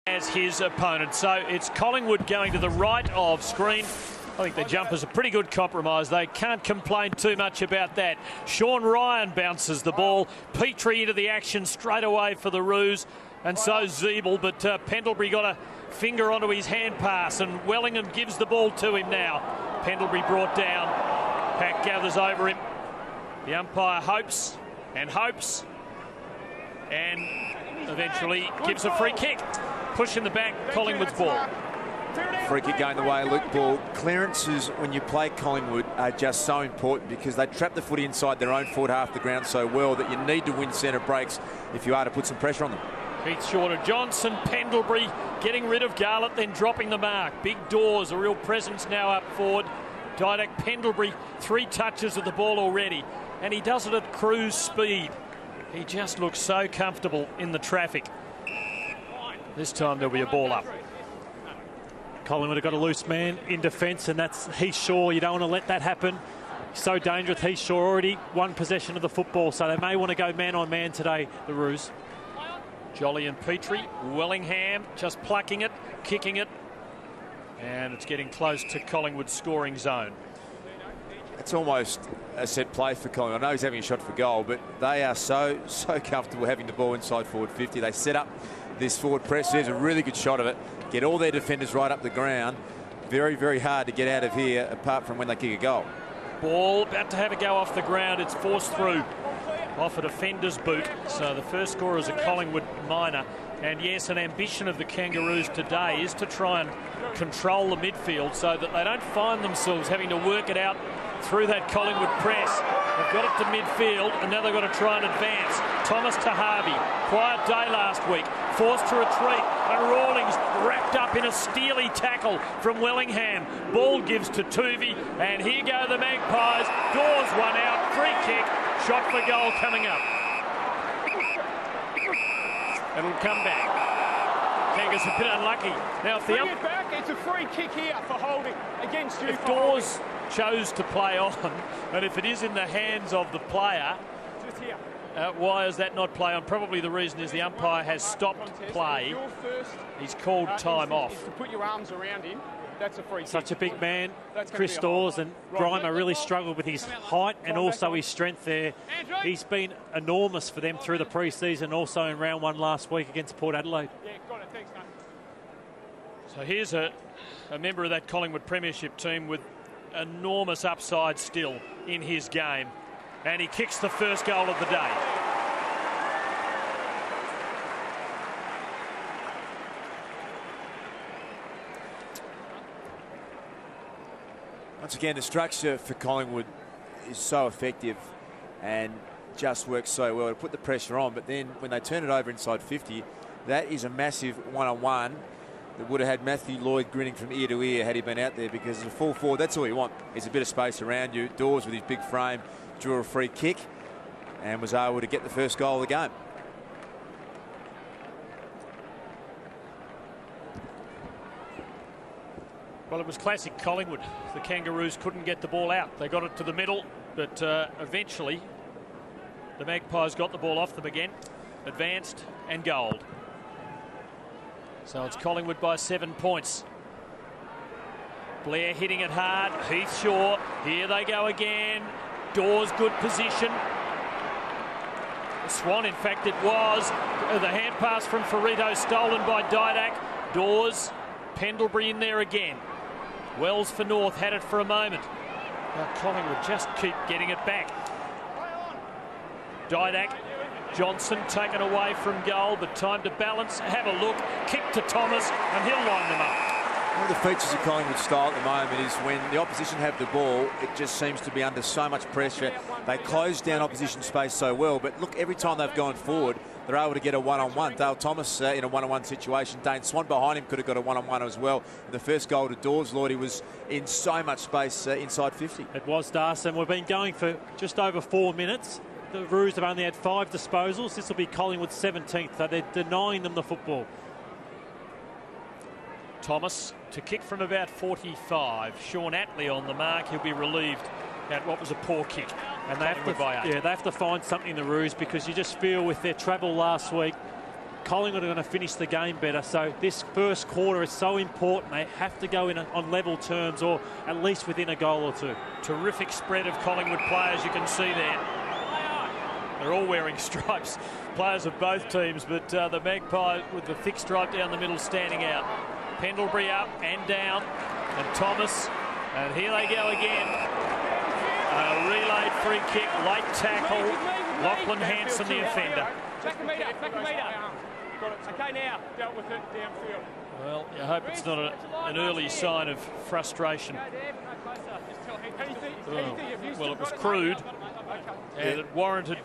as his opponent. So it's Collingwood going to the right of screen. I think the jumper's a pretty good compromise. They can't complain too much about that. Sean Ryan bounces the ball. Petrie into the action straight away for the Roos. And so Zeeble, but Pendlebury got a finger onto his hand pass, and Wellingham gives the ball to him now. Pendlebury brought down. Pack gathers over him. The umpire hopes and hopes, and eventually gives a free kick. Push in the back, Collingwood's ball. Free kick going the way of Luke Ball. Clearances when you play Collingwood are just so important because they trap the footy inside their own forward half the ground so well that you need to win centre breaks if you are to put some pressure on them. Keith Shorter, Johnson, Pendlebury getting rid of Garlett, then dropping the mark. Big Dawes, a real presence now up forward. Didac, Pendlebury, 3 touches of the ball already, and he does it at cruise speed. He just looks so comfortable in the traffic. This time there'll be a ball up. Collingwood have got a loose man in defence, and that's Heath Shaw. You don't want to let that happen. So dangerous. Heath Shaw already one possession of the football, so they may want to go man on man today, the Roos. Jolly and Petrie, Wellingham just plucking it, kicking it, and it's getting close to Collingwood's scoring zone. It's almost a set play for Collingwood. I know he's having a shot for goal, but they are so comfortable having the ball inside forward 50. They set up this forward press. There's a really good shot of it. Get all their defenders right up the ground. Very, very hard to get out of here, apart from when they kick a goal. Ball about to have a go off the ground. It's forced through off a defender's boot. So the first scorer is a Collingwood minor. And yes, an ambition of the Kangaroos today is to try and control the midfield so that they don't find themselves having to work it out through that Collingwood press. They've got it to midfield, and now they've got to try and advance. Thomas to Harvey. Quiet day last week. Forced to retreat, and Rawlings wrapped up in a steely tackle from Wellingham. Ball gives to Tuvey, and here go the Magpies. Dawes one out. Free kick. Shot for goal coming up. It'll come back. Kangas a bit unlucky. Now, if Bring it back, it's a free kick here for holding against you. If Dawes chose to play on, and if it is in the hands of the player, just here. Why is that not play on? Probably the reason is the umpire has stopped play. He's called time off. To put your arms around him, that's a free kick. Such a big man, Chris Dawes, and Grimer really struggled with his height and also his strength there. He's been enormous for them through the pre-season, also in round 1 last week against Port Adelaide. Yeah, got it. Thanks, mate. So here's a member of that Collingwood Premiership team with enormous upside still in his game. And he kicks the first goal of the day. Once again, the structure for Collingwood is so effective and just works so well to put the pressure on. But then when they turn it over inside 50, that is a massive one-on-one that would have had Matthew Lloyd grinning from ear to ear had he been out there, because as a full forward, that's all you want, is a bit of space around you. Dawes with his big frame drew a free kick and was able to get the first goal of the game. Well, it was classic Collingwood. The Kangaroos couldn't get the ball out. They got it to the middle, but eventually the Magpies got the ball off them again, advanced and goaled. So it's Collingwood by 7 points. Blair hitting it hard. Heath Shaw. Here they go again. Dawes, good position. Swan, in fact, it was. The hand pass from Ferrito stolen by Didac. Dawes, Pendlebury in there again. Wells for North had it for a moment. Now Collingwood just keep getting it back. Didac, Johnson taken away from goal, but time to balance. Have a look. Kick to Thomas, and he'll line them up. One of the features of Collingwood's style at the moment is when the opposition have the ball, it just seems to be under so much pressure. They close down opposition space so well, but look, every time they've gone forward, they're able to get a one-on-one. Dale Thomas in a one-on-one situation. Dane Swan behind him could have got a one-on-one as well. And the first goal to Dawes, Lord, he was in so much space inside 50. It was, Darcy, and we've been going for just over 4 minutes. The Roos have only had 5 disposals. This will be Collingwood's 17th, so they're denying them the football. Thomas to kick from about 45. Sean Attlee on the mark. He'll be relieved at what was a poor kick. And they have to find something in the Roos, because you just feel with their travel last week, Collingwood are going to finish the game better. So this first quarter is so important. They have to go in on level terms, or at least within a goal or two. Terrific spread of Collingwood players you can see there. They're all wearing stripes, players of both teams, but the Magpie with the thick stripe down the middle standing out. Pendlebury up and down, and Thomas, and here they go again. A relayed free kick, late tackle. Lachlan Hanson, the offender. Back a metre. Got it. Okay, now. Dealt with it downfield. Well, you hope it's not an early sign of frustration. Well, it was crude, and it warranted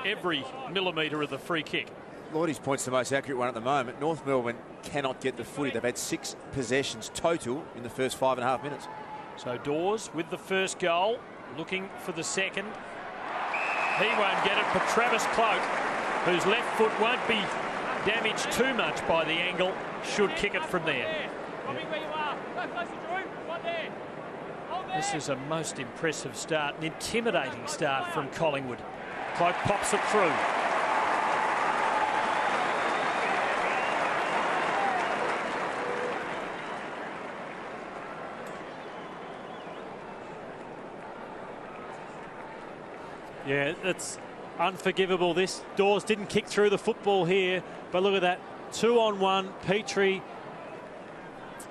every millimetre of the free kick. Lordy's point's the most accurate one at the moment. North Melbourne cannot get the footy. They've had 6 possessions total in the first 5.5 minutes. So Dawes with the first goal, looking for the second. He won't get it, but Travis Cloak, whose left foot won't be damaged too much by the angle, should kick it from there. This is a most impressive start, an intimidating start from Collingwood. Cloak pops it through. Yeah, it's unforgivable. This Dawes didn't kick through the football here, but look at that. 2-on-1, Petrie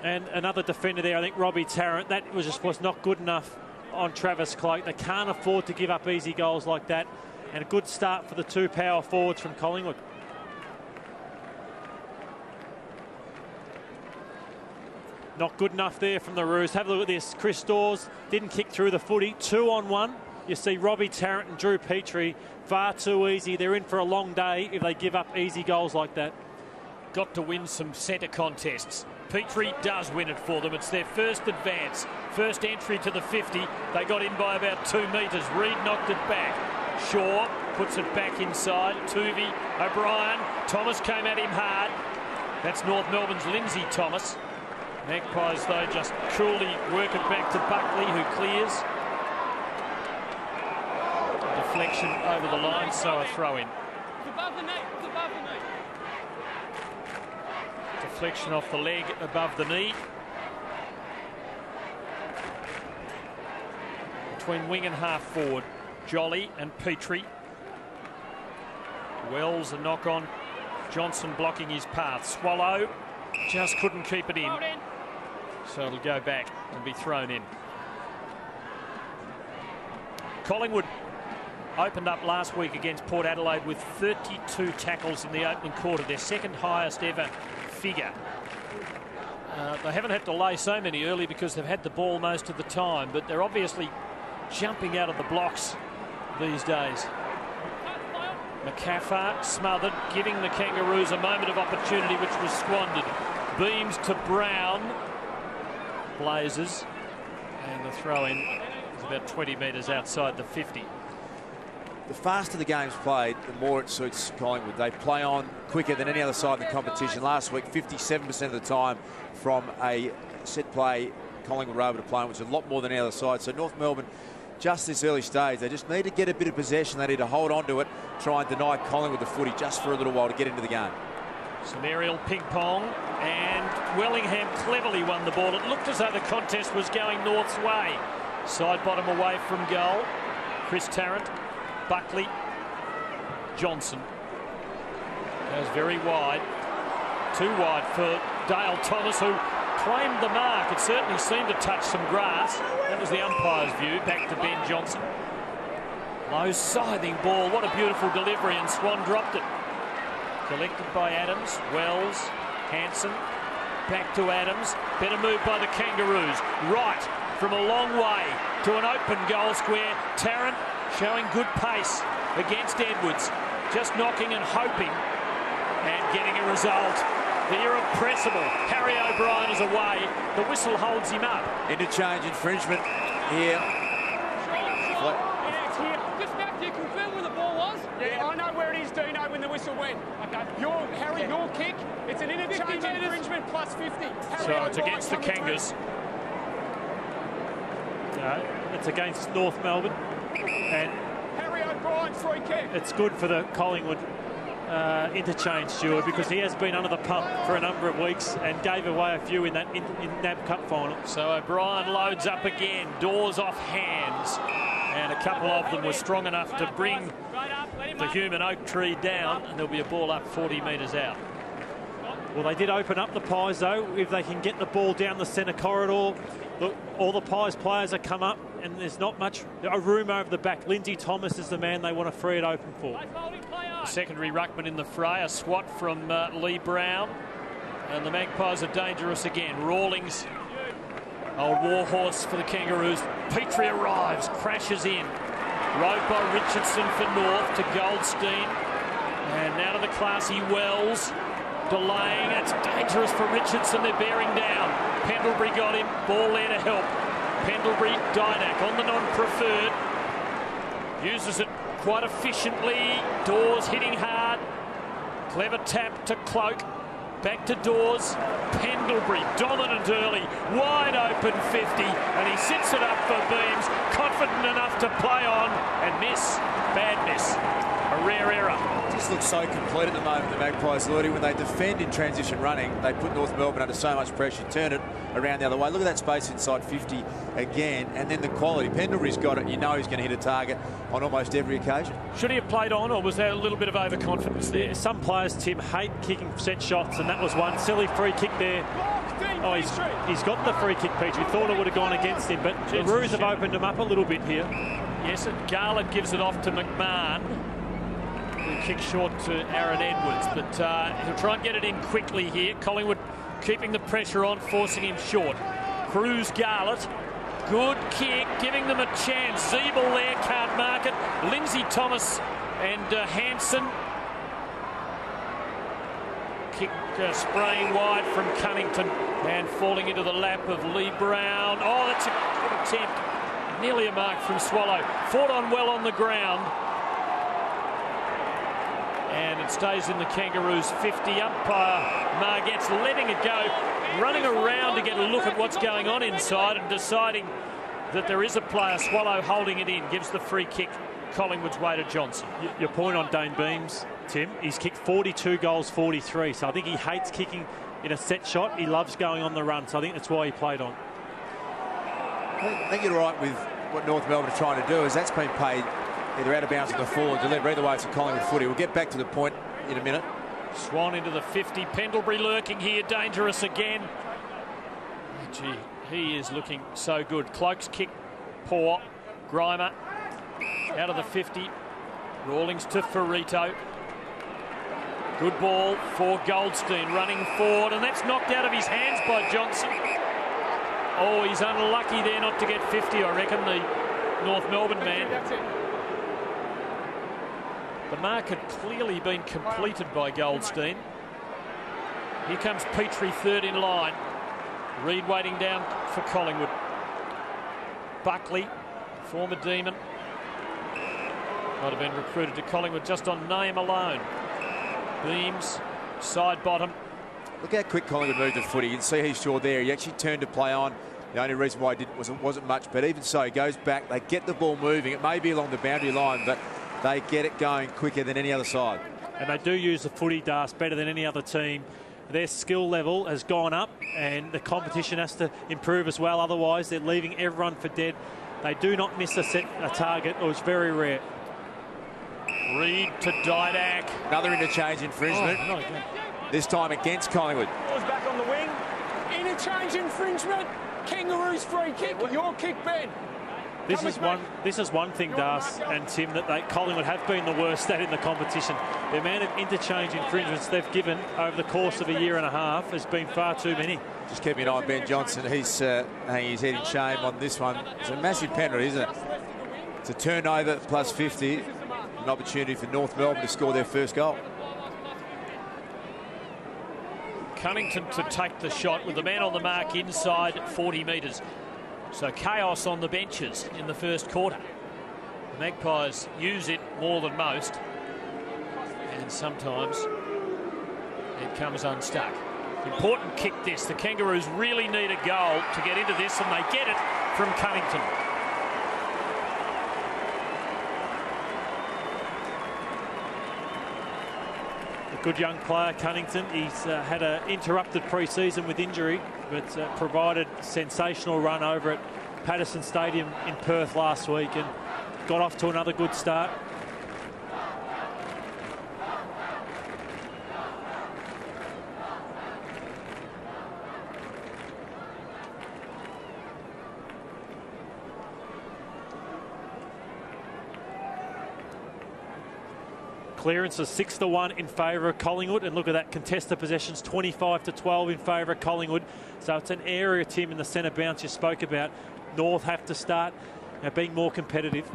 and another defender there, I think Robbie Tarrant. That was not good enough on Travis Cloak. They can't afford to give up easy goals like that. And a good start for the 2 power forwards from Collingwood. Not good enough there from the Roos. Have a look at this. Chris Dawes didn't kick through the footy. 2-on-1. You see Robbie Tarrant and Drew Petrie, far too easy. They're in for a long day if they give up easy goals like that. Got to win some centre contests. Petrie does win it for them. It's their first advance, first entry to the 50. They got in by about 2 metres. Reid knocked it back. Shaw puts it back inside. Tuvey, O'Brien. Thomas came at him hard. That's North Melbourne's Lindsay Thomas. Magpies, though, just coolly work it back to Buckley, who clears. Deflection over the line, so a throw in. It's above the knee. It's above the knee. Deflection off the leg, above the knee. Between wing and half forward, Jolly and Petrie. Wells a knock on. Johnson blocking his path. Swallow just couldn't keep it in. So it'll go back and be thrown in. Collingwood opened up last week against Port Adelaide with 32 tackles in the opening quarter, their second highest ever figure. They haven't had to lay so many early because they've had the ball most of the time, but they're obviously jumping out of the blocks these days. McCaffar smothered, giving the Kangaroos a moment of opportunity which was squandered. Beams to Brown. Blazers. And the throw-in is about 20 metres outside the 50. The faster the game's played, the more it suits Collingwood. They play on quicker than any other side in the competition. Last week, 57% of the time from a set play, Collingwood were able to play on, which is a lot more than any other side. So North Melbourne, just this early stage, they just need to get a bit of possession. They need to hold on to it, try and deny Collingwood the footy just for a little while to get into the game. Some aerial ping-pong, and Wellingham cleverly won the ball. It looked as though the contest was going North's way. Side bottom away from goal. Chris Tarrant, Buckley, Johnson. Goes very wide. Too wide for Dale Thomas, who claimed the mark. It certainly seemed to touch some grass. That was the umpire's view. Back to Ben Johnson. Low scything ball. What a beautiful delivery, and Swan dropped it. Collected by Adams. Wells, Hanson. Back to Adams. Better move by the Kangaroos. Right from a long way to an open goal square. Tarrant showing good pace against Edwards. Just knocking and hoping and getting a result. The irrepressible Harry O'Brien is away. The whistle holds him up. Interchange infringement here. Yeah, it's here. Just back, do you confirm where the ball was? Yeah, I know where it is, Dino, when the whistle went. Okay. Harry, your kick, it's an interchange infringement plus 50. So it's against the Kangas. It's against North Melbourne. And Harry O'Brien, free kick. it's good for the Collingwood interchange, Stuart, because he has been under the pump for a number of weeks and gave away a few in that NAB Cup final. So O'Brien loads up again, Dawes off hands, and a couple of them were strong enough to bring the human oak tree down, and there'll be a ball up 40 metres out. Well, they did open up the Pies, though. If they can get the ball down the centre corridor, look, all the Pies players have come up, and there's not much room over the back. Lindsay Thomas is the man they want to free it open for. The secondary ruckman in the fray, a swat from Lee Brown, and the Magpies are dangerous again. Rawlings, old warhorse for the Kangaroos. Petrie arrives, crashes in. Rode by Richardson for North to Goldstein, and now to the classy Wells. Delaying, it's dangerous for Richardson, they're bearing down. Pendlebury got him, ball there to help. Pendlebury, Didak on the non-preferred. Uses it quite efficiently. Dawes hitting hard. Clever tap to Cloak. Back to Dawes. Pendlebury, dominant early. Wide open 50, and he sits it up for Beams. Confident enough to play on, and miss. Bad miss. A rare error. Just looks so complete at the moment, the Magpies, Lordy. When they defend in transition running, they put North Melbourne under so much pressure, turn it around the other way. Look at that space inside 50 again, and then the quality. Pendlebury's got it. You know he's going to hit a target on almost every occasion. Should he have played on, or was there a little bit of overconfidence there? Some players, Tim, hate kicking set shots, and that was one silly free kick there. Oh, he's got the free kick, Petrie. Thought it would have gone against him, but the Roos have opened him up a little bit here. Yes, and Garland gives it off to McMahon. He kicks short to Aaron Edwards, but he'll try and get it in quickly here. Collingwood keeping the pressure on, forcing him short. Cruz Garlett, good kick, giving them a chance. Zeeble there, can't mark it. Lindsay Thomas and Hanson. Kick spraying wide from Cunnington and falling into the lap of Lee Brown. Oh, that's a good attempt. Nearly a mark from Swallow. Fought on well on the ground. And it stays in the Kangaroos 50. Umpire Margette's letting it go, running around to get a look at what's going on inside and deciding that there is a player. Swallow holding it in, gives the free kick Collingwood's way to Johnson. Your point on Dane Beams, Tim, he's kicked 42 goals, 43. So I think he hates kicking in a set shot. He loves going on the run. So I think that's why he played on. I think you're right with what North Melbourne are trying to do, is that's been paid either out of bounds or the forward delivery. Either way, it's a Collingwood footy. We'll get back to the point in a minute. Swan into the 50. Pendlebury lurking here, dangerous again. Gee, he is looking so good. Cloak's kick, poor. Grimer out of the 50. Rawlings to Ferrito. Good ball for Goldstein, running forward, and that's knocked out of his hands by Johnson. Oh, he's unlucky there not to get 50, I reckon, the North Melbourne man. That's it. The mark had clearly been completed by Goldstein. Here comes Petrie third in line. Reid waiting down for Collingwood. Buckley, former Demon. Might have been recruited to Collingwood just on name alone. Beams, side bottom. Look how quick Collingwood moved the footy. You can see he's sure there. He actually turned to play on. The only reason why he didn't wasn't much, but even so, he goes back. They get the ball moving. It may be along the boundary line, but they get it going quicker than any other side. And they do use the footy, Das, better than any other team. Their skill level has gone up, and the competition has to improve as well. Otherwise, they're leaving everyone for dead. They do not miss a target, or it's very rare. Reid to Didak. Another interchange infringement. Oh, no, again. This time against Collingwood. Ball's back on the wing. Interchange infringement. Kangaroos free kick. Your kick, Ben. This is one thing, Das and Tim, that Collingwood have been the worst at in the competition. The amount of interchange infringements they've given over the course of a year and a half has been far too many. Just keeping an eye on Ben Johnson. He's hanging his head in shame on this one. It's a massive penalty, isn't it? It's a turnover plus 50. An opportunity for North Melbourne to score their first goal. Cunnington to take the shot with the man on the mark inside 40 metres. So chaos on the benches in the first quarter. The Magpies use it more than most, and sometimes it comes unstuck. Important kick this. The Kangaroos really need a goal to get into this, and they get it from Cunnington. Good young player, Cunnington. He's had an interrupted pre-season with injury, but provided a sensational run over at Patterson Stadium in Perth last week and got off to another good start. Clearance is 6-1 in favour of Collingwood, and look at that, contested possessions 25-12 in favour of Collingwood. So it's an area, Tim, in the centre bounce you spoke about. North have to start being more competitive.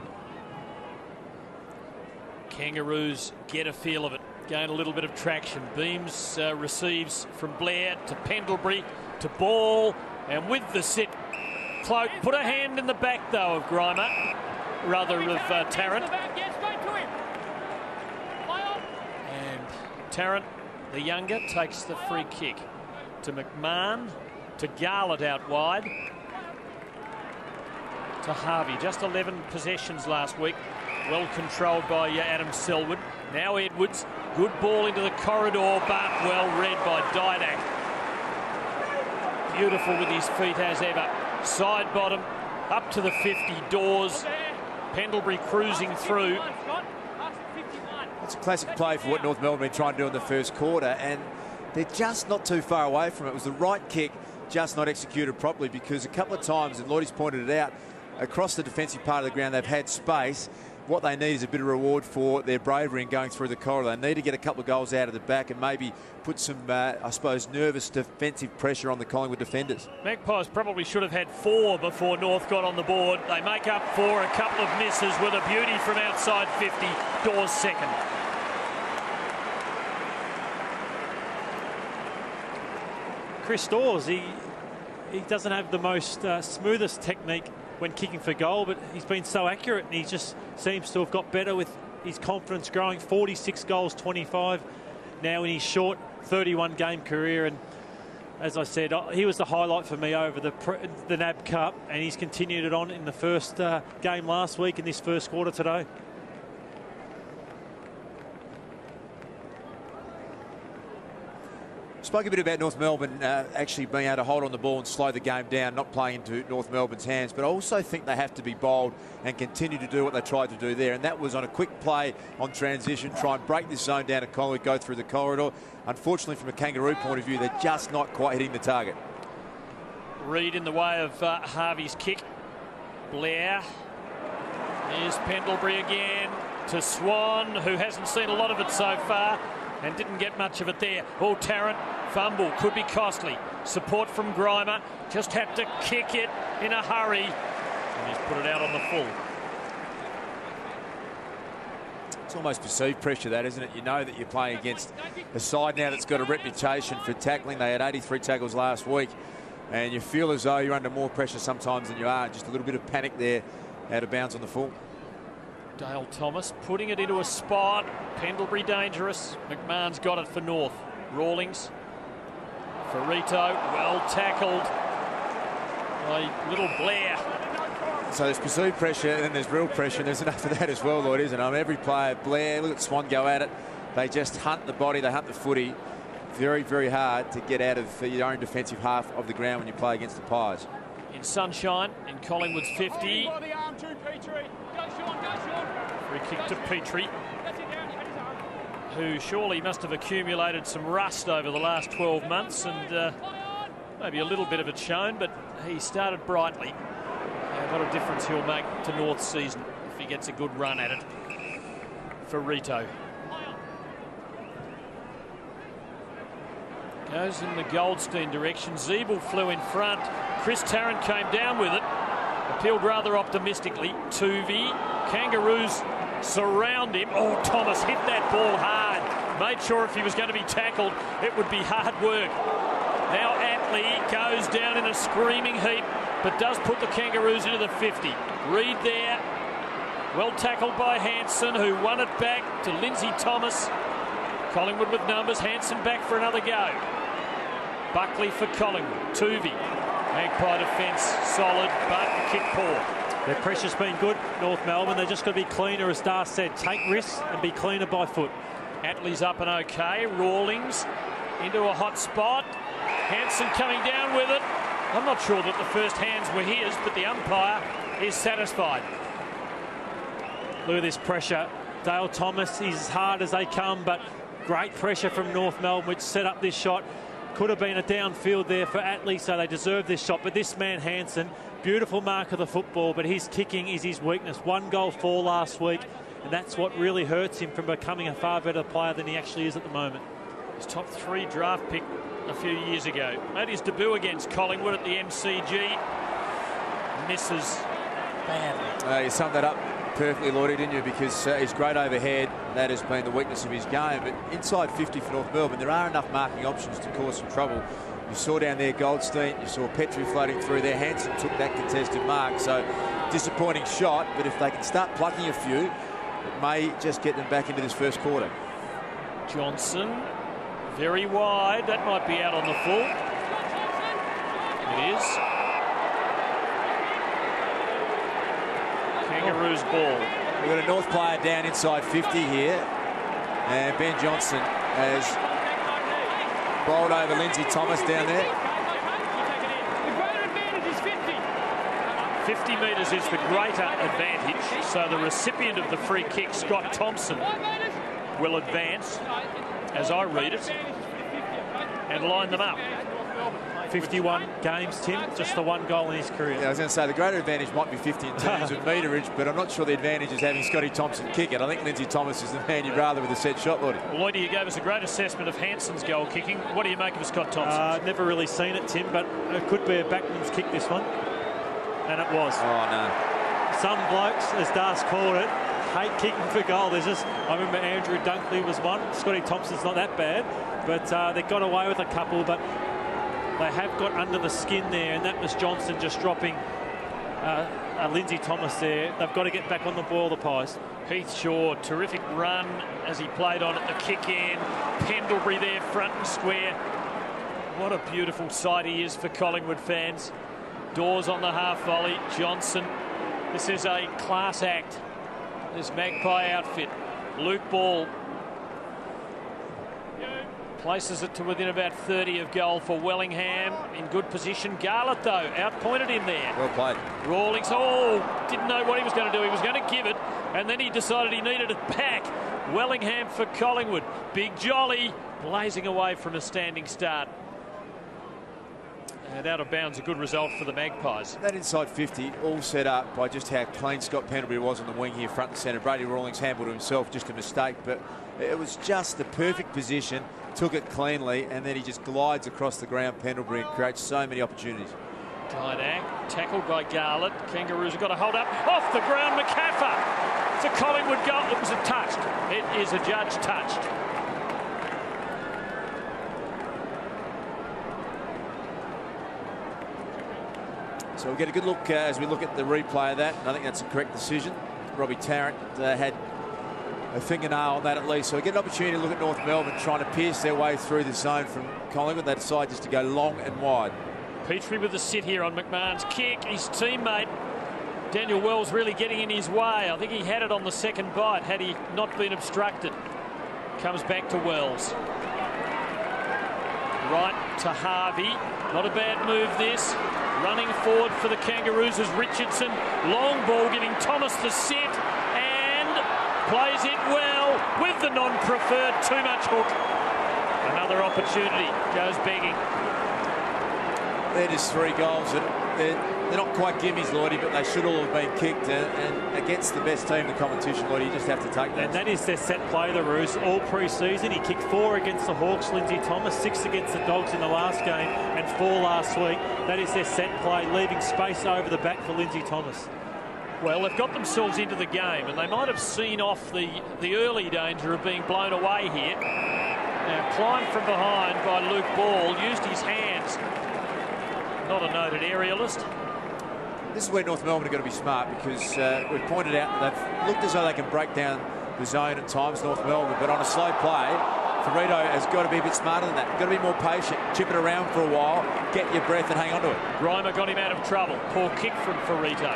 Kangaroos get a feel of it, gain a little bit of traction. Beams receives from Blair to Pendlebury to Ball, and with the sit, Cloak put a hand in the back though of Grimer, rather of Tarrant. And Tarrant, the younger, takes the free kick to McMahon, to Garlett out wide, to Harvey. Just 11 possessions last week. Well controlled by Adam Selwood. Now Edwards. Good ball into the corridor, but well read by Didak. Beautiful with his feet as ever. Side bottom, up to the 50 doors. Pendlebury cruising through. It's a classic play for what North Melbourne have been trying to do in the first quarter, and they're just not too far away from it. It was the right kick, just not executed properly, because a couple of times, and Lloydie's pointed it out, across the defensive part of the ground, they've had space. What they need is a bit of reward for their bravery in going through the corridor. They need to get a couple of goals out of the back and maybe put some, I suppose, nervous defensive pressure on the Collingwood defenders. Magpies probably should have had 4 before North got on the board. They make up 4, a couple of misses with a beauty from outside 50. Dawes second. Chris Dawes, he doesn't have the most smoothest technique when kicking for goal, but he's been so accurate, and he just seems to have got better with his confidence growing. 46 goals, 25 now in his short 31-game career. And as I said, he was the highlight for me over the NAB Cup, and he's continued it on in the first game last week in this first quarter today. Spoke a bit about North Melbourne actually being able to hold on the ball and slow the game down, not playing into North Melbourne's hands, but I also think they have to be bold and continue to do what they tried to do there, and that was on a quick play on transition, try and break this zone down to Collingwood, go through the corridor. Unfortunately, from a Kangaroo point of view, they're just not quite hitting the target. Reid in the way of Harvey's kick. Blair. Here's Pendlebury again to Swan, who hasn't seen a lot of it so far and didn't get much of it there. Oh, Tarrant, fumble, could be costly. Support from Grimer, just had to kick it in a hurry, and he's put it out on the full. It's almost perceived pressure, that, isn't it? You know that you're playing against a side now that's got a reputation for tackling. They had 83 tackles last week, and you feel as though you're under more pressure sometimes than you are. Just a little bit of panic there, out of bounds on the full. Dale Thomas putting it into a spot. Pendlebury dangerous. McMahon's got it for North. Rawlings. Ferrito, well tackled by little Blair. So there's perceived pressure and then there's real pressure. There's enough of that as well, Lloyd, isn't it? I mean, every player, Blair, look at Swan go at it. They just hunt the body, they hunt the footy. Very, very hard to get out of your own defensive half of the ground when you play against the Pies. In sunshine, in Collingwood's 50. Free kick to Petrie, who surely must have accumulated some rust over the last 12 months, and maybe a little bit of it shown, but he started brightly. What a difference he'll make to North's season if he gets a good run at it. Ferrito goes in the Goldstein direction. Zeeble flew in front. Chris Tarrant came down with it. Appealed rather optimistically. Tuvey. Kangaroos surround him. Oh, Thomas hit that ball hard. Made sure if he was going to be tackled, it would be hard work. Now Atley goes down in a screaming heap, but does put the Kangaroos into the 50. Reid there. Well tackled by Hanson, who won it back to Lindsay Thomas. Collingwood with numbers. Hanson back for another go. Buckley for Collingwood. Tuvey. Magpie defence solid, but the kick poor. Their pressure's been good, North Melbourne. They've just got to be cleaner, as Dar said. Take risks and be cleaner by foot. Attlee's up and okay. Rawlings into a hot spot. Hanson coming down with it. I'm not sure that the first hands were his, but the umpire is satisfied. Look at this pressure. Dale Thomas is as hard as they come, but great pressure from North Melbourne, which set up this shot. Could have been a downfield there for Attlee, so they deserve this shot. But this man, Hanson, beautiful mark of the football, but his kicking is his weakness. 1 goal for last week, and that's what really hurts him from becoming a far better player than he actually is at the moment. His top 3 draft pick a few years ago. Made his debut against Collingwood at the MCG. Misses badly. You summed that up perfectly, Lloydie, didn't you? Because he's great overhead. That has been the weakness of his game. But inside 50 for North Melbourne, there are enough marking options to cause some trouble. You saw down there Goldstein, you saw Petrie floating through there. Hanson took that contested mark. So disappointing shot, but if they can start plucking a few, it may just get them back into this first quarter. Johnson, very wide. That might be out on the full. It is. Kangaroos ball. We've got a North player down inside 50 here. And Ben Johnson has bowled over Lindsay Thomas down there. The greater advantage is 50. 50 metres is the greater advantage. So the recipient of the free kick, Scott Thompson, will advance, as I read it, and line them up. 51 games, Tim, just the 1 goal in his career. Yeah, I was going to say the greater advantage might be 50 in terms of meterage, but I'm not sure the advantage is having Scotty Thompson kick it. I think Lindsay Thomas is the man you'd rather with a set shot, Lloydie. Well, Lloydie, you gave us a great assessment of Hanson's goal kicking. What do you make of Scott Thompson? Never really seen it, Tim, but it could be a backman's kick, this one. And it was. Oh, no. Some blokes, as Das called it, hate kicking for goal. There's just, I remember Andrew Dunkley was one. Scotty Thompson's not that bad, but they got away with a couple, but they have got under the skin there, and that was Johnson just dropping Lindsay Thomas there. They've got to get back on the ball, the Pies. Heath Shaw, terrific run as he played on at the kick end. Pendlebury there, front and square. What a beautiful sight he is for Collingwood fans. Dawes on the half volley. Johnson. This is a class act, this Magpie outfit. Luke Ball places it to within about 30 of goal for Wellingham. In good position. Garlett, though, outpointed him there. Well played. Rawlings, didn't know what he was going to do. He was going to give it, and then he decided he needed it back. Wellingham for Collingwood. Big Jolly blazing away from a standing start. And out of bounds, a good result for the Magpies. That inside 50 all set up by just how clean Scott Pendlebury was on the wing here, front and centre. Brady Rawlings handled himself, just a mistake, but it was just the perfect position. Took it cleanly, and then he just glides across the ground, Pendlebury, and creates so many opportunities. Didak, tackled by Garlett. Kangaroos have got to hold up. Off the ground, McCaffer. It's a Collingwood goal. It was a touched. It is a judge touched. So we'll get a good look as we look at the replay of that, and I think that's a correct decision. Robbie Tarrant had a fingernail on that at least. So we get an opportunity to look at North Melbourne trying to pierce their way through the zone from Collingwood. They decide just to go long and wide. Petrie with the sit here on McMahon's kick. His teammate Daniel Wells really getting in his way. I think he had it on the second bite had he not been obstructed. Comes back to Wells. Right to Harvey. Not a bad move this. Running forward for the Kangaroos is Richardson. Long ball giving Thomas the sit and plays it well with the non-preferred. Too much hook. Another opportunity. Goes begging. They're just 3 goals. They're not quite gimmies, Lloydie, but they should all have been kicked. And against the best team in the competition, Lloydie, you just have to take that. And that is their set play, the Roos. All pre-season, he kicked 4 against the Hawks, Lindsay Thomas, 6 against the Dogs in the last game, and 4 last week. That is their set play, leaving space over the back for Lindsay Thomas. Well, they've got themselves into the game, and they might have seen off the early danger of being blown away here. Now, climbed from behind by Luke Ball, used his hands. Not a noted aerialist. This is where North Melbourne are going to be smart, because we've pointed out they've looked as though they can break down the zone at times, North Melbourne, but on a slow play, Ferrito has got to be a bit smarter than that. Got to be more patient, chip it around for a while, get your breath and hang on to it. Reimer got him out of trouble. Poor kick from Ferrito.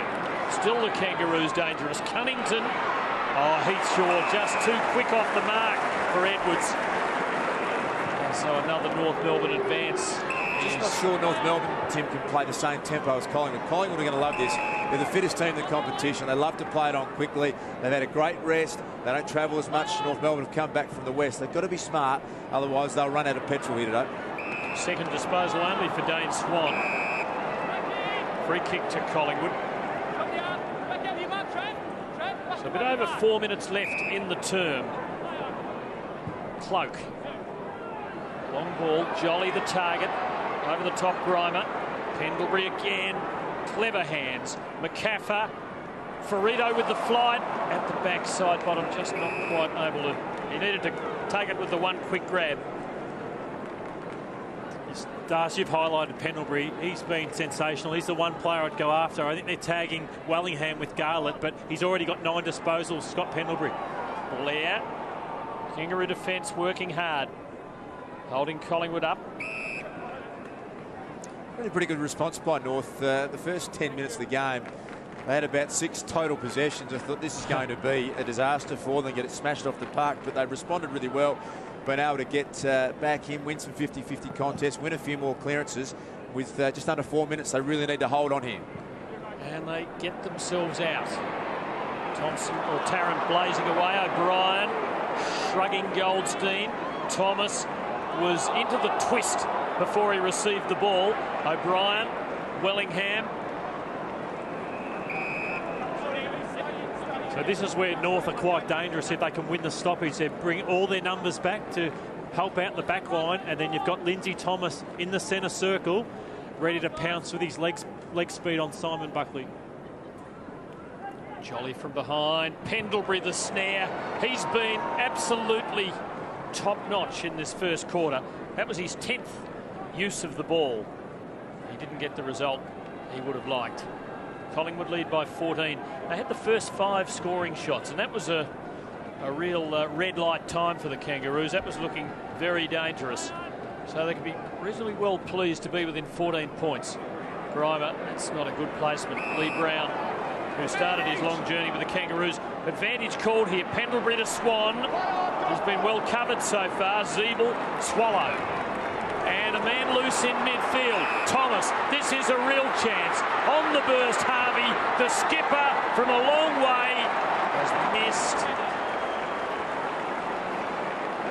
Still the Kangaroos dangerous. Cunnington. Oh, Heath Shaw just too quick off the mark. for Edwards. So another North Melbourne advance. Just not sure North Melbourne, Tim, can play the same tempo as Collingwood. Collingwood are going to love this. They're the fittest team in the competition. They love to play it on quickly. They've had a great rest. They don't travel as much. North Melbourne have come back from the west. They've got to be smart, otherwise they'll run out of petrol here today. Second disposal only for Dane Swan. Free kick to Collingwood. So a bit over 4 minutes left in the term. Cloak. Long ball, Jolly the target. Over the top, Grimer. Pendlebury again. Clever hands. McCaffer. Ferrito with the flight. At the backside bottom, just not quite able to. He needed to take it with the one quick grab. Darcy, you've highlighted Pendlebury. He's been sensational. He's the one player I'd go after. I think they're tagging Wellingham with Garlett, but he's already got 9 disposals. Scott Pendlebury. Blair. Kangaroo defence working hard. Holding Collingwood up. Really pretty good response by North. The first 10 minutes of the game, they had about 6 total possessions. I thought this is going to be a disaster for them, get it smashed off the park, but they responded really well, been able to get back in, win some 50-50 contests, win a few more clearances. With just under 4 minutes, they really need to hold on here. And they get themselves out. Thompson or Tarrant blazing away. O'Brien shrugging Goldstein. Thomas was into the twist before he received the ball. O'Brien, Wellingham. So this is where North are quite dangerous if they can win the stoppage. They bring all their numbers back to help out the back line, and then you've got Lindsay Thomas in the centre circle, ready to pounce with his leg speed on Simon Buckley. Jolly from behind. Pendlebury the snare. He's been absolutely top-notch in this first quarter. That was his 10th use of the ball. He didn't get the result he would have liked. Collingwood lead by 14. They had the first 5 scoring shots, and that was a real red light time for the Kangaroos. That was looking very dangerous. So they can be reasonably well pleased to be within 14 points. Grimer, that's not a good placement. Lee Brown, who started his long journey with the Kangaroos. Advantage called here. Pendlebury to Swan. He's been well covered so far. Zeeble, Swallow. And a man loose in midfield. Thomas, this is a real chance. On the burst, Harvey, the skipper from a long way, has missed.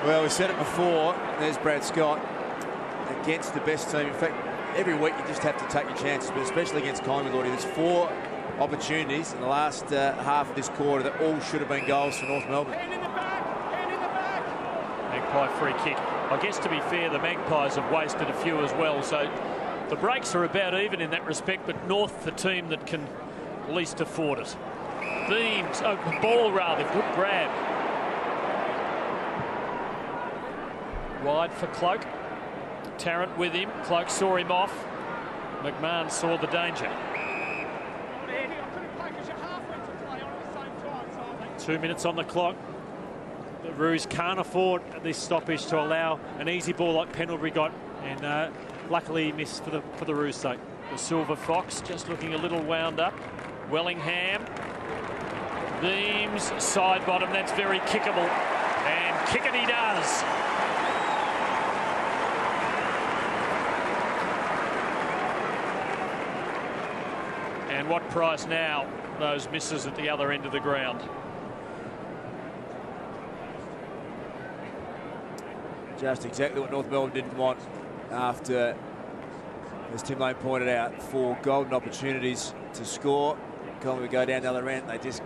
Well, we said it before. There's Brad Scott against the best team. In fact, every week you just have to take your chances, but especially against Collingwood. There's 4 opportunities in the last half of this quarter that all should have been goals for North Melbourne. Magpie free kick. I guess, to be fair, the Magpies have wasted a few as well, so the breaks are about even in that respect, but North the team that can least afford it. Beams, ball rather, good grab. Wide for Cloak. Tarrant with him. Cloak saw him off. McMahon saw the danger. 2 minutes on the clock. The Roos can't afford this stoppage to allow an easy ball like Pendlebury got, and luckily he missed for the Roos' sake. The Silver Fox just looking a little wound up. Wellingham. Beams, side bottom, that's very kickable. And kick it he does. And what price now, those misses at the other end of the ground. Just exactly what North Melbourne didn't want after, as Tim Lane pointed out, 4 golden opportunities to score. Collingwood go down the other end. They just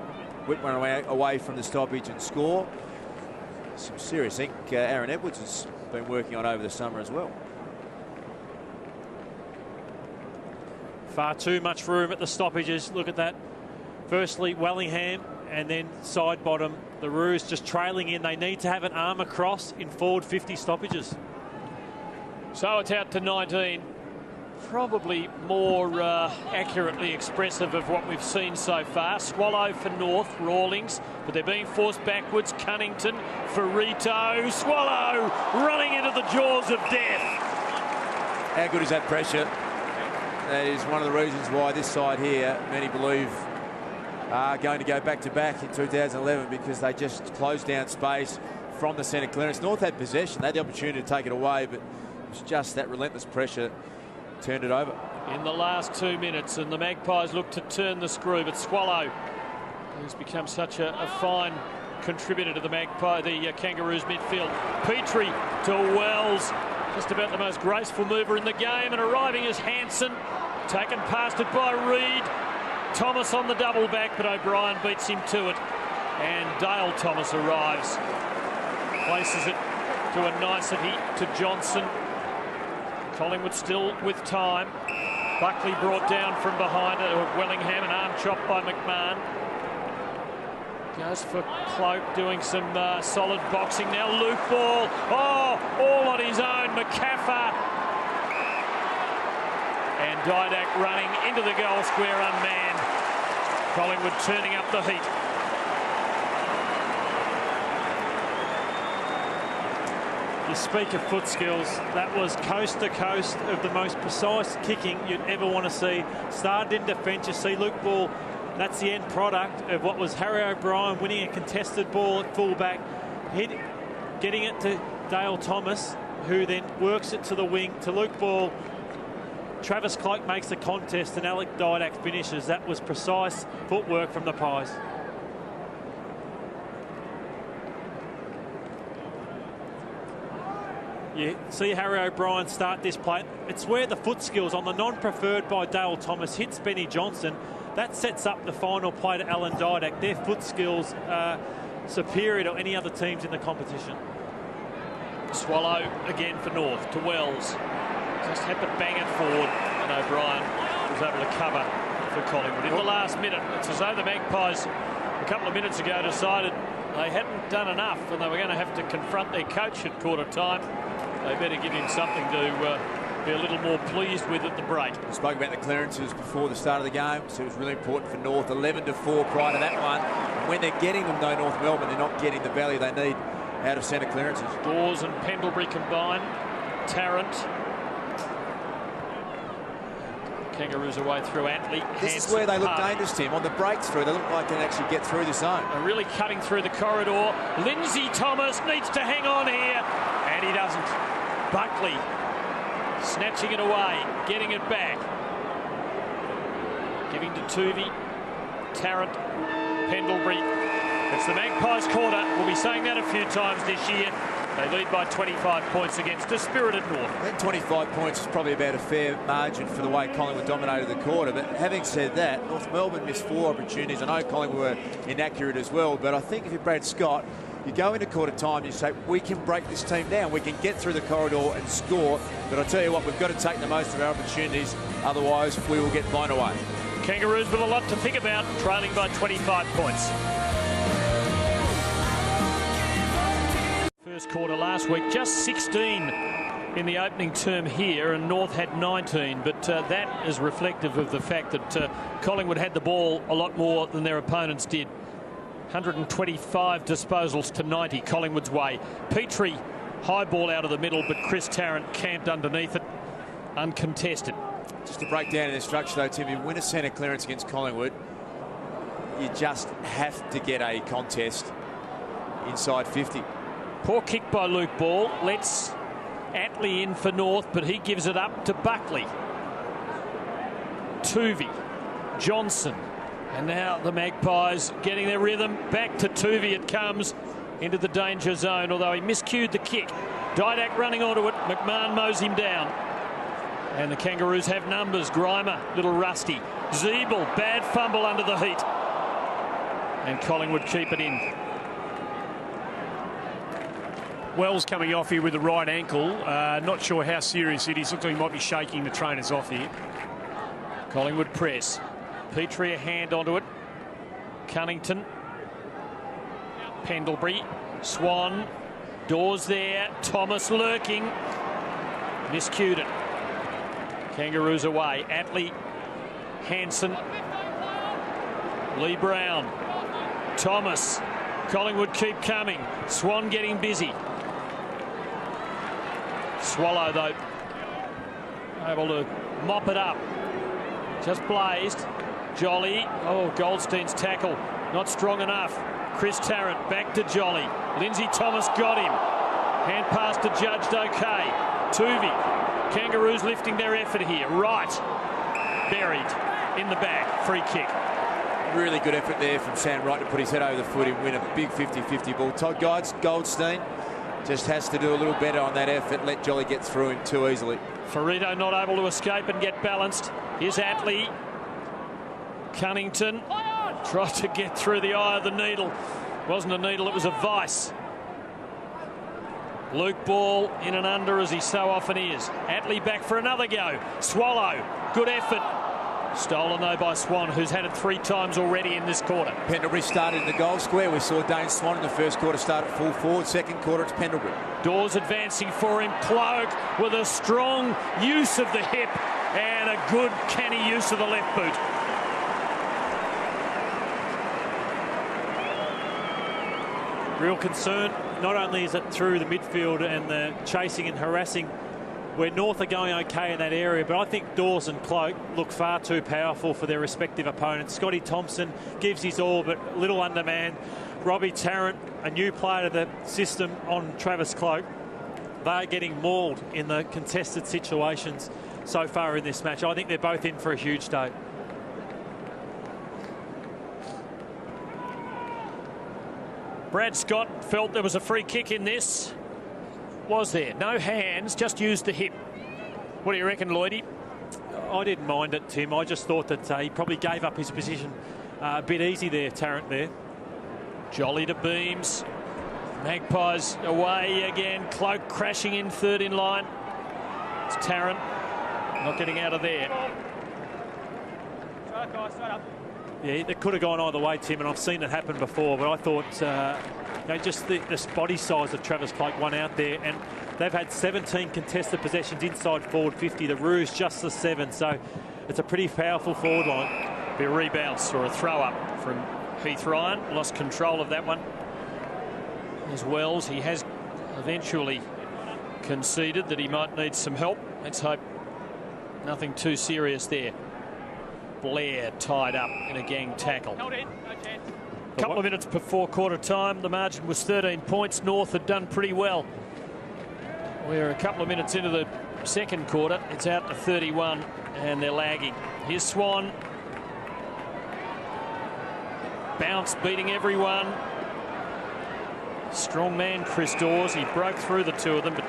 whip one away from the stoppage and score. Some serious ink Aaron Edwards has been working on over the summer as well. Far too much room at the stoppages. Look at that. Firstly, Wellingham, and then side bottom, the Roos just trailing in. They need to have an arm across in forward 50 stoppages. So it's out to 19. Probably more accurately expressive of what we've seen so far. Swallow for North, Rawlings, but they're being forced backwards. Cunnington, Ferrito, Swallow running into the jaws of death. How good is that pressure? That is one of the reasons why this side here, many believe, are going to go back-to-back in 2011, because they just closed down space, from the centre clearance. North had possession. They had the opportunity to take it away, but it was just that relentless pressure turned it over. In the last 2 minutes, and the Magpies look to turn the screw, but Swallow, who's become such a fine contributor to the Kangaroos midfield. Petrie to Wells, just about the most graceful mover in the game, and arriving is Hansen, taken past it by Reid. Thomas on the double back, but O'Brien beats him to it, and Dale Thomas arrives, places it to a nicety to Johnson. Collingwood still with time. Buckley brought down from behind Wellingham, an arm chop by McMahon. Goes for Cloak, doing some solid boxing now. Luke Ball, all on his own. McCaffer and Didak running into the goal square unmanned. Collingwood turning up the heat. You speak of foot skills, that was coast to coast of the most precise kicking you'd ever want to see. Started in defence, you see Luke Ball, that's the end product of what was Harry O'Brien winning a contested ball at fullback, getting it to Dale Thomas, who then works it to the wing to Luke Ball. Travis Cloak makes the contest and Alec Didak finishes. That was precise footwork from the Pies. You see Harry O'Brien start this play. It's where the foot skills on the non-preferred by Dale Thomas hits Benny Johnson. That sets up the final play to Alan Didak. Their foot skills are superior to any other teams in the competition. Swallow again for North to Wells. Just had to bang it forward, and O'Brien was able to cover for Collingwood. In the last minute, it's as though the Magpies a couple of minutes ago decided they hadn't done enough and they were going to have to confront their coach at quarter time. They better give him something to be a little more pleased with at the break. We spoke about the clearances before the start of the game, so it was really important for North. 11-4 prior to that one. And when they're getting them, though, North Melbourne, they're not getting the value they need out of centre clearances. Dawes and Pendlebury combine. Tarrant. Kangaroos away through Atley. This is where they look dangerous, Tim. On the breakthrough, they look like they can actually get through the zone. They're really cutting through the corridor. Lindsay Thomas needs to hang on here, and he doesn't. Buckley snatching it away, getting it back. Giving to Tuvey. Tarrant. Pendlebury. It's the Magpies' quarter. We'll be saying that a few times this year. They lead by 25 points against a spirited North. I think 25 points is probably about a fair margin for the way Collingwood dominated the quarter. But having said that, North Melbourne missed 4 opportunities. I know Collingwood were inaccurate as well, but I think if you're Brad Scott, you go into quarter time, you say, we can break this team down. We can get through the corridor and score. But I tell you what, we've got to take the most of our opportunities. Otherwise, we will get blown away. Kangaroos with a lot to think about, trailing by 25 points. First quarter last week, just 16 in the opening term here, and North had 19, but that is reflective of the fact that Collingwood had the ball a lot more than their opponents did. 125 disposals to 90 Collingwood's way. Petrie, high ball out of the middle, but Chris Tarrant camped underneath it, uncontested. Just to break down in the structure though, Tim, you win a centre clearance against Collingwood, you just have to get a contest inside 50. Poor kick by Luke Ball. Lets Atley in for North, but he gives it up to Buckley. Tuvey. Johnson. And now the Magpies getting their rhythm. Back to Tuvey it comes into the danger zone, although he miscued the kick. Didak running onto it. McMahon mows him down. And the Kangaroos have numbers. Grimer, little rusty. Zeeble, bad fumble under the heat. And Collingwood keep it in. Wells coming off here with the right ankle. Not sure how serious it is. Looks like he might be shaking the trainers off here. Collingwood press. Petrie a hand onto it. Cunnington. Pendlebury. Swan. Dawes there. Thomas lurking. Miscued it. Kangaroos away. Atley. Hansen. Lee Brown. Thomas. Collingwood keep coming. Swan getting busy. Swallow, though, able to mop it up. Just blazed. Jolly. Oh, Goldstein's tackle. Not strong enough. Chris Tarrant back to Jolly. Lindsay Thomas got him. Hand pass to Judged okay. Tuvey. Kangaroos lifting their effort here. Right. Buried in the back. Free kick. Really good effort there from Sam Wright to put his head over the foot and win a big 50-50 ball. Todd Goldstein just has to do a little better on that effort. Let Jolly get through him too easily. Ferrito not able to escape and get balanced. Here's Atley. Cunnington tried to get through the eye of the needle. It wasn't a needle, it was a vice. Luke Ball in and under, as he so often is. Atley back for another go. Swallow, good effort. Stolen though by Swan, who's had it 3 times already in this quarter. Pendlebury started in the goal square. We saw Dane Swan in the first quarter start at full forward. Second quarter, it's Pendlebury. Dawes advancing for him. Cloak with a strong use of the hip and a good canny use of the left boot. Real concern, not only is it through the midfield and the chasing and harassing, where North are going okay in that area, but I think Dawes and Cloak look far too powerful for their respective opponents. Scotty Thompson gives his all, but little undermanned. Robbie Tarrant, a new player to the system on Travis Cloak. They're getting mauled in the contested situations so far in this match. I think they're both in for a huge day. Brad Scott felt there was a free kick in this. Was there? No hands, just used the hip. What do you reckon, Lloydie? I didn't mind it, Tim. I just thought that he probably gave up his position a bit easy there, Tarrant there. Jolly to Beams. Magpies away again. Cloak crashing in third in line. It's Tarrant not getting out of there. Yeah, it could have gone either way, Tim, and I've seen it happen before, but I thought just the body size of Travis Cloak won out there, and they've had 17 contested possessions inside forward 50. The Roos just the 7, so it's a pretty powerful forward line. Be a rebounce or a throw up from Heath Ryan. Lost control of that one. As Wells, he has eventually conceded that he might need some help. Let's hope nothing too serious there. Blair tied up in a gang tackle. A couple of minutes before quarter time, the margin was 13 points. North had done pretty well. We're a couple of minutes into the second quarter. It's out to 31 and they're lagging. Here's Swan. Bounce beating everyone. Strong man Chris Dawes. He broke through the two of them but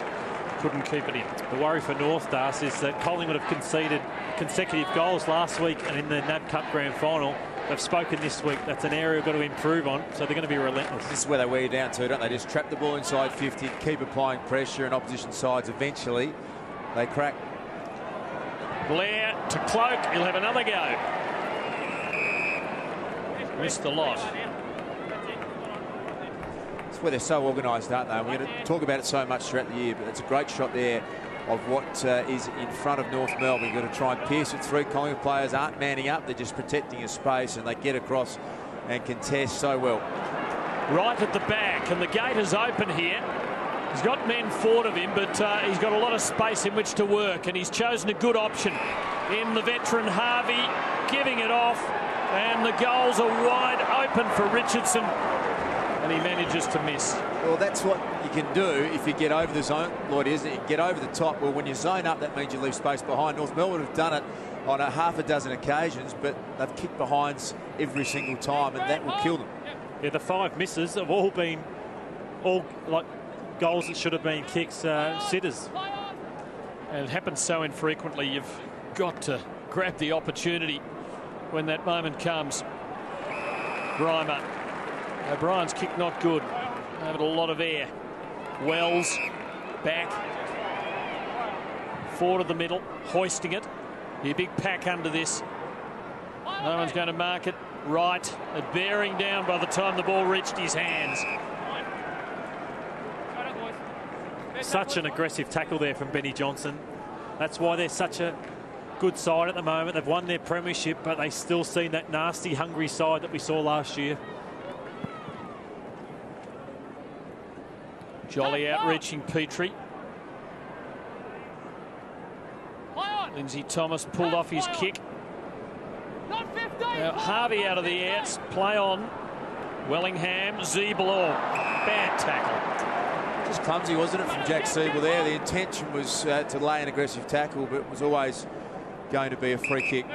couldn't keep it in. The worry for North, Das, is that Collingwood have conceded consecutive goals last week and in the NAB Cup Grand Final. They've spoken this week. That's an area we've got to improve on, so they're going to be relentless. This is where they wear you down to, don't they? Just trap the ball inside 50, keep applying pressure, and opposition sides eventually they crack. Blair to Cloak. He'll have another go. Missed the lot. It's where they're so organised, aren't they? We're going to talk about it so much throughout the year, but it's a great shot there of what is in front of North Melbourne. You've got to try and pierce it through. Collingwood players aren't manning up. They're just protecting a space, and they get across and contest so well. Right at the back, and the gate is open here. He's got men forward of him, but he's got a lot of space in which to work, and he's chosen a good option in the veteran Harvey, giving it off, and the goals are wide open for Richardson, and he manages to miss. Well, that's what you can do if you get over the zone, Lloyd, isn't it? You get over the top. Well, when you zone up, that means you leave space behind. North Melbourne have done it on a half a dozen occasions, but they've kicked behinds every single time, and that will kill them. Yeah, the 5 misses have all been like goals that should have been kicks, sitters. And it happens so infrequently. You've got to grab the opportunity when that moment comes. Grimer. O'Brien's kick not good. Over a lot of air. Wells back. Forward of the middle. Hoisting it. Be a big pack under this. No one's going to mark it. Right. It bearing down by the time the ball reached his hands. Such an aggressive tackle there from Benny Johnson. That's why they're such a good side at the moment. They've won their premiership, but they still seen that nasty, hungry side that we saw last year. Jolly outreaching Petrie. Lindsay Thomas pulled off his kick. Now Harvey out of the air. Play on. Wellingham, Zeeble, bad tackle. Just clumsy, wasn't it, from Jack Siebel there? The intention was to lay an aggressive tackle, but it was always going to be a free kick.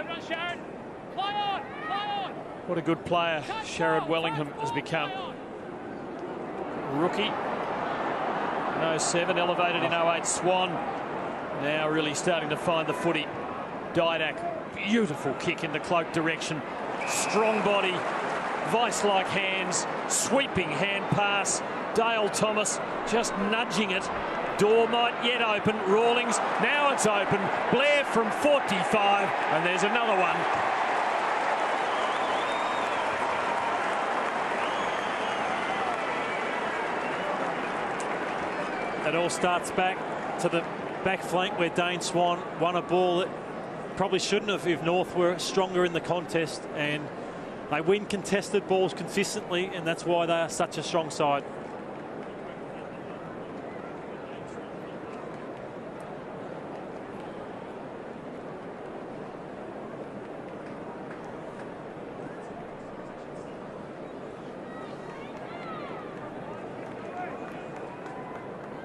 What a good player Sharad Wellingham has become. Rookie in 07, elevated in 08. Swan now really starting to find the footy. Didak, beautiful kick in the cloak direction. Strong body, vice-like hands, sweeping hand pass. Dale Thomas just nudging it. Door might yet open. Rawlings, now it's open. Blair from 45, and there's another one. It all starts back to the back flank where Dane Swan won a ball that probably shouldn't have if North were stronger in the contest, and they win contested balls consistently, and that's why they are such a strong side.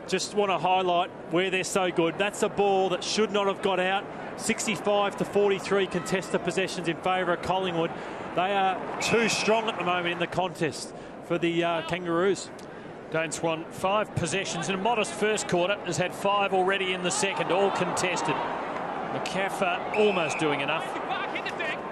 Just want to highlight where they're so good. That's a ball that should not have got out. 65 to 43 contested possessions in favour of Collingwood. They are too strong at the moment in the contest for the Kangaroos. Dane Swan, 5 possessions in a modest first quarter, has had 5 already in the second, all contested. McCaffer almost doing enough.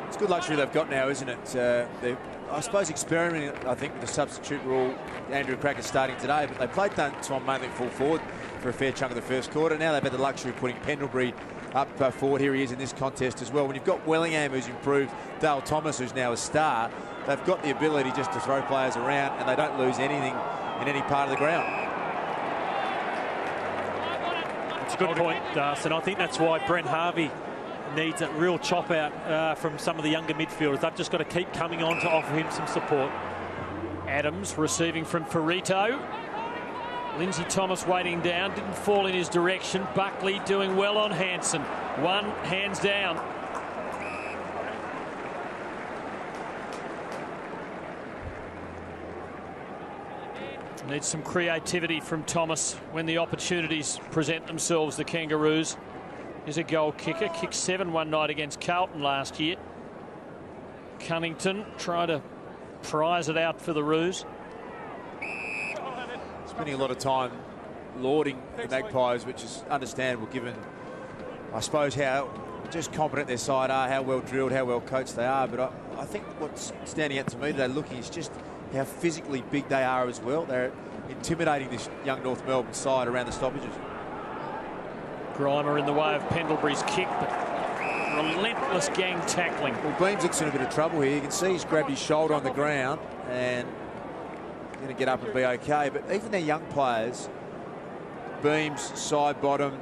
It's good luxury they've got now, isn't it? They're, I suppose, experimenting, I think, with the substitute rule. Andrew Cracker's starting today, but they played Dane Swan mainly full forward for a fair chunk of the first quarter. Now they've had the luxury of putting Pendlebury up forward. Here he is in this contest as well. When you've got Wellingham, who's improved, Dale Thomas, who's now a star, they've got the ability just to throw players around, and they don't lose anything in any part of the ground. It's a good point, Darcy, and I think that's why Brent Harvey needs a real chop out from some of the younger midfielders. They've just got to keep coming on to offer him some support. Adams receiving from Ferrito. Lindsay Thomas waiting down, didn't fall in his direction. Buckley doing well on Hanson. One, hands down. Needs some creativity from Thomas when the opportunities present themselves, the Kangaroos. Here's a goal kicker, kicked 7 one night against Carlton last year. Cunnington trying to prize it out for the Roos. Spending a lot of time lauding the Magpies, which is understandable given, I suppose, how just competent their side are, how well drilled, how well coached they are. But I think what's standing out to me today looking is just how physically big they are as well. They're intimidating this young North Melbourne side around the stoppages. Grimer in the way of Pendlebury's kick, but relentless gang tackling. Well, Beams looks in a bit of trouble here. You can see he's grabbed his shoulder on the ground and going to get up and be okay. But even their young players, Beams, side bottom,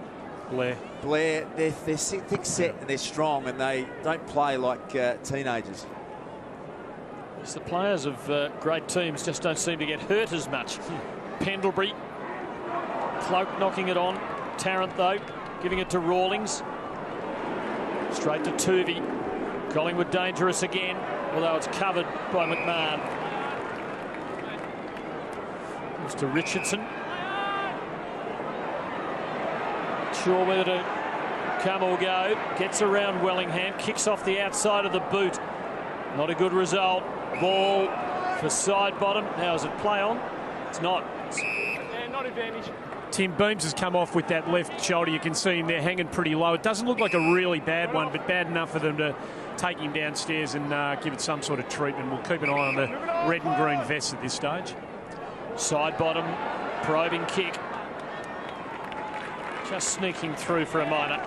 Blair, they're thick set and they're strong, and they don't play like teenagers. The players of great teams just don't seem to get hurt as much. Pendlebury, Cloak knocking it on. Tarrant, though, giving it to Rawlings. Straight to Tuvey. Collingwood dangerous again, although it's covered by McMahon. Goes to Richardson. Sure whether to come or go. Gets around Wellingham. Kicks off the outside of the boot. Not a good result. Ball for side bottom. Now is it play on? It's not. Yeah, not advantage. Tim, Beams has come off with that left shoulder. You can see him there hanging pretty low. It doesn't look like a really bad one, but bad enough for them to take him downstairs and give it some sort of treatment. We'll keep an eye on the red and green vest at this stage. Side bottom, probing kick. Just sneaking through for a minor.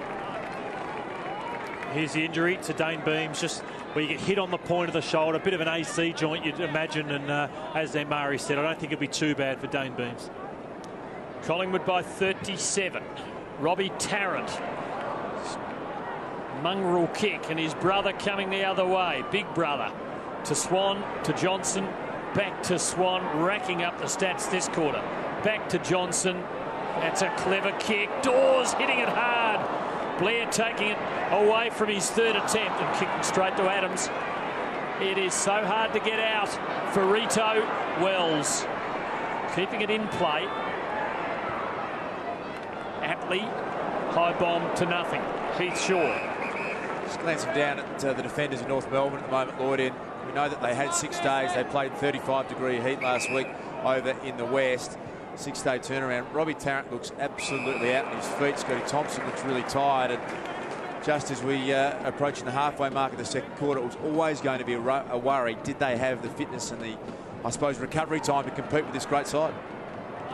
Here's the injury to Dane Beams, just where you get hit on the point of the shoulder, a bit of an AC joint, you'd imagine, and as Murray said, I don't think it'd be too bad for Dane Beams. Collingwood by 37. Robbie Tarrant. Mongrel kick, and his brother coming the other way. Big brother. To Swan, to Johnson, back to Swan, racking up the stats this quarter. Back to Johnson. That's a clever kick. Dawes hitting it hard. Blair taking it away from his third attempt and kicking straight to Adams. It is so hard to get out for Rito Wells. Keeping it in play. Atley, high bomb to nothing. Heath Shaw. Just glancing down at the defenders in North Melbourne at the moment, Lloyd. In we know that they had 6 days. They played 35-degree heat last week over in the west. 6-day turnaround. Robbie Tarrant looks absolutely out on his feet. Scotty Thompson looks really tired. And just as we approaching the halfway mark of the second quarter, it was always going to be a worry. Did they have the fitness and the, I suppose, recovery time to compete with this great side?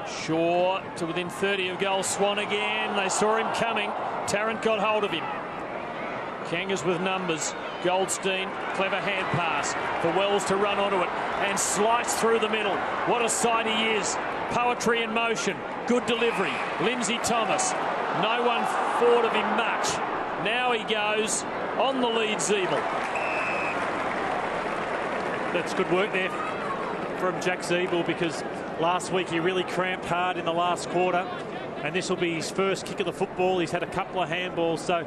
Shaw to within 30 of goal. Swan again. They saw him coming. Tarrant got hold of him. Kangas with numbers. Goldstein, clever hand pass for Wells to run onto it and slice through the middle. What a sight he is. Poetry in motion. Good delivery. Lindsay Thomas. No one thought of him much. Now he goes on the lead, Zeeble. That's good work there from Jack Zeeble, because last week he really cramped hard in the last quarter, and this will be his first kick of the football. He's had a couple of handballs, so you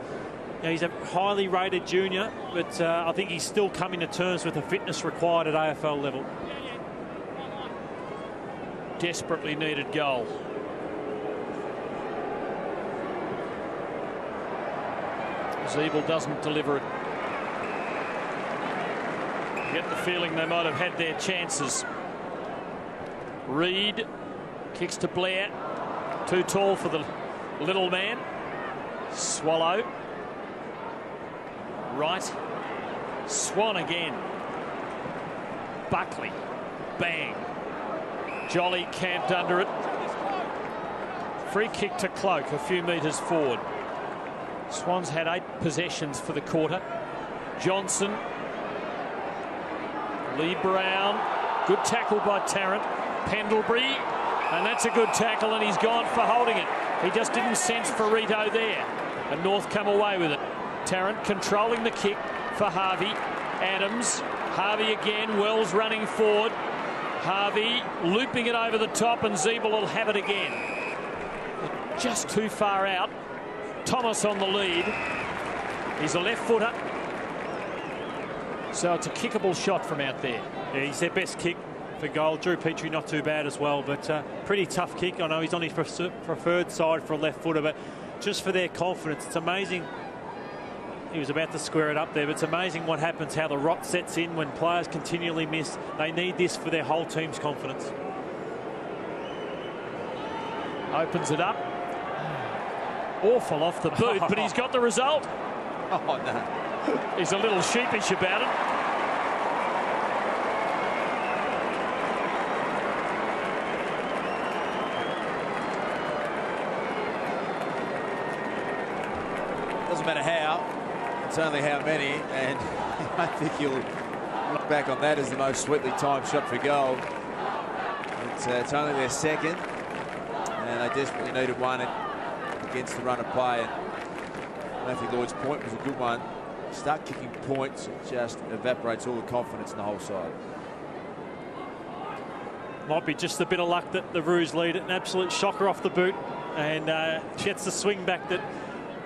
know, he's a highly rated junior, but I think he's still coming to terms with the fitness required at AFL level. Desperately needed goal. Zeeble doesn't deliver it. You get the feeling they might have had their chances. Reid kicks to Blair. Too tall for the little man. Swallow. Right. Swan again. Buckley. Bang. Jolly camped under it. Free kick to Cloak a few metres forward. Swans had 8 possessions for the quarter. Johnson. Lee Brown. Good tackle by Tarrant. Pendlebury. And that's a good tackle, and he's gone for holding it. He just didn't sense Ferrito there. And North come away with it. Tarrant controlling the kick for Harvey. Adams. Harvey again. Wells running forward. Harvey looping it over the top, and Zeeble will have it again. Just too far out. Thomas on the lead. He's a left footer. So it's a kickable shot from out there. Yeah, he's their best kick for goal. Drew Petrie not too bad as well, but pretty tough kick. I know he's on his preferred side for a left footer, but just for their confidence, it's amazing. He was about to square it up there, but it's amazing what happens, how the rot sets in when players continually miss. They need this for their whole team's confidence. Opens it up. Awful off the boot, but he's got the result. Oh, no. He's a little sheepish about it. Doesn't matter how, it's only how many, and I think you'll look back on that as the most sweetly timed shot for goal. It's only their second, and they desperately needed one against the run of play. And Matthew Lloyd's point was a good one. Start kicking points, it just evaporates all the confidence in the whole side. Might be just a bit of luck that the Roos lead it. An absolute shocker off the boot, and gets the swing back that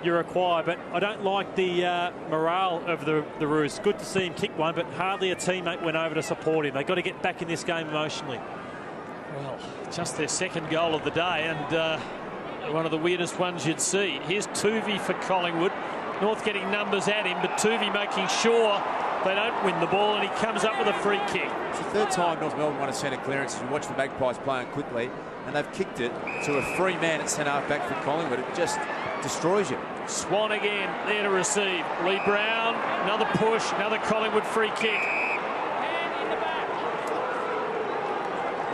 you require. But I don't like the morale of the Roos. Good to see him kick one, but hardly a teammate went over to support him. They've got to get back in this game emotionally. Well, just their second goal of the day, and one of the weirdest ones you'd see. Here's Tuvey for Collingwood. North getting numbers at him, but Tuvey making sure they don't win the ball, and he comes up with a free kick. It's the third time North Melbourne won a centre clearance. You watch the Magpies playing quickly, and they've kicked it to a free man at centre half back for Collingwood. It just destroys you. Swan again there to receive. Lee Brown, another push, another Collingwood free kick.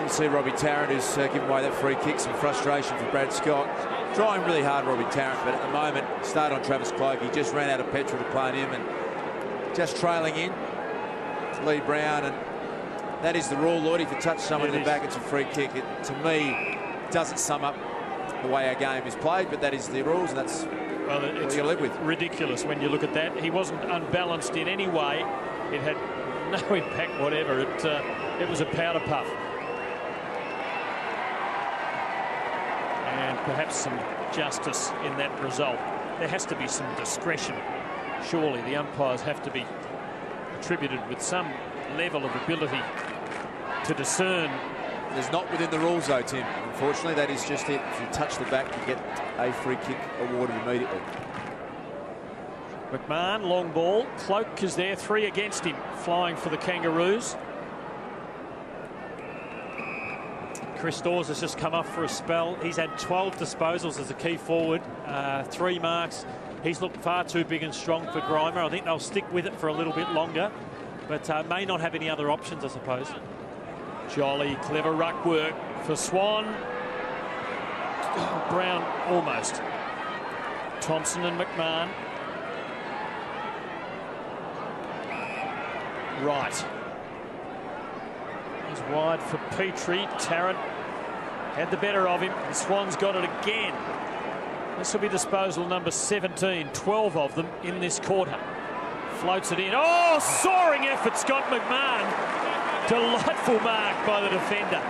You see Robbie Tarrant, who's given away that free kick. Some frustration for Brad Scott. Trying really hard, Robbie Tarrant, but at the moment, start on Travis Cloak. He just ran out of petrol to play him, and just trailing in to Lee Brown. And that is the rule, Lord. If you touch someone in the back, it's a free kick. It, to me, doesn't sum up the way our game is played, but that is the rules, and that's well, what you live with. Ridiculous when you look at that. He wasn't unbalanced in any way. It had no impact whatever. It was a powder puff. And perhaps some justice in that result. There has to be some discretion. Surely the umpires have to be attributed with some level of ability to discern. There's not within the rules though, Tim. Unfortunately, that is just it. If you touch the back, you get a free kick awarded immediately. McMahon, long ball. Cloak is there, 3 against him, flying for the Kangaroos. Chris Dawes has just come off for a spell. He's had 12 disposals as a key forward, 3 marks. He's looked far too big and strong for Grimer. I think they'll stick with it for a little bit longer, but may not have any other options, I suppose. Jolly, clever ruck work for Swan. Brown almost. Thompson and McMahon. Right. He's wide for Petrie. Tarrant had the better of him. And Swan's got it again. This will be disposal number 17. 12 of them in this quarter. Floats it in. Oh, soaring effort, Scott McMahon. Delightful mark by the defender.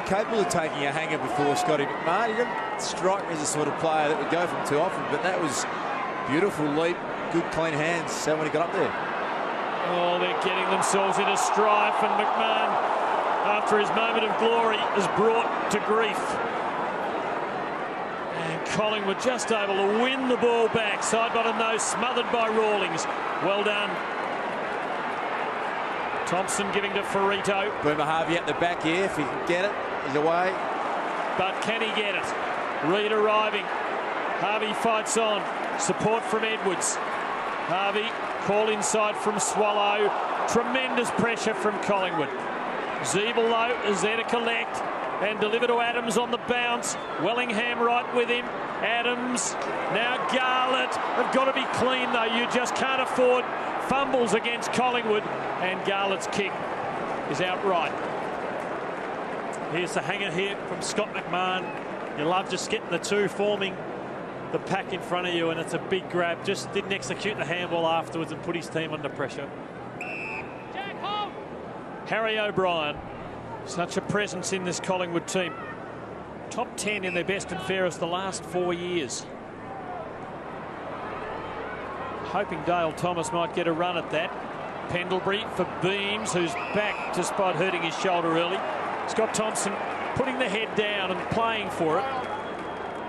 Capable of taking a hanger before Scotty McMahon. He didn't strike me as a sort of player that would go for him too often, but that was beautiful leap, good clean hands. So when he got up there. Oh, they're getting themselves into strife, and McMahon, after his moment of glory, is brought to grief. And Collingwood just able to win the ball back. Side bottom nose smothered by Rawlings. Well done. Thompson giving to Ferrito. Boomer Harvey at the back here. If he can get it, he's away. But can he get it? Reed arriving. Harvey fights on. Support from Edwards. Harvey, call inside from Swallow. Tremendous pressure from Collingwood. Zeeble, though, is there to collect and deliver to Adams on the bounce. Wellingham right with him. Adams, now Garlett. Have got to be clean, though. You just can't afford fumbles against Collingwood. And Garlett's kick is outright. Here's the hanger here from Scott McMahon. You love just getting the two forming the pack in front of you, and it's a big grab. Just didn't execute the handball afterwards and put his team under pressure. Harry O'Brien, such a presence in this Collingwood team. Top 10 in their best and fairest the last 4 years. Hoping Dale Thomas might get a run at that. Pendlebury for Beams, who's back despite hurting his shoulder early. Scott Thompson putting the head down and playing for it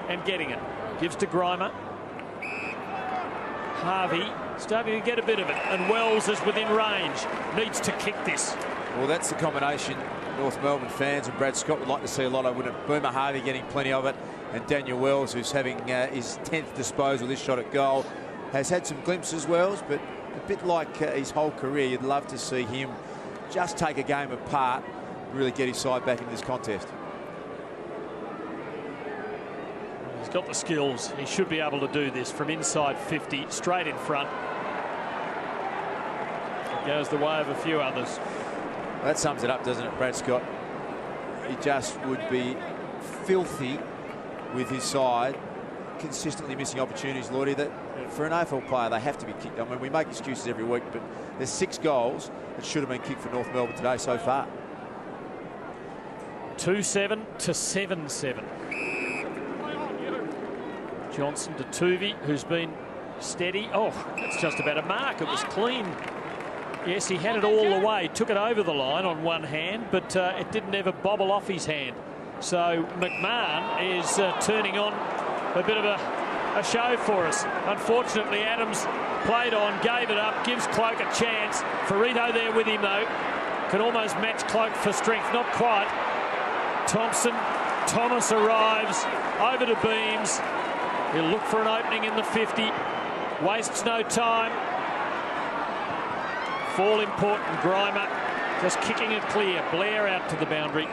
and getting it. Gives to Grimer. Harvey starting to get a bit of it, and Wells is within range. Needs to kick this. Well, that's the combination North Melbourne fans and Brad Scott would like to see a lot of, wouldn't it? Boomer Harvey getting plenty of it, and Daniel Wells, who's having his 10th disposal, this shot at goal, has had some glimpses, Wells, but a bit like his whole career, you'd love to see him just take a game apart, really get his side back in this contest. He's got the skills. He should be able to do this from inside 50, straight in front. It goes the way of a few others. Well, that sums it up, doesn't it, Brad Scott? He just would be filthy with his side, consistently missing opportunities, Lordy, that for an AFL player, they have to be kicked. I mean, we make excuses every week, but there's 6 goals that should have been kicked for North Melbourne today so far. 2-7 to 7-7. Johnson to Tuvey, who's been steady. Oh, that's just about a mark. It was clean. Yes, he had it all the way. Took it over the line on one hand, but it didn't ever bobble off his hand. So McMahon is turning on a bit of a show for us. Unfortunately, Adams played on, gave it up, gives Cloak a chance. Ferrito there with him, though. Can almost match Cloak for strength. Not quite. Thomas arrives over to Beams. He'll look for an opening in the 50. Wastes no time. Fall important. Grimer just kicking it clear. Blair out to the boundary.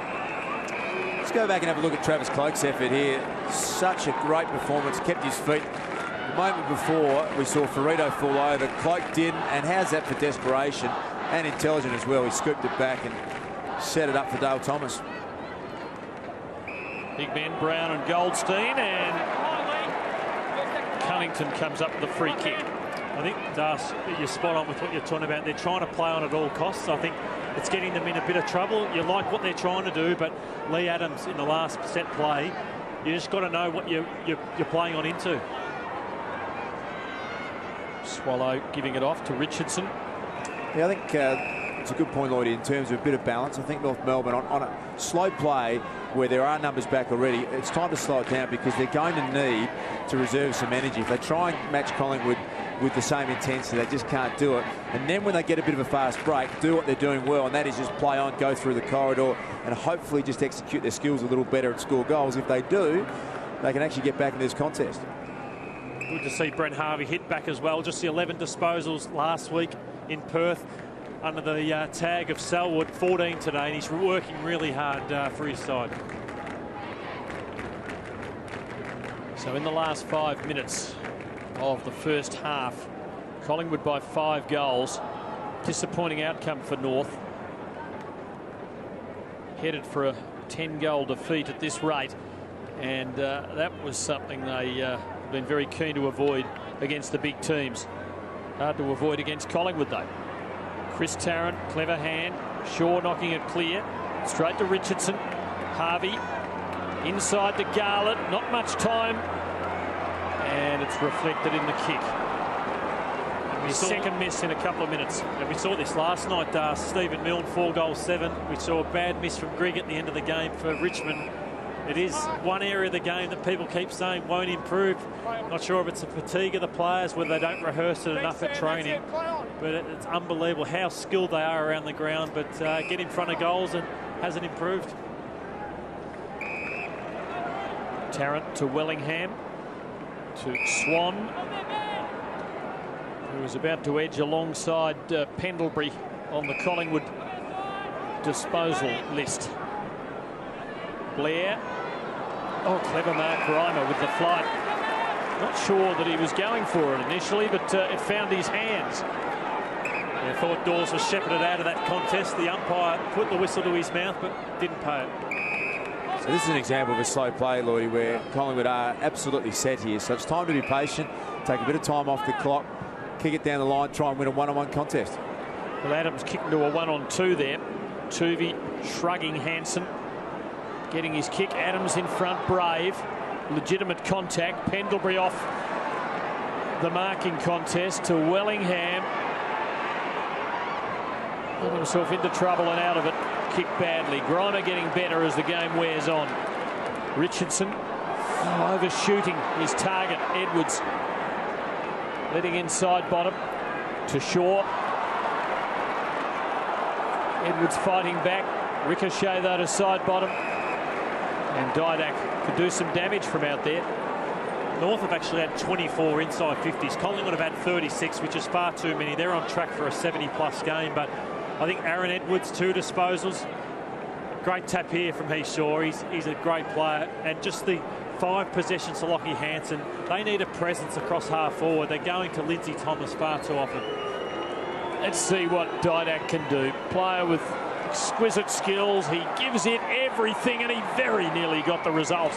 Let's go back and have a look at Travis Cloak's effort here. Such a great performance. Kept his feet. The moment before, we saw Ferrito fall over. Cloak didn't. And how's that for desperation? And intelligent as well. He scooped it back and set it up for Dale Thomas. Big men Brown and Goldstein, and Cunnington comes up with a free kick. I think, Das, you're spot on with what you're talking about. They're trying to play on at all costs. I think it's getting them in a bit of trouble. You like what they're trying to do, but Lee Adams in the last set play, you just got to know what you're playing on into. Swallow giving it off to Richardson. Yeah, I think it's a good point, Lloyd, in terms of a bit of balance. I think North Melbourne, on a slow play where there are numbers back already, it's time to slow it down because they're going to need to reserve some energy. If they try and match Collingwood with the same intensity, they just can't do it. And then when they get a bit of a fast break, do what they're doing well, and that is just play on, go through the corridor, and hopefully just execute their skills a little better and score goals. If they do, they can actually get back in this contest. Good to see Brent Harvey hit back as well. Just the 11 disposals last week in Perth under the tag of Selwood, 14 today, and he's working really hard for his side. So in the last 5 minutes of the first half, Collingwood by 5 goals. Disappointing outcome for North. Headed for a 10-goal defeat at this rate, and that was something they been very keen to avoid against the big teams. Hard to avoid against Collingwood though. Chris Tarrant, clever hand. Shaw knocking it clear. Straight to Richardson. Harvey inside to Garlett. Not much time. And it's reflected in the kick. His second miss in a couple of minutes. And we saw this last night. Stephen Milne, 4 goals, 7. We saw a bad miss from Grigg at the end of the game for Richmond. It is one area of the game that people keep saying won't improve. Not sure if it's the fatigue of the players, whether they don't rehearse it enough at training. But it's unbelievable how skilled they are around the ground, but get in front of goals and hasn't improved. Tarrant to Wellingham, to Swan, who was about to edge alongside Pendlebury on the Collingwood disposal list. Blair. Oh, clever Mark Reimer with the flight. Not sure that he was going for it initially, but it found his hands. I thought Dawes was shepherded out of that contest. The umpire put the whistle to his mouth, but didn't pay it. So this is an example of a slow play, Lloydie, where Collingwood are absolutely set here. So it's time to be patient, take a bit of time off the clock, kick it down the line, try and win a one-on-one contest. Well, Adams kicked into a 1-on-2 there. Tuvey shrugging Hansen. Getting his kick. Adams in front, brave. Legitimate contact. Pendlebury off the marking contest to Wellingham. Got himself into trouble and out of it. Kicked badly. Grimer getting better as the game wears on. Richardson overshooting his target. Edwards letting inside bottom to Shaw. Edwards fighting back. Ricochet though to side bottom. And Didak could do some damage from out there. North have actually had 24 inside 50s. Collingwood have had 36, which is far too many. They're on track for a 70-plus game, but I think Aaron Edwards, 2 disposals. Great tap here from Heath Shaw. He's a great player. And just the 5 possessions to Lockie Hansen. They need a presence across half forward. They're going to Lindsay Thomas far too often. Let's see what Didak can do. Player with exquisite skills. He gives it everything, and he very nearly got the result.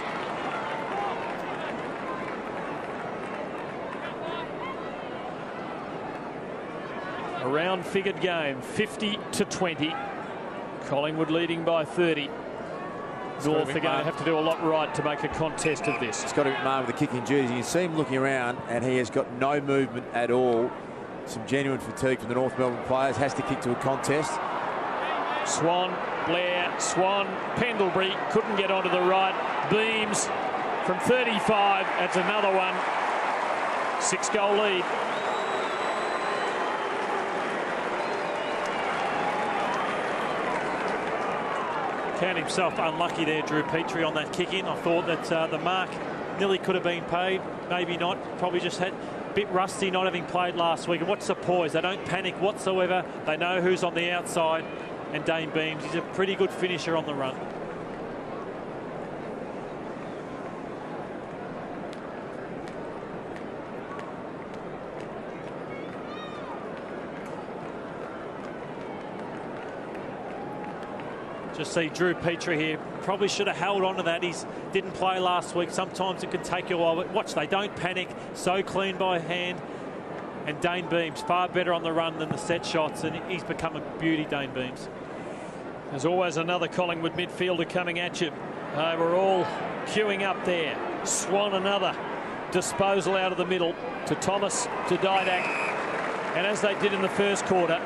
A round-figured game, 50-20. Collingwood leading by 30. North are going to have to do a lot right to make a contest of this. It's got to be marked with a kicking jersey. You can see him looking around, and he has got no movement at all. Some genuine fatigue from the North Melbourne players. Has to kick to a contest. Swan, Blair, Swan, Pendlebury couldn't get onto the right. Beams from 35. That's another one. 6-goal lead. Found himself unlucky there, Drew Petrie, on that kick in. I thought that the mark nearly could have been paid. Maybe not. Probably just had a bit rusty not having played last week. And what's the poise? They don't panic whatsoever. They know who's on the outside. And Dane Beams, he's a pretty good finisher on the run. Just see Drew Petrie here. Probably should have held on to that. He didn't play last week. Sometimes it can take you a while. But watch, they don't panic. So clean by hand. And Dane Beams, far better on the run than the set shots. And he's become a beauty, Dane Beams. There's always another Collingwood midfielder coming at you. We're all queuing up there. Swan another disposal out of the middle to Thomas, to Didak. And as they did in the first quarter,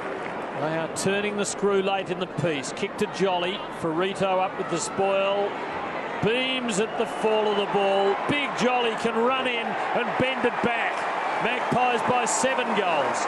they are turning the screw late in the piece. Kick to Jolly. Ferrito up with the spoil. Beams at the fall of the ball. Big Jolly can run in and bend it back. Magpies by 7 goals.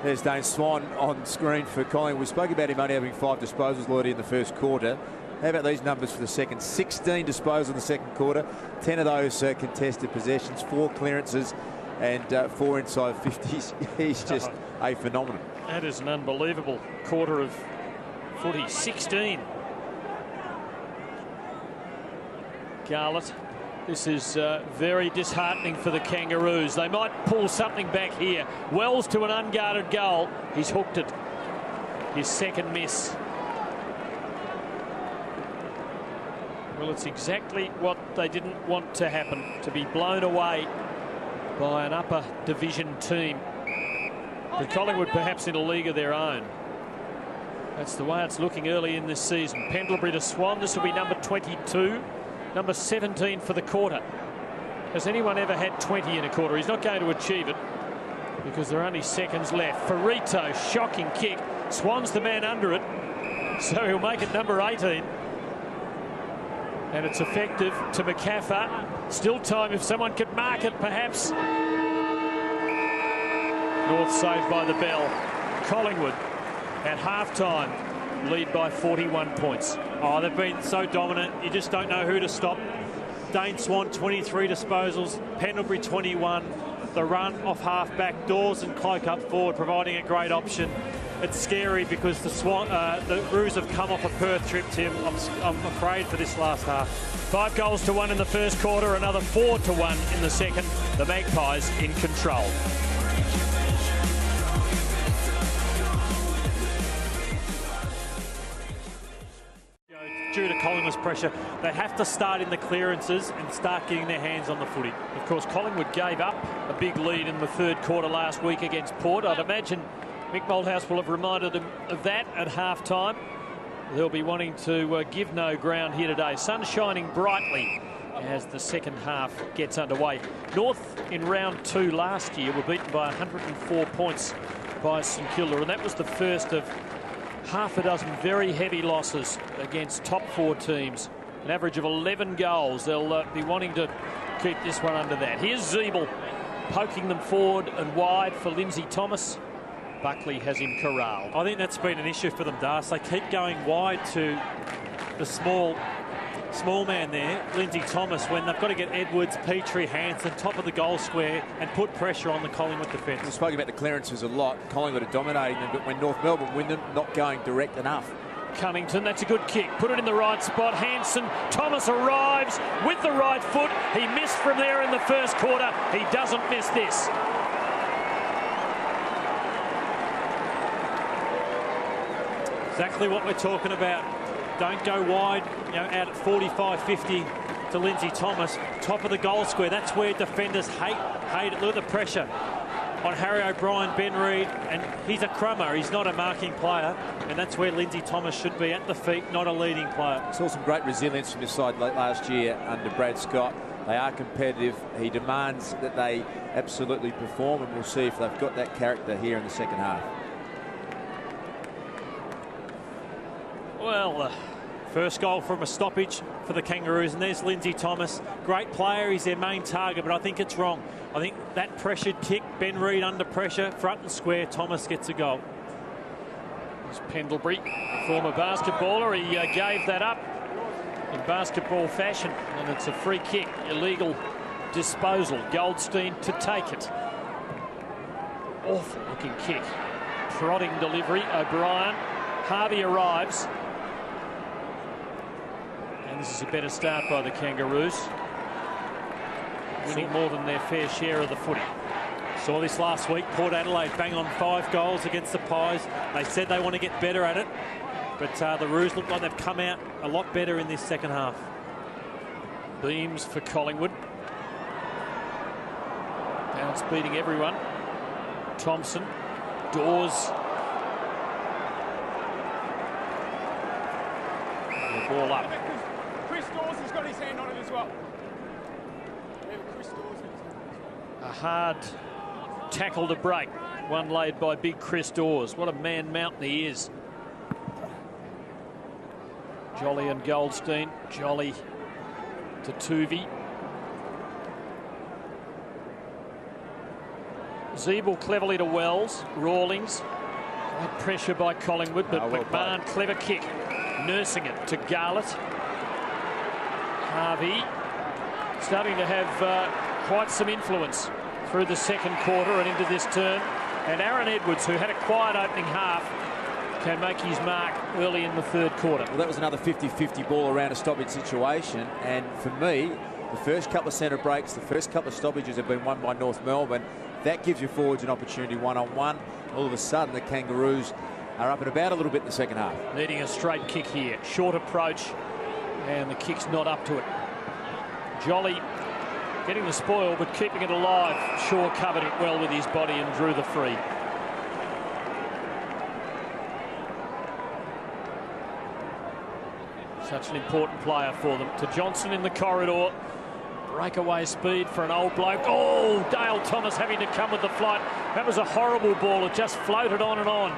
There's Dane Swan on screen for Collingwood. We spoke about him only having 5 disposals already in the first quarter. How about these numbers for the second? 16 disposals in the second quarter. 10 of those contested possessions, 4 clearances and 4 inside 50s. He's just a phenomenon. That is an unbelievable quarter of footy. 16. Garlett. This is very disheartening for the Kangaroos. They might pull something back here. Wells to an unguarded goal. He's hooked it. His second miss. Well, it's exactly what they didn't want to happen, to be blown away by an upper division team. But Collingwood perhaps in a league of their own. That's the way it's looking early in this season. Pendlebury to Swan. This will be number 22. Number 17 for the quarter. Has anyone ever had 20 in a quarter? He's not going to achieve it because there are only seconds left. Ferrito, shocking kick. Swan's the man under it, so he'll make it number 18. And it's effective to McCaffer. Still time if someone could mark it, perhaps. North saved by the bell. Collingwood at half-time lead by 41 points. Oh, they've been so dominant. You just don't know who to stop. Dane Swan, 23 disposals. Pendlebury, 21. The run off half-back. Dawes and Cloak up forward, providing a great option. It's scary because the Roos have come off a Perth trip, Tim. I'm afraid for this last half. 5 goals to 1 in the first quarter. Another 4 to 1 in the second. The Magpies in control. Due to Collingwood's pressure, they have to start in the clearances and start getting their hands on the footy. Of course, Collingwood gave up a big lead in the third quarter last week against Port. I'd imagine Mick Malthouse will have reminded them of that at half-time. They'll be wanting to give no ground here today. Sun shining brightly as the second half gets underway. North in round 2 last year were beaten by 104 points by St Kilda, and that was the first of half a dozen very heavy losses against top 4 teams. An average of 11 goals. They'll be wanting to keep this one under that. Here's Zeeble poking them forward and wide for Lindsay Thomas. Buckley has him corralled. I think that's been an issue for them, Das. They keep going wide to the small man there, Lindsay Thomas, when they've got to get Edwards, Petrie, Hansen, top of the goal square and put pressure on the Collingwood defence. We spoke about the clearances a lot. Collingwood are dominating them, but when North Melbourne win them, not going direct enough. Cunnington, that's a good kick. Put it in the right spot. Hansen, Thomas arrives with the right foot. He missed from there in the first quarter. He doesn't miss this. Exactly what we're talking about. Don't go wide, out at 45, 50 to Lindsay Thomas. Top of the goal square. That's where defenders hate it. Look at the pressure on Harry O'Brien, Ben Reid, and he's a crummer. He's not a marking player, and that's where Lindsay Thomas should be, at the feet, not a leading player. Saw some great resilience from this side late last year under Brad Scott. They are competitive. He demands that they absolutely perform, and we'll see if they've got that character here in the second half. Well, first goal from a stoppage for the Kangaroos, and there's Lindsay Thomas. Great player, he's their main target, but I think it's wrong. I think that pressured kick, Ben Reid under pressure, front and square, Thomas gets a goal. There's Pendlebury, a former basketballer. He gave that up in basketball fashion, and it's a free kick, illegal disposal. Goldstein to take it. Awful looking kick. Prodding delivery, O'Brien. Harvey arrives. And this is a better start by the Kangaroos. winning more than their fair share of the footy. Saw this last week. Port Adelaide bang on 5 goals against the Pies. They said they want to get better at it, but the Roos look like they've come out a lot better in this second half. Beams for Collingwood. Bounce beating everyone. Thompson. Dawes. The ball up. Chris Dawes has got his hand on it as well. A hard tackle to break. One laid by big Chris Dawes. What a man mountain he is. Jolly and Goldstein. Jolly to Tuvey. Zeeble cleverly to Wells. Rawlings. Great pressure by Collingwood, but McMahon, clever kick. Nursing it to Garlett. Harvey starting to have quite some influence through the second quarter and into this term. And Aaron Edwards, who had a quiet opening half, can make his mark early in the third quarter. Well, that was another 50-50 ball around a stoppage situation. And for me, the first couple of centre breaks, the first couple of stoppages have been won by North Melbourne. That gives your forwards an opportunity one-on-one. All of a sudden, the Kangaroos are up and about a little bit in the second half. Needing a straight kick here. Short approach, and the kick's not up to it. Jolly getting the spoil, but keeping it alive. Shaw covered it well with his body and drew the free. Such an important player for them. To Johnson in the corridor. Breakaway speed for an old bloke. Oh, Dale Thomas having to come with the flight. That was a horrible ball. It just floated on and on.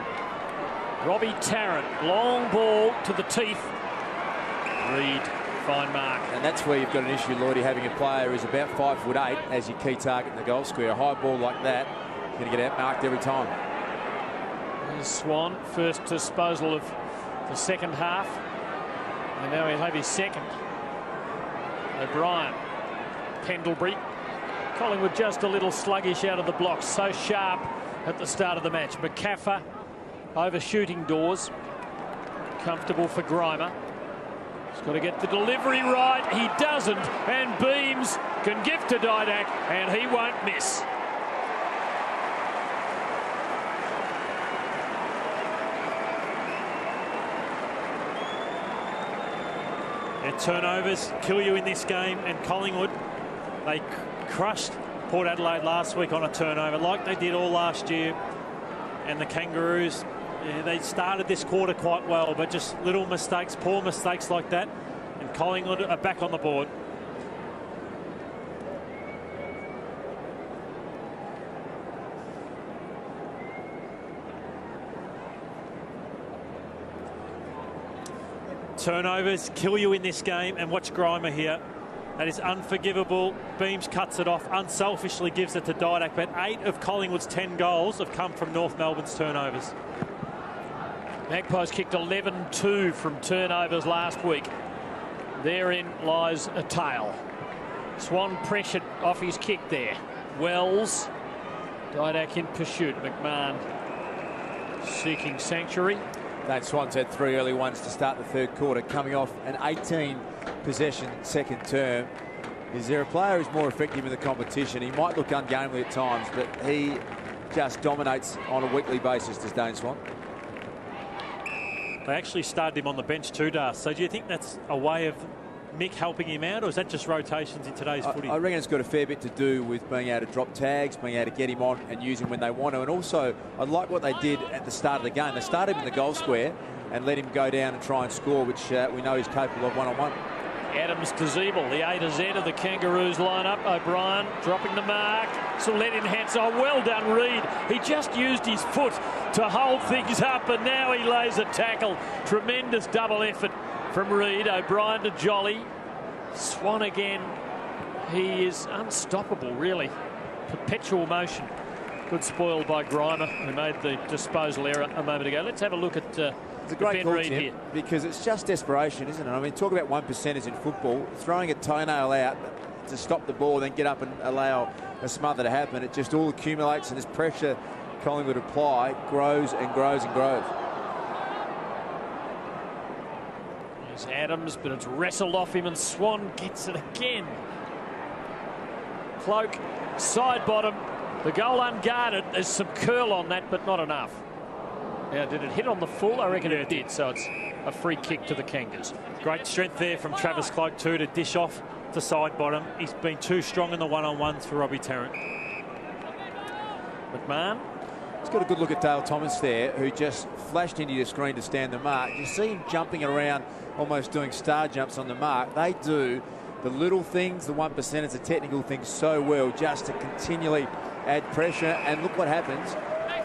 Robbie Tarrant, long ball to the teeth. Reed, fine mark. And that's where you've got an issue, Lloydie, having a player who's about 5'8" as your key target in the goal square. A high ball like that, you're going to get outmarked every time. There's Swan, first disposal of the second half. And now he'll have his second. O'Brien. Pendlebury. Collingwood just a little sluggish out of the blocks. So sharp at the start of the match. McCaffer overshooting Dawes. Comfortable for Grimer. He's got to get the delivery right. He doesn't. And Beams can give to Didak, and he won't miss. Their turnovers kill you in this game, and Collingwood, they crushed Port Adelaide last week on a turnover like they did all last year. And the Kangaroos, they started this quarter quite well, but just little mistakes, poor mistakes like that, and Collingwood are back on the board. Turnovers kill you in this game, and watch Grimer here. That is unforgivable. Beams cuts it off, unselfishly gives it to Didak, but 8 of Collingwood's 10 goals have come from North Melbourne's turnovers. Magpies kicked 11-2 from turnovers last week. Therein lies a tail. Swan pressured off his kick there. Wells. Didak in pursuit. McMahon seeking sanctuary. Dane Swan's had 3 early ones to start the third quarter, coming off an 18 possession second term. Is there a player who's more effective in the competition? He might look ungainly at times, but he just dominates on a weekly basis, does Dane Swan. They actually started him on the bench too, Das. So do you think that's a way of Mick helping him out, or is that just rotations in today's footy? I reckon it's got a fair bit to do with being able to drop tags, being able to get him on and use him when they want to. And also, I like what they did at the start of the game. They started him in the goal square and let him go down and try and score, which we know he's capable of one-on-one. Adams to Zeeble, the A to Z of the Kangaroos lineup. O'Brien dropping the mark. So let in hands. Oh, well done, Reed. He just used his foot to hold things up, and now he lays a tackle. Tremendous double effort from Reed. O'Brien to Jolly. Swan again. He is unstoppable, really. Perpetual motion. Good spoil by Grimer, who made the disposal error a moment ago. Let's have a look at it's a great call, Tim, here, because it's just desperation, isn't it? I mean, talk about 1%ers in football. Throwing a toenail out to stop the ball, then get up and allow a smother to happen. It just all accumulates, and this pressure Collingwood apply grows and grows and grows. There's Adams, but it's wrestled off him, and Swan gets it again. Cloak, side bottom. The goal unguarded. There's some curl on that, but not enough. Now, did it hit on the full? I reckon it did, so it's a free kick to the Kangas. Great strength there from Travis Cloak too to dish off to side bottom. He's been too strong in the one-on-ones for Robbie Tarrant. McMahon. He's got a good look at Dale Thomas there, who just flashed into your screen to stand the mark. You see him jumping around, almost doing star jumps on the mark. They do the little things, the 1%, the technical things so well, just to continually add pressure. And look what happens.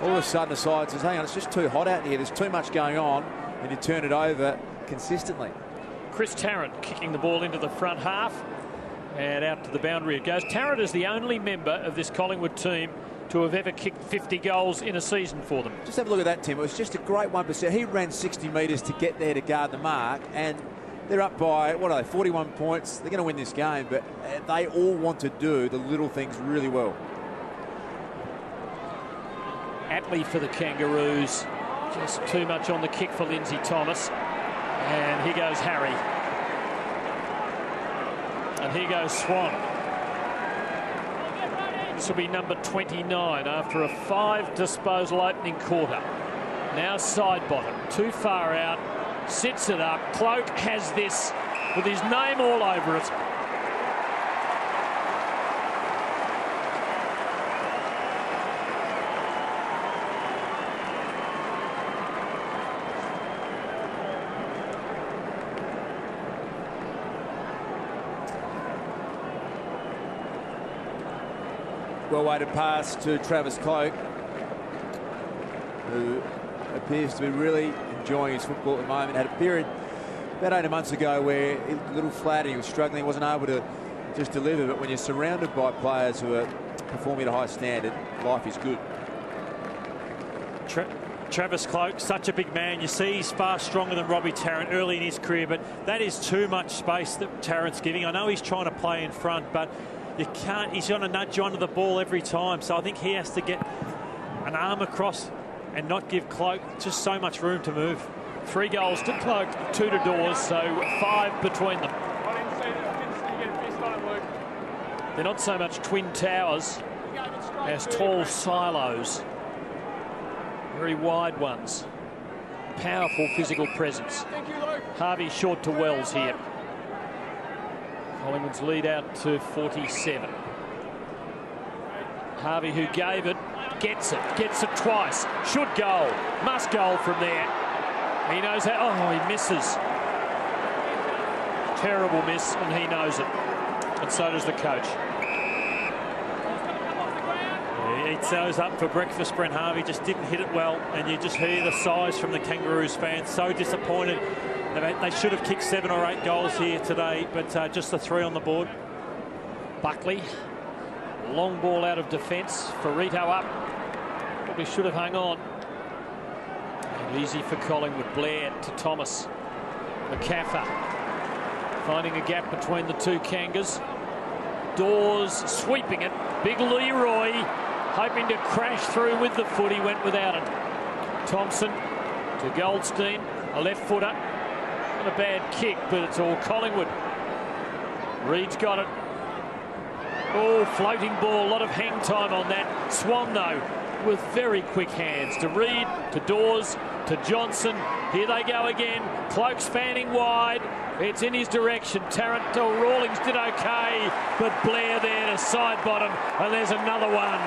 All of a sudden the side says, hang on, it's just too hot out here. There's too much going on. And you turn it over consistently. Chris Tarrant kicking the ball into the front half. And out to the boundary it goes. Tarrant is the only member of this Collingwood team to have ever kicked 50 goals in a season for them. Just have a look at that, Tim. It was just a great 1%. He ran 60 metres to get there to guard the mark. And they're up by, what are they, 41 points. They're going to win this game. But they all want to do the little things really well. Atley for the Kangaroos. Just too much on the kick for Lindsay Thomas. And here goes Harry. And here goes Swan. This will be number 29 after a 5 disposal opening quarter. Now side bottom, too far out, sits it up. Cloak has this with his name all over it. Well-weighted pass to Travis Cloak, who appears to be really enjoying his football at the moment. Had a period about 18 months ago where he looked a little flat and he was struggling, wasn't able to just deliver. But when you're surrounded by players who are performing at a high standard, life is good. Travis Cloak, such a big man. You see he's far stronger than Robbie Tarrant early in his career, but that is too much space that Tarrant's giving. I know he's trying to play in front, but you can't. He's going to nudge you under the ball every time. So I think he has to get an arm across and not give Cloak just so much room to move. 3 goals to Cloak, 2 to Dawes, so 5 between them. They're not so much twin towers as tall silos. Very wide ones. Powerful physical presence. Harvey short to Wells here. Collingwood's lead out to 47. Harvey, who gave it, gets it twice. Should goal, must goal from there. He knows how, oh, he misses. Terrible miss, and he knows it. And so does the coach. He eats those up for breakfast. Brent Harvey just didn't hit it well, and you just hear the sighs from the Kangaroos fans. So disappointed. They should have kicked 7 or 8 goals here today, but just the 3 on the board. Buckley, long ball out of defence. Ferrito up. Probably should have hung on. And easy for Collingwood. Blair to Thomas. McCaffer finding a gap between the two Kangas. Dawes sweeping it. Big Leroy hoping to crash through with the foot. He went without it. Thompson to Goldstein, a left footer. Not a bad kick, but it's all Collingwood. Reed's got it. Oh, floating ball, a lot of hang time on that. Swan, though, with very quick hands. To Reed, to Dawes, to Johnson. Here they go again. Cloak spanning wide. It's in his direction. Tarrant, Rawlings did okay, but Blair there to side bottom, and there's another one.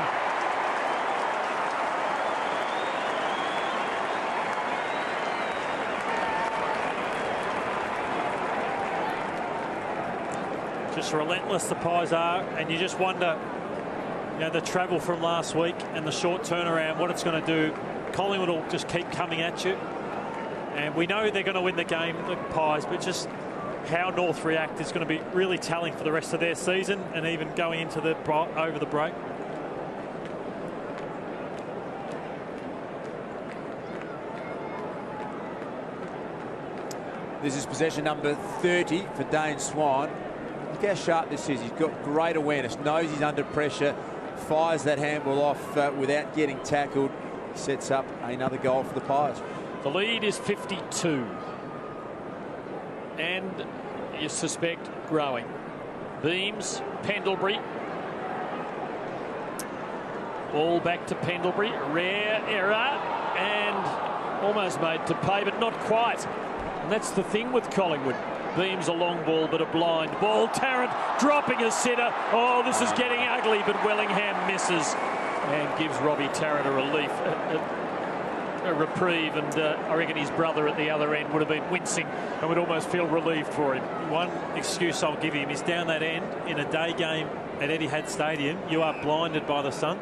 Just relentless the Pies are, and you just wonder, you know, the travel from last week and the short turnaround, what it's going to do. Collingwood will just keep coming at you, and we know they're going to win the game, the Pies, but just how North react is going to be really telling for the rest of their season and even going into the over the break. This is possession number 30 for Dane Swan. Look how sharp this is. He's got great awareness, knows he's under pressure, fires that handball off without getting tackled. Sets up another goal for the Pies. The lead is 52. And you suspect growing. Beams, Pendlebury, Ball back to Pendlebury. Rare error and almost made to pay, but not quite. And that's the thing with Collingwood. Beams a long ball, but a blind ball. Tarrant dropping a sitter. Oh, this is getting ugly, but Wellingham misses and gives Robbie Tarrant a relief, a reprieve, and I reckon his brother at the other end would have been wincing and would almost feel relieved for him. One excuse I'll give him is down that end in a day game at Etihad Stadium, you are blinded by the sun,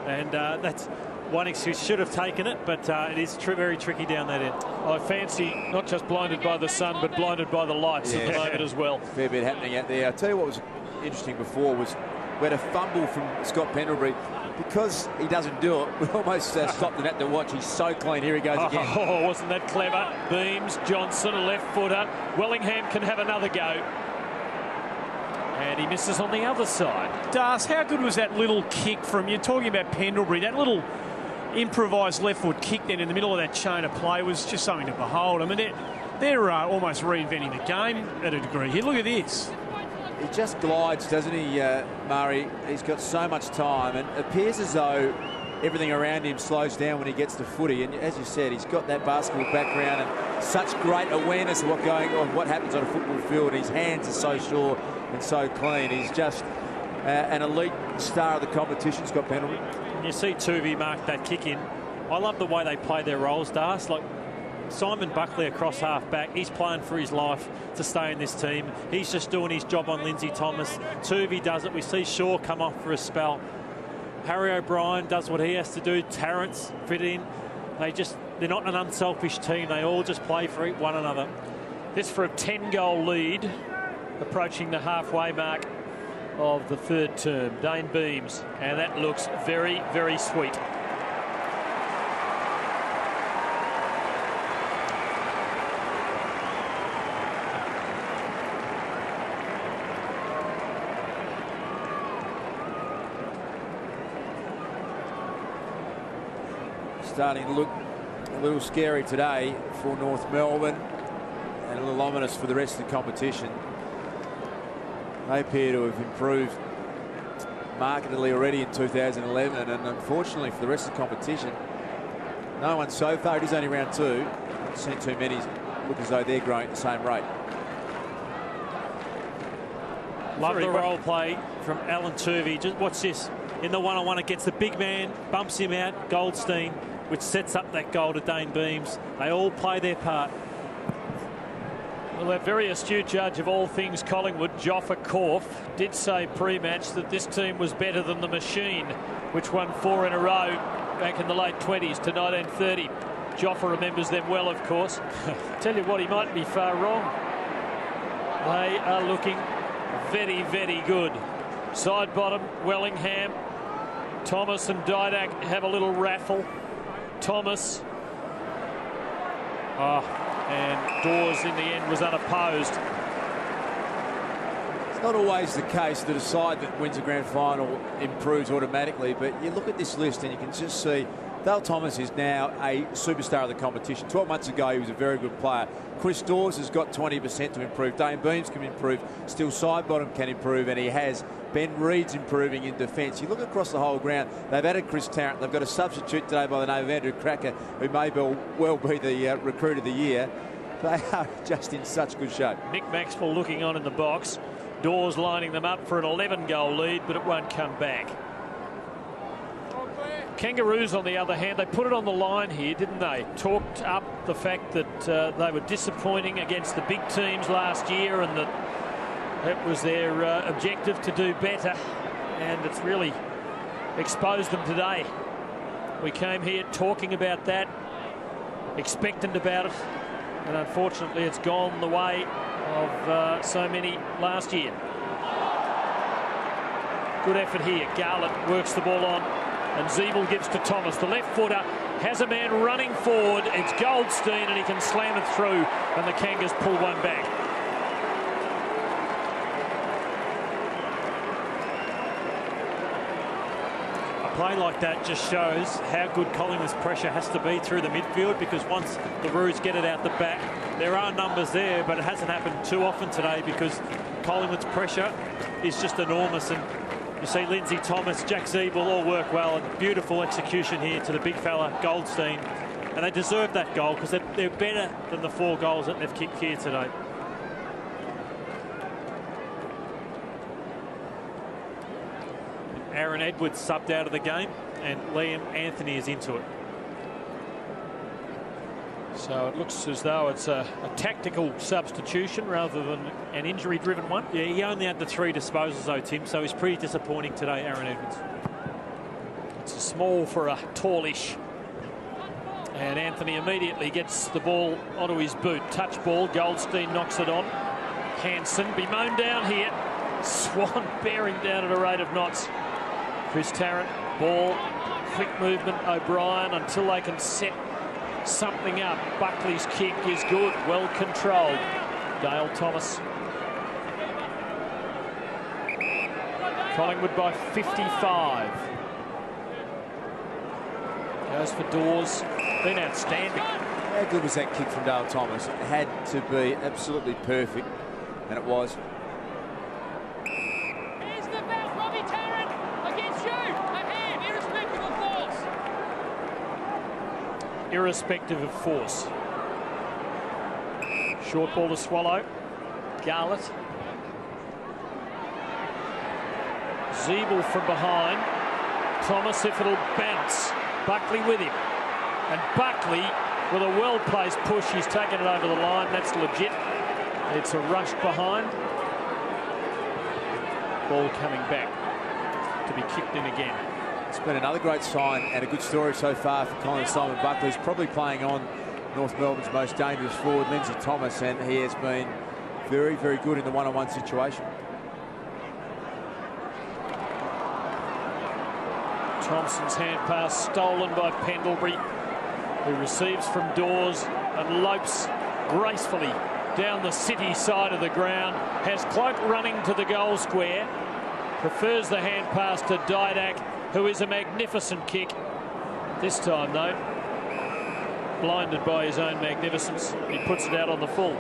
and that's one excuse. Should have taken it, but it is very tricky down that end. I fancy not just blinded by the sun, but blinded by the lights at the moment as well. Fair bit happening out there. I'll tell you what was interesting before was we had a fumble from Scott Pendlebury. Because he doesn't do it, we almost stopped the net to watch. He's so clean. Here he goes again. Oh, wasn't that clever? Beams, Johnson, a left footer. Wellingham can have another go. And he misses on the other side. Das, how good was that little kick from, you're talking about Pendlebury, that little improvised left foot kick then in the middle of that chain of play was just something to behold. I mean, they're almost reinventing the game at a degree here. Look at this. He just glides, doesn't he, Murray? He's got so much time, and it appears as though everything around him slows down when he gets to footy. And as you said, he's got that basketball background and such great awareness of what happens on a football field. His hands are so sure and so clean. He's just an elite star of the competition, Scott Pendlebury. You see Tuvey mark that kick in. I love the way they play their roles, Das. Like Simon Buckley across half back, he's playing for his life to stay in this team. He's just doing his job on Lindsay Thomas. Tuvey does it. We see Shaw come off for a spell. Harry O'Brien does what he has to do. Tarrant's fit in. They're not an unselfish team. They all just play for one another. This for a 10-goal lead, approaching the halfway mark of the third term. Dane Beams, and that looks very, very sweet. Starting to look a little scary today for North Melbourne and a little ominous for the rest of the competition. They appear to have improved markedly already in 2011, and unfortunately for the rest of the competition, no one so far. It is only round two. I've seen too many look as though they're growing at the same rate. Love the role play from Alan Tuvey. Just watch this. In the one-on-one, it gets the big man, bumps him out, Goldstein, which sets up that goal to Dane Beams. They all play their part. Well, a very astute judge of all things Collingwood, Joffa Korf, did say pre-match that this team was better than the Machine, which won 4 in a row back in the late 20s to 1930. Joffa remembers them well, of course. Tell you what, he might be far wrong. They are looking very, very good. Side bottom, Wellingham. Thomas and Didak have a little raffle. Thomas. And Dawes in the end was unopposed. It's not always the case that a side that wins a grand final improves automatically, but you look at this list and you can just see Dale Thomas is now a superstar of the competition. 12 months ago, he was a very good player. Chris Dawes has got 20% to improve. Dane Beams can improve. Still Sidebottom can improve, and he has. Ben Reid's improving in defence. You look across the whole ground, they've added Chris Tarrant. They've got a substitute today by the name of Andrew Cracker, who may well be the recruit of the year. They are just in such good shape. Nick Maxwell looking on in the box. Dawes lining them up for an 11-goal lead, but it won't come back. Kangaroos, on the other hand, they put it on the line here, didn't they? Talked up the fact that they were disappointing against the big teams last year, and that was their objective to do better, and it's really exposed them today. We came here talking about that, expectant about it, and unfortunately it's gone the way of so many last year. Good effort here. Garlett works the ball on, and Zeeble gives to Thomas. The left footer has a man running forward. It's Goldstein, and he can slam it through, and the Kangas pull one back. A play like that just shows how good Collingwood's pressure has to be through the midfield, because once the Roos get it out the back, there are numbers there, but it hasn't happened too often today because Collingwood's pressure is just enormous, and You see Lindsay Thomas, Jack Zeeble all work well, and beautiful execution here to the big fella, Goldstein. And they deserve that goal because they're better than the 4 goals that they've kicked here today. Aaron Edwards subbed out of the game, and Liam Anthony is into it. So it looks as though it's a tactical substitution rather than an injury-driven one. Yeah, he only had the 3 disposals though, Tim, so he's pretty disappointing today, Aaron Edwards. It's a small for a tallish. And Anthony immediately gets the ball onto his boot. Touch ball, Goldstein knocks it on. Hansen be mown down here. Swan bearing down at a rate of knots. Chris Tarrant, ball, quick movement, O'Brien until they can set something up. Buckley's kick is good, well controlled. Dale Thomas. Collingwood by 55. Goes for Dawes. Been outstanding. How good was that kick from Dale Thomas? It had to be absolutely perfect, and it was. Here's the belt, Robbie Tarrant, against you. A hand, irrespective of force. Irrespective of force. Short ball to Swallow. Garlett. Zeeble from behind. Thomas, if it'll bounce. Buckley with him. And Buckley, with a well-placed push, he's taken it over the line. That's legit. It's a rush behind. Ball coming back to be kicked in again. It's been another great sign and a good story so far for Collingwood. Simon Buckley's probably playing on North Melbourne's most dangerous forward, Lindsay Thomas, and he has been very, very good in the one-on-one situation. Thompson's hand pass stolen by Pendlebury, who receives from Dawes and lopes gracefully down the city side of the ground. Has Cloak running to the goal square. Prefers the hand pass to Didak, who is a magnificent kick. This time, though, blinded by his own magnificence, he puts it out on the full.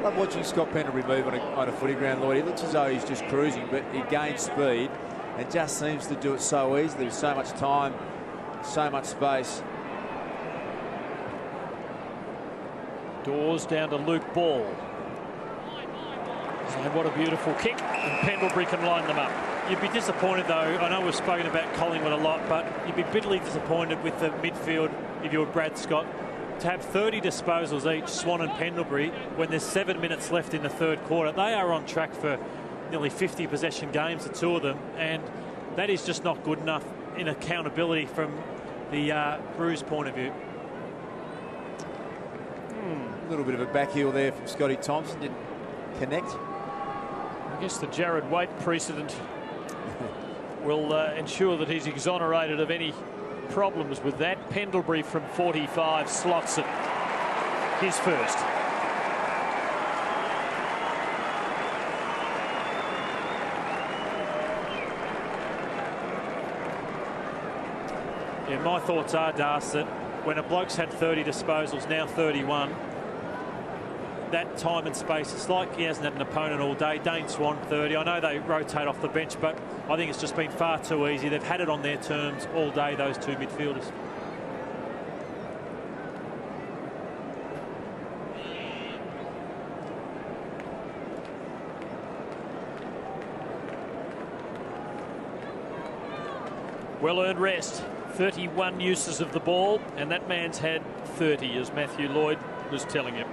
Love watching Scott Pendlebury move on a footy ground, Lloyd. He looks as though he's just cruising, but he gains speed and just seems to do it so easily. There's so much time, so much space. Dawes down to Luke Ball. And what a beautiful kick, and Pendlebury can line them up. You'd be disappointed, though. I know we've spoken about Collingwood a lot, but you'd be bitterly disappointed with the midfield if you were Brad Scott. To have 30 disposals each, Swan and Pendlebury, when there's 7 minutes left in the 3rd quarter. They are on track for nearly 50 possession games, the 2 of them, and that is just not good enough in accountability from the Brews' point of view. A little bit of a back heel there from Scotty Thompson. Didn't connect. I guess the Jared Waite precedent will ensure that he's exonerated of any problems with that. Pendlebury from 45 slots it. His first. Yeah, my thoughts are, Das, that when a bloke's had 30 disposals, now 31, that time and space, it's like he hasn't had an opponent all day. Dane Swan, 30. I know they rotate off the bench, but I think it's just been far too easy. They've had it on their terms all day, those 2 midfielders. Well-earned rest. 31 uses of the ball, and that man's had 30, as Matthew Lloyd was telling him.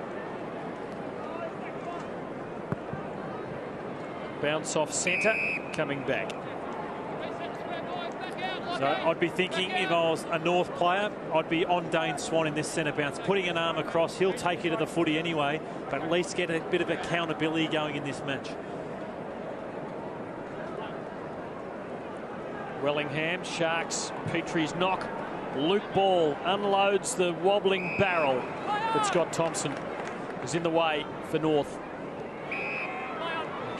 Bounce off centre, coming back. So I'd be thinking, if I was a North player, I'd be on Dane Swan in this centre bounce, putting an arm across. He'll take you to the footy anyway, but at least get a bit of accountability going in this match. Wellingham, Sharks, Petrie's knock. Luke Ball unloads the wobbling barrel, but Scott Thompson is in the way for North.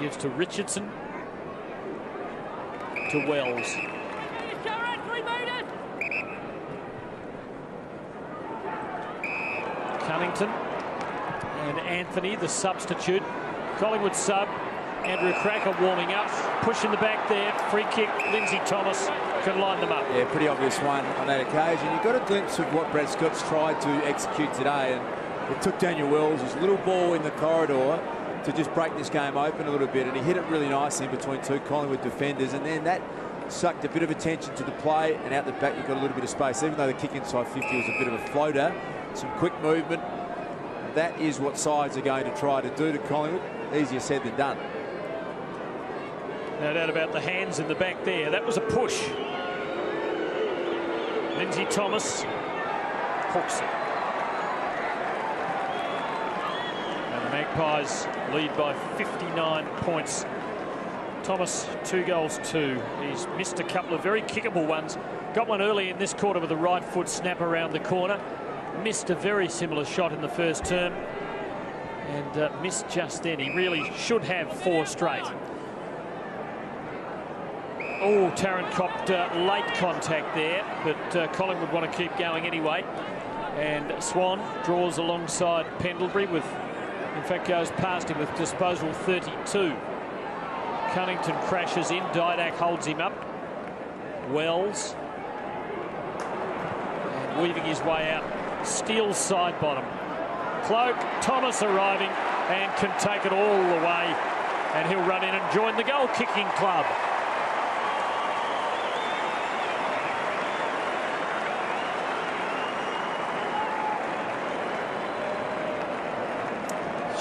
Gives to Richardson. To Wells. Cunnington and Anthony, the substitute. Collingwood sub. Andrew Cracker warming up. push in the back there. Free kick. Lindsay Thomas can line them up. Yeah, pretty obvious one on that occasion. You got a glimpse of what Brad Scott's tried to execute today, and it took Daniel Wells his little ball in the corridor to just break this game open a little bit, and he hit it really nicely between two Collingwood defenders, and then that sucked a bit of attention to the play, and out the back you've got a little bit of space. Even though the kick inside 50 was a bit of a floater, some quick movement. That is what sides are going to try to do to Collingwood. Easier said than done. No doubt about the hands in the back there. That was a push. Lindsay Thomas hooks it. And the Magpies lead by 59 points. Thomas, 2 goals, 2. He's missed a couple of very kickable ones. Got one early in this quarter with a right foot snap around the corner. Missed a very similar shot in the first term. And missed just then. He really should have 4 straight. Oh, Tarrant copped late contact there, but Collingwood want to keep going anyway. And Swan draws alongside Pendlebury with, in fact, goes past him with disposal 32. Cunnington crashes in. Didak holds him up. Wells. And weaving his way out. Steals side bottom. Cloak. Thomas arriving and can take it all the way. And he'll run in and join the goal kicking club.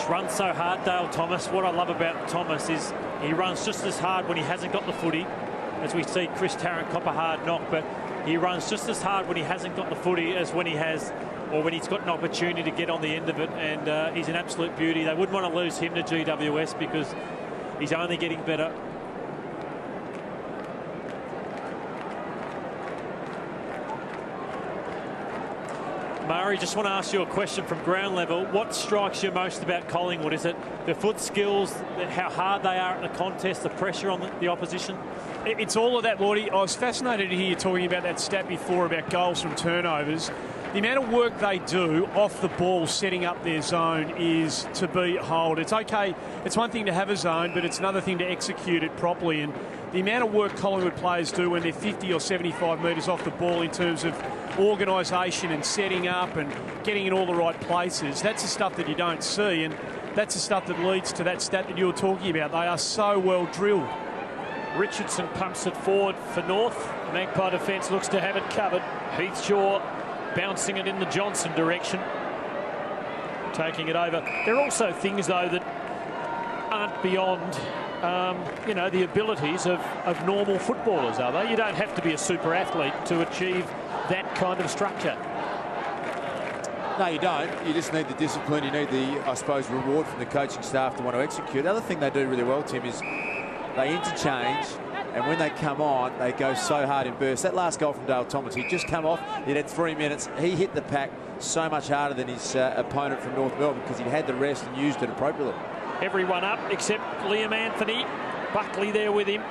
Runs so hard, Dale Thomas. What I love about Thomas is he runs just as hard when he hasn't got the footy, as we see Chris Tarrant cop a hard knock, but he runs just as hard when he hasn't got the footy as when he has, or when he's got an opportunity to get on the end of it, and he's an absolute beauty. They wouldn't want to lose him to GWS because he's only getting better. Murray, just want to ask you a question from ground level. What strikes you most about Collingwood? Is it the foot skills, how hard they are at the contest, the pressure on the opposition? It's all of that, Lordy. I was fascinated to hear you talking about that stat before about goals from turnovers. The amount of work they do off the ball setting up their zone is to behold. It's okay, it's one thing to have a zone, but it's another thing to execute it properly. And the amount of work Collingwood players do when they're 50 or 75 metres off the ball in terms of organisation and setting up and getting in all the right places, that's the stuff that you don't see, and that's the stuff that leads to that stat that you were talking about. They are so well drilled. Richardson pumps it forward for North. Magpie defence looks to have it covered. Heathshaw bouncing it in the Johnson direction, taking it over. There are also things, though, that aren't beyond you know, the abilities of normal footballers, are they? You don't have to be a super athlete to achieve that kind of structure. No, you don't. You just need the discipline. You need the, I suppose, reward from the coaching staff to want to execute. The other thing they do really well, Tim, is they interchange, and when they come on, they go so hard in bursts. That last goal from Dale Thomas, he'd just come off, he'd had 3 minutes. He hit the pack so much harder than his opponent from North Melbourne because he'd had the rest and used it appropriately. Everyone up except Liam Anthony. Buckley there with him.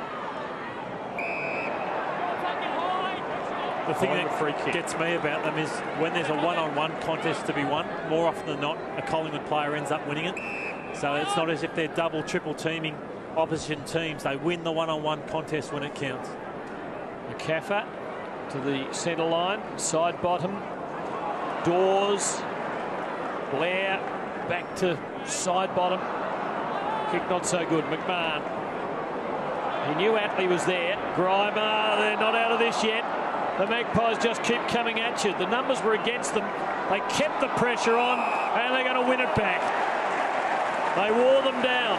The thing that gets me about them is when there's a one-on-one contest to be won, more often than not, a Collingwood player ends up winning it. So it's not as if they're double, triple teaming opposition teams. They win the one-on-one contest when it counts. McCaffer to the centre line, side bottom. Dawes. Blair back to side bottom. Kick not so good. McMahon. He knew Atley was there. Grimer, they're not out of this yet. The Magpies just keep coming at you. The numbers were against them. They kept the pressure on, and they're going to win it back. They wore them down.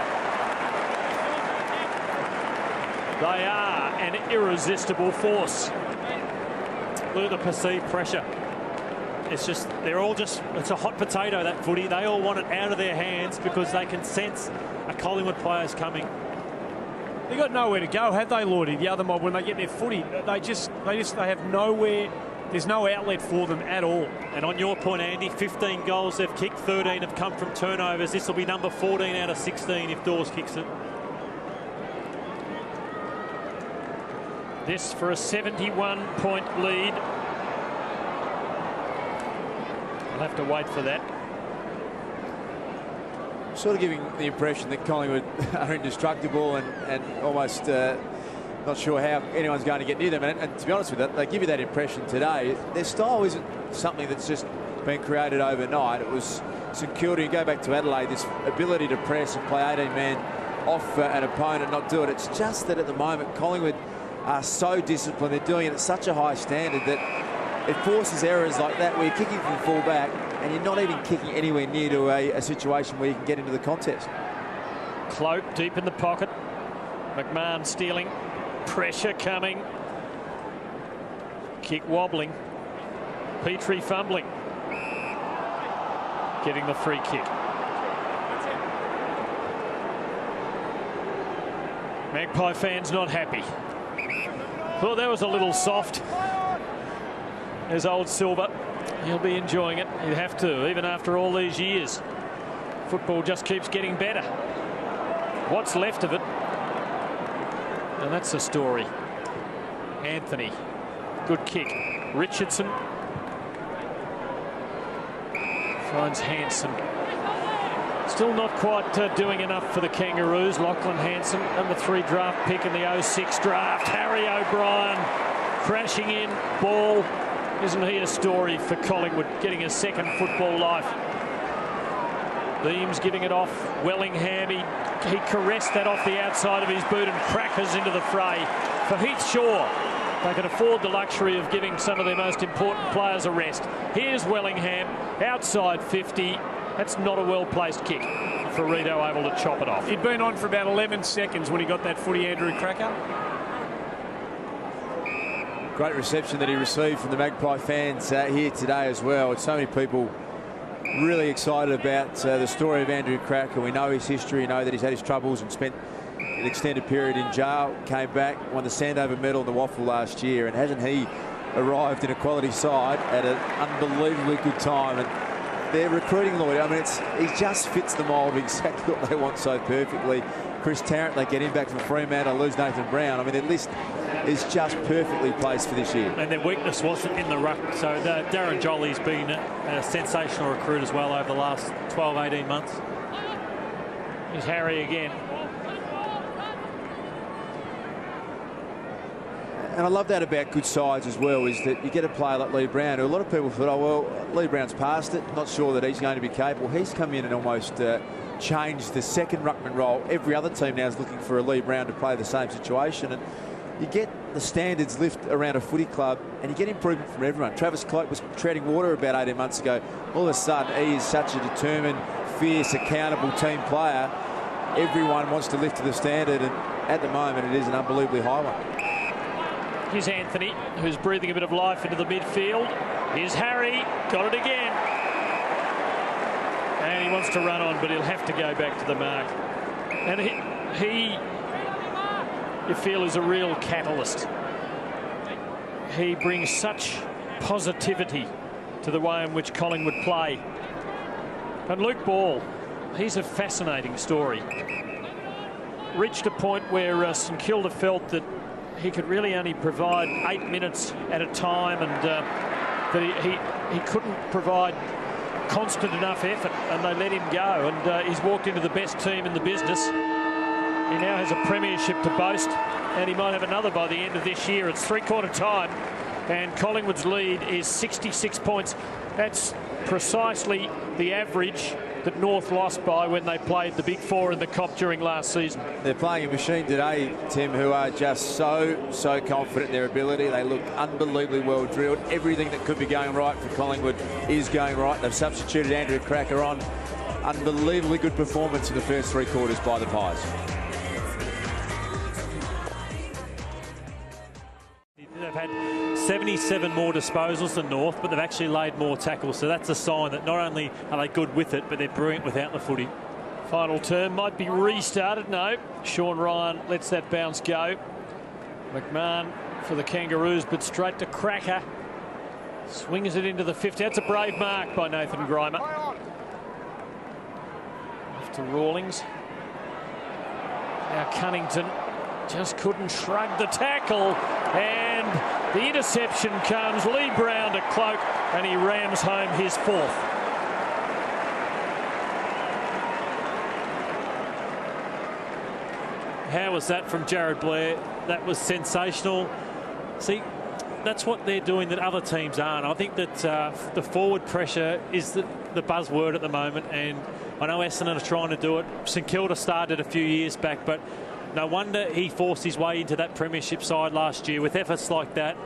They are an irresistible force. Look at the perceived pressure. It's just, they're all just, it's a hot potato, that footy. They all want it out of their hands because they can sense a Collingwood player's coming. They got nowhere to go, have they, Lordy? The other mob, when they get their footy, they have nowhere. There's no outlet for them at all. And on your point, Andy, 15 goals they've kicked, 13 have come from turnovers. This will be number 14 out of 16 if Dawes kicks it. This for a 71-point lead. I'll have to wait for that. sort of giving the impression that Collingwood are indestructible and almost not sure how anyone's going to get near them. And to be honest with you, they give you that impression today. Their style isn't something that's just been created overnight. It was St Kilda. You go back to Adelaide, this ability to press and play 18-man off an opponent, not do it. It's just that at the moment, Collingwood are so disciplined. They're doing it at such a high standard that it forces errors like that where you're kicking from full back and you're not even kicking anywhere near to a situation where you can get into the contest. Cloak deep in the pocket. McMahon stealing. Pressure coming. Kick wobbling. Petrie fumbling. Getting the free kick. Magpie fans not happy. Thought that was a little soft. There's old Silver. He'll be enjoying it. He'd have to, even after all these years. Football just keeps getting better. What's left of it? And that's the story. Anthony. Good kick. Richardson. Finds Hanson. Still not quite doing enough for the Kangaroos. Lachlan Hanson, number 3 draft pick in the 06 draft. Harry O'Brien crashing in. Ball. Isn't he a story for Collingwood, getting a second football life? Beams giving it off. Wellingham, he caressed that off the outside of his boot and crackers into the fray. For Heath Shaw, they can afford the luxury of giving some of their most important players a rest. Here's Wellingham, outside 50. That's not a well-placed kick for Rito, able to chop it off. He'd been on for about 11 seconds when he got that footy, Andrew Cracker. Great reception that he received from the Magpie fans here today as well. It's so many people really excited about the story of Andrew Cracker. We know his history, we know that he's had his troubles and spent an extended period in jail, came back, won the Sandover medal in the Waffle last year, and hasn't he arrived in a quality side at an unbelievably good time? And their recruiting, Lloyd, I mean, he just fits the mould of exactly what they want so perfectly. Chris Tarrant, they get him back from Fremantle, lose Nathan Brown. I mean, their list is just perfectly placed for this year. And their weakness wasn't in the ruck. So Darren Jolly's been a sensational recruit as well over the last 12, 18 months. Here's Harry again. And I love that about good sides as well, is that you get a player like Lee Brown, who a lot of people thought, oh, well, Lee Brown's past it, not sure that he's going to be capable. He's come in and almost changed the second ruckman role. Every other team now is looking for a Lee Brown to play the same situation. And you get the standards lift around a footy club and you get improvement from everyone. Travis Cloak was treading water about 18 months ago. All of a sudden, he is such a determined, fierce, accountable team player. Everyone wants to lift to the standard, and at the moment, it is an unbelievably high one. Here's Anthony, who's breathing a bit of life into the midfield. Here's Harry, got it again. And he wants to run on, but he'll have to go back to the mark. And he you feel, is a real catalyst. He brings such positivity to the way in which Collingwood play. And Luke Ball, he's a fascinating story. Reached a point where St Kilda felt that he could really only provide 8 minutes at a time, and that he couldn't provide constant enough effort, and they let him go. And he's walked into the best team in the business. He now has a premiership to boast, and he might have another by the end of this year. It's three-quarter time, and Collingwood's lead is 66 points. That's precisely the average that North lost by when they played the Big Four in the Cop during last season. They're playing a machine today, Tim, who are just so confident in their ability. They look unbelievably well drilled. Everything that could be going right for Collingwood is going right. They've substituted Andrew Cracker on. Unbelievably good performance in the first 3 quarters by the Pies. They've had 77 more disposals than North, but they've actually laid more tackles. So that's a sign that not only are they good with it, but they're brilliant without the footy. Final term might be restarted. No, Sean Ryan lets that bounce go. McMahon for the Kangaroos, but straight to Cracker. Swings it into the 50. That's a brave mark by Nathan Grimer. Off to Rawlings. Now Cunnington just couldn't shrug the tackle, and the interception comes. Lee Brown to Cloak, and he rams home his 4th. How was that from Jared Blair? That was sensational. See, that's what they're doing that other teams aren't. I think that the forward pressure is the buzzword at the moment, and I know Essendon are trying to do it. St Kilda started a few years back, but no wonder he forced his way into that premiership side last year. With efforts like that,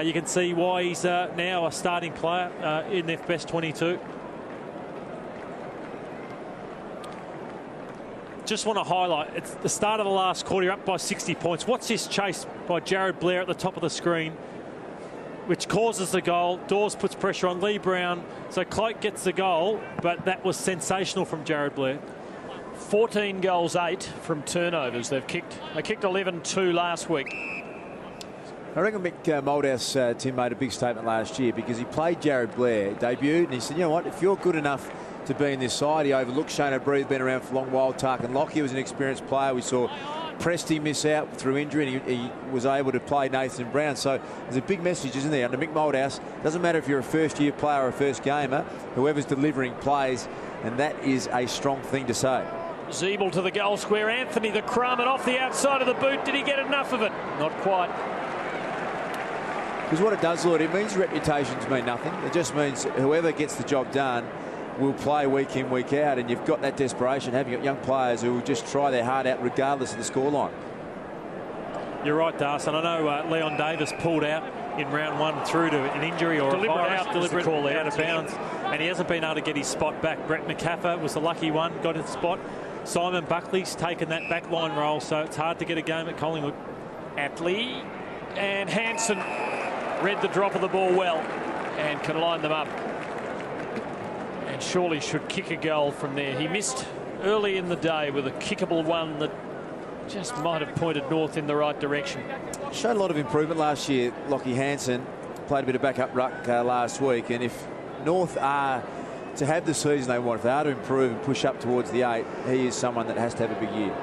you can see why he's now a starting player in their best 22. Just want to highlight, it's the start of the last quarter, you're up by 60 points. What's this chase by Jared Blair at the top of the screen, which causes the goal? Dawes puts pressure on Lee Brown, so Cloak gets the goal, but that was sensational from Jared Blair. 14 goals, 8 from turnovers. They kicked 11-2 last week. I reckon Mick Moldhouse, Tim, made a big statement last year because he played Jared Blair, debuted, and he said, you know what, if you're good enough to be in this side, he overlooked Shane O'Brien, been around for a long while. Tarkin Lockyer was an experienced player. We saw Presty miss out through injury, and he was able to play Nathan Brown. So there's a big message, isn't there, under Mick Moldhouse. Doesn't matter if you're a first-year player or a first gamer, whoever's delivering plays, and that is a strong thing to say. Zeeble to the goal square. Anthony the crumb, and off the outside of the boot. Did he get enough of it? Not quite. Because what it does, Lord, it means reputations mean nothing. It just means whoever gets the job done will play week in, week out, and you've got that desperation. Have you got young players who will just try their heart out regardless of the scoreline? You're right, Darcy. I know Leon Davis pulled out in round 1 through to an injury or deliberate call out of bounds, and he hasn't been able to get his spot back. Brett McCaffer was the lucky one, got his spot. Simon Buckley's taken that back line role, so it's hard to get a game at Collingwood. Atley and Hansen read the drop of the ball well and can line them up. And surely should kick a goal from there. He missed early in the day with a kickable one that just might have pointed north in the right direction. Showed a lot of improvement last year. Lockie Hansen played a bit of backup ruck last week, and if North are to have the season they want, if they are to improve and push up towards the 8, he is someone that has to have a big year.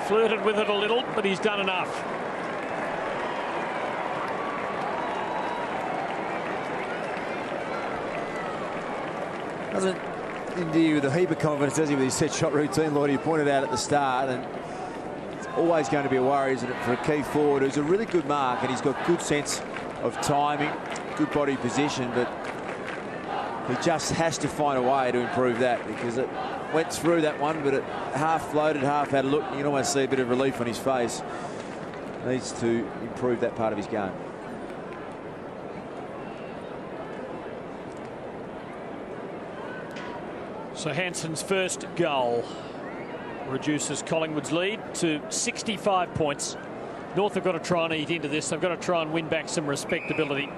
Flirted with it a little, but he's done enough. Doesn't endear with a heap of confidence, does he, with his set shot routine, Lord? You pointed out at the start, and it's always going to be a worry, isn't it, for a key forward who's a really good mark, and he's got good sense of timing, good body position, but he just has to find a way to improve that, because it went through that one, but it half floated, half had a look. You can almost see a bit of relief on his face. Needs to improve that part of his game. So Hansen's first goal reduces Collingwood's lead to 65 points. North have got to try and eat into this. They've got to try and win back some respectability,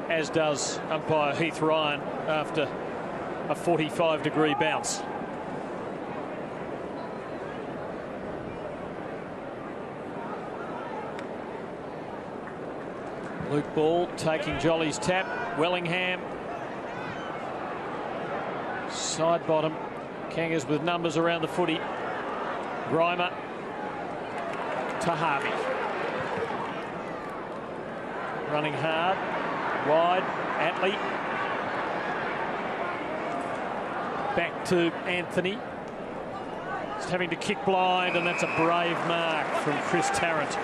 as does umpire Heath Ryan after a 45-degree bounce. Luke Ball taking Jolly's tap. Wellingham. Side bottom. Kangas with numbers around the footy. Grimer to Harvey. Running hard. Wide. Atley. Back to Anthony. Just having to kick blind, and that's a brave mark from Chris Tarrant.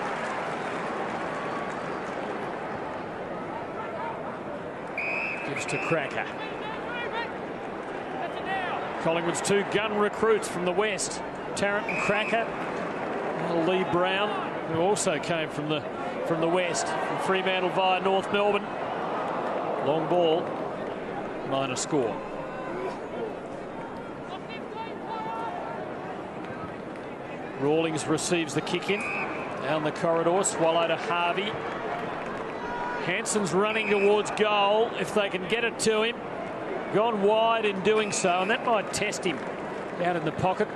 Gives to Cracker. Collingwood's 2 gun recruits from the west, Tarrant and Cracker. Lee Brown, who also came from the west, from Fremantle via North Melbourne. Long ball, minor score. Rawlings receives the kick in down the corridor. Swallow to Harvey. Hansen's running towards goal if they can get it to him. Gone wide in doing so, and that might test him out in the pocket.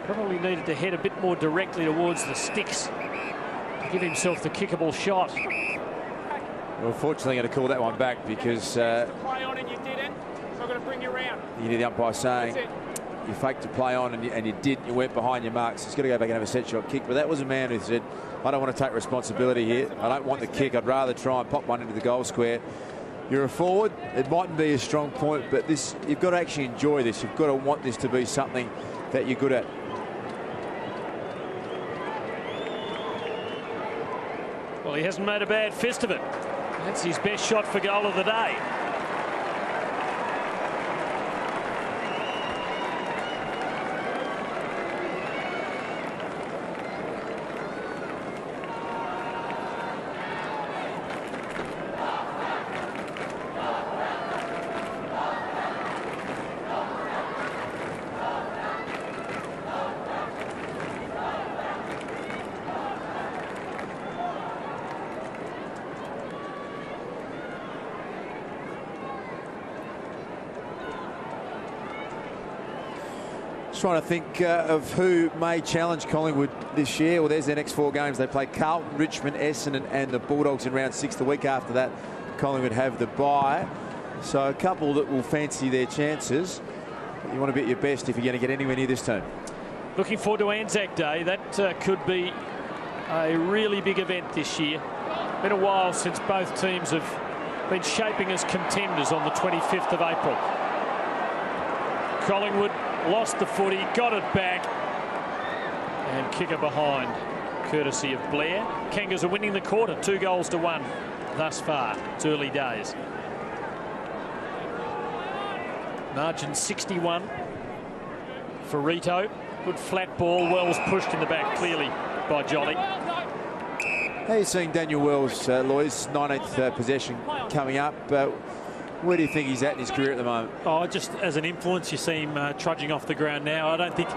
Probably needed to head a bit more directly towards the sticks to give himself the kickable shot. Well, fortunately, going to call that one back because play on and you didn't, so I'm going to bring you around. You hear the umpire saying you faked to play on and you did. You went behind your marks. He's got to go back and have a set shot kick. But that was a man who said, I don't want to take responsibility here. I don't want the kick. I'd rather try and pop one into the goal square. you're a forward. It mightn't be a strong point, but this, you've got to actually enjoy this. You've got to want this to be something that you're good at. Well, he hasn't made a bad fist of it. That's his best shot for goal of the day. Trying to think of who may challenge Collingwood this year. Well, there's their next 4 games. They play Carlton, Richmond, Essendon and the Bulldogs in round 6. The week after that, Collingwood have the bye. So a couple that will fancy their chances. But you want to be at your best if you're going to get anywhere near this team. Looking forward to Anzac Day. That could be a really big event this year. Been a while since both teams have been shaping as contenders on the 25th of April. Collingwood lost the footy, got it back, and kicker behind, courtesy of Blair. Kangas are winning the quarter, 2-1 thus far. It's early days. Margin 61 for Rito. Good flat ball. Wells pushed in the back clearly by Jolly. How are you seeing Daniel Wells, Lois? 19th possession coming up. Where do you think he's at in his career at the moment? Oh, just as an influence, you see him trudging off the ground now. I don't think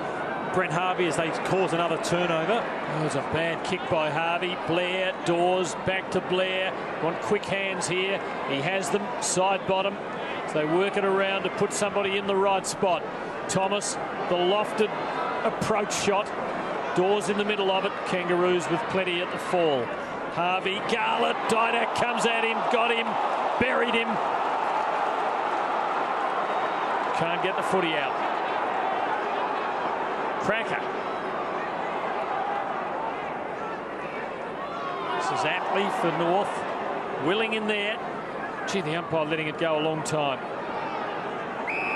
Brent Harvey, as they cause another turnover. Oh, it was a bad kick by Harvey. Blair, Dawes, back to Blair. Want quick hands here. He has them, side bottom. So they work it around to put somebody in the right spot. Thomas, the lofted approach shot. Dawes in the middle of it. Kangaroos with plenty at the fall. Harvey, Garlett, Didak comes at him, got him, buried him. Can't get the footy out. Cracker. This is Atley for North. Willing in there. Gee, the umpire letting it go a long time.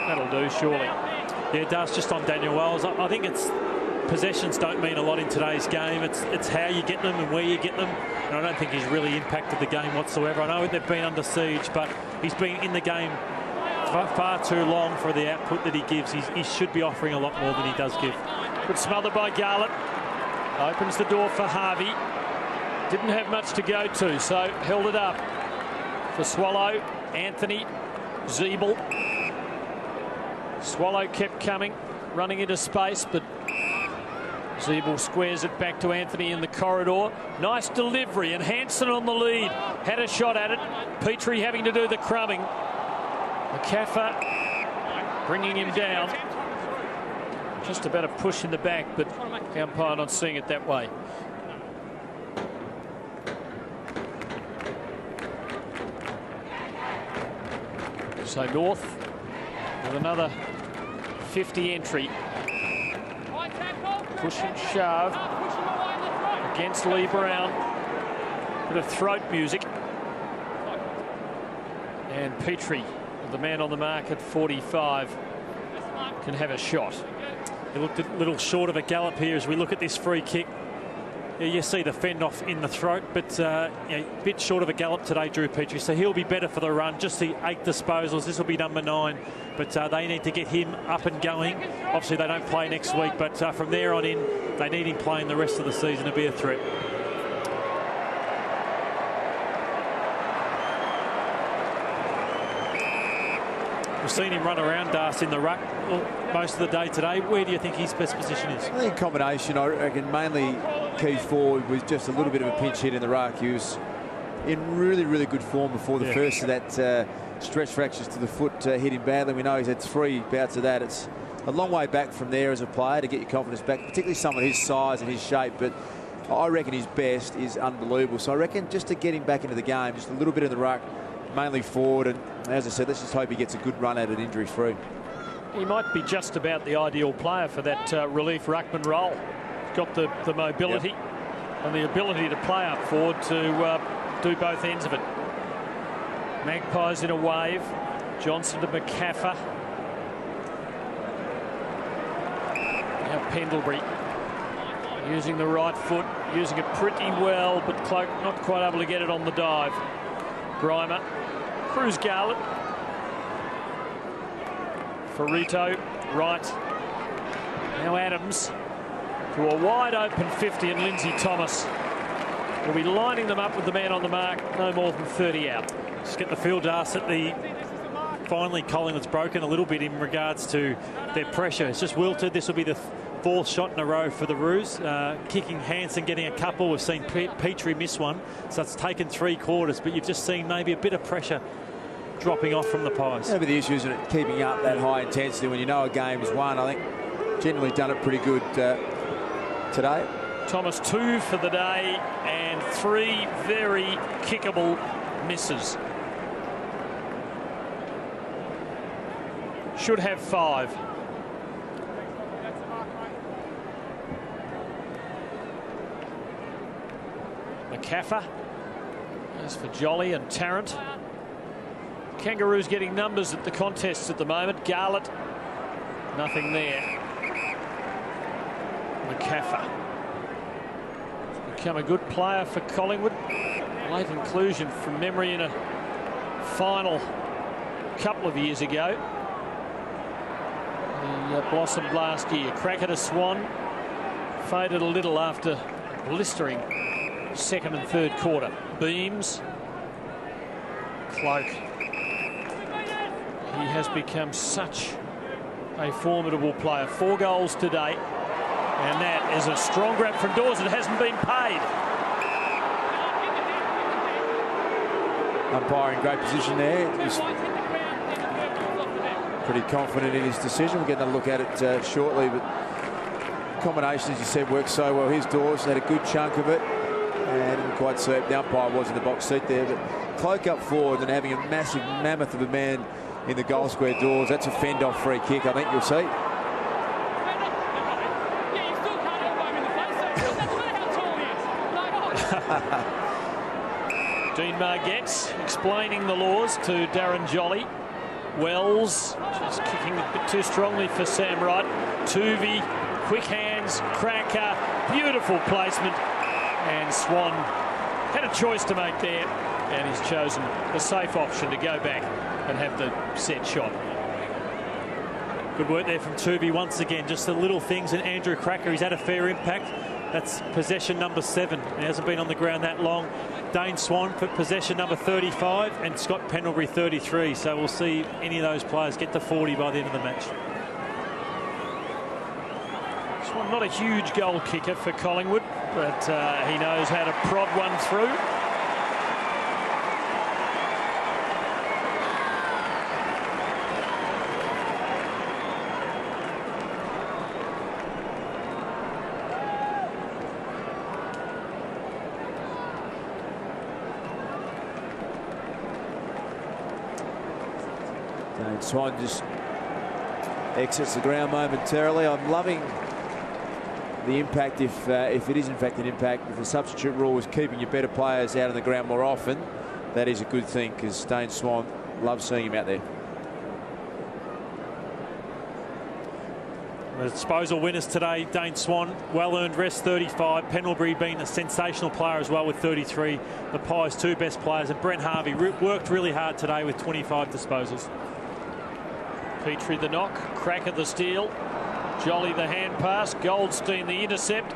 That'll do, surely. Yeah, it does, just on Daniel Wells. I think it's possessions don't mean a lot in today's game. It's how you get them and where you get them. And I don't think he's really impacted the game whatsoever. I know they've been under siege, but he's been in the game far too long for the output that he gives. He should be offering a lot more than he does give. Good smother by Garlett. Opens the door for Harvey. Didn't have much to go to, so held it up for Swallow. Anthony, Zeeble. Swallow kept coming, running into space, but Zeeble squares it back to Anthony in the corridor. Nice delivery, and Hansen on the lead. Had a shot at it. Petrie having to do the crumbing. McCaffer bringing him down. Just about a push in the back, but the umpire not seeing it that way. So North with another 50 entry. Push and shove against Lee Brown. Bit of throat music. And Petrie, the man on the mark at 45, can have a shot. He looked a little short of a gallop here as we look at this free kick. Yeah, you see the fend off in the throat, but a bit short of a gallop today, Drew Petrie. So he'll be better for the run. Just the 8 disposals. This will be number 9, but they need to get him up and going. Obviously, they don't play next week, but from there on in, they need him playing the rest of the season to be a threat. We've seen him run around, Darce, in the ruck most of the day today. Where do you think his best position is? I think a combination. I reckon mainly key forward with just a little bit of a pinch hit in the ruck. He was in really, really good form before the first of that stretch fractures to the foot hit him badly. We know he's had 3 bouts of that. It's a long way back from there as a player to get your confidence back, particularly someone his size and his shape. But I reckon his best is unbelievable. So I reckon just to get him back into the game, just a little bit in the ruck, mainly forward. And as I said, let's just hope he gets a good run at it injury-free. He might be just about the ideal player for that relief ruckman role. Got the mobility and the ability to play up forward to do both ends of it. Magpies in a wave. Johnson to McCaffer. Now Pendlebury using the right foot, using it pretty well, but Cloak not quite able to get it on the dive. Grimer, Cruz Garlett, Ferrito, right. Now Adams to a wide open 50, and Lindsay Thomas will be lining them up with the man on the mark, no more than 30 out. Just get the field dust that finally Collingwood's broken a little bit in regards to their pressure. It's just wilted. This will be the fourth shot in a row for the Roos. Kicking Hansen, getting a couple. We've seen Petrie miss one, so it's taken 3 quarters, but you've just seen maybe a bit of pressure dropping off from the Pies. Yeah, but the issue isn't it keeping up that high intensity when you know a game is won. I think generally done it pretty good today. Thomas 2 for the day and 3 very kickable misses. Should have 5. McCaffer. As for Jolly and Tarrant. Kangaroos getting numbers at the contests at the moment. Garlett, nothing there. McCaffer. Become a good player for Collingwood. Late inclusion from memory in a final a couple of years ago. He blossomed last year. Cracker to Swan. Faded a little after blistering second and third quarter. Beams. Cloak. He has become such a formidable player. 4 goals today. And that is a strong grab from Dawes. It hasn't been paid. Umpire in great position there. He's pretty confident in his decision. We'll get another look at it shortly. But the combination, as you said, worked so well. Here's Dawes, had a good chunk of it. And didn't quite serve. The umpire was in the box seat there. But Cloak up forward and having a massive mammoth of a man in the goal square doors. That's a fend-off free kick, I think you'll see. Dean Margetts explaining the laws to Darren Jolly. Wells just kicking a bit too strongly for Sam Wright. Tuvey, quick hands, Cracker, beautiful placement. And Swan had a choice to make there, and he's chosen the safe option to go back and have the set shot. Good work there from Tuvey once again. Just the little things. And Andrew Cracker, he's had a fair impact. That's possession number 7. He hasn't been on the ground that long. Dane Swan for possession number 35 and Scott Pendlebury 33. So we'll see any of those players get to 40 by the end of the match. Swan not a huge goal kicker for Collingwood, but he knows how to prod one through. Swan just exits the ground momentarily. I'm loving the impact, if it is in fact an impact. If the substitute rule is keeping your better players out on the ground more often, that is a good thing, because Dane Swan loves seeing him out there. The disposal winners today, Dane Swan, well-earned rest, 35. Pendlebury being a sensational player as well with 33. The Pies' 2 best players, and Brent Harvey worked really hard today with 25 disposals. Petrie the knock, Cracker the steal, Jolly the hand pass, Goldstein the intercept,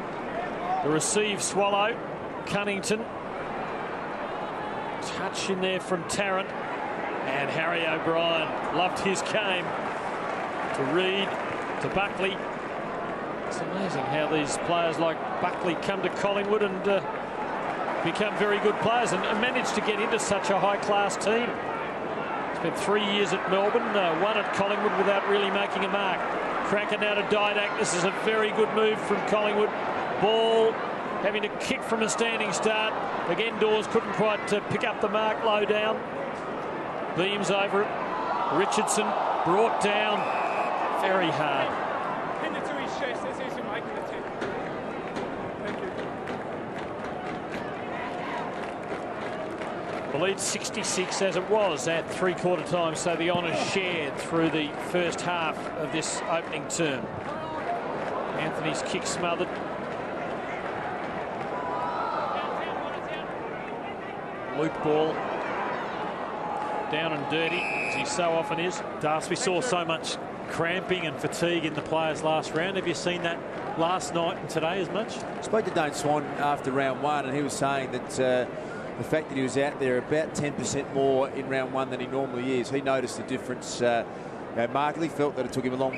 the receive Swallow, Cunnington, touch in there from Tarrant, and Harry O'Brien loved his game to Reid, to Buckley. It's amazing how these players like Buckley come to Collingwood and become very good players and manage to get into such a high-class team. Spent 3 years at Melbourne, 1 at Collingwood without really making a mark. Cracker now to Didak. This is a very good move from Collingwood. Ball having to kick from a standing start. Again, Dawes couldn't quite pick up the mark low down. Beams over it. Richardson brought down very hard. Pin it to his chest. This is him making the 10. Thank you. The lead 66 as it was at three-quarter time, so the honours shared through the first half of this opening term. Anthony's kick smothered. Loop ball down and dirty, as he so often is. Das, we saw so much cramping and fatigue in the players last round. Have you seen that last night and today as much? I spoke to Dane Swan after round one, and he was saying that the fact that he was out there about 10% more in round one than he normally is, he noticed the difference markedly. Felt that it took him a lot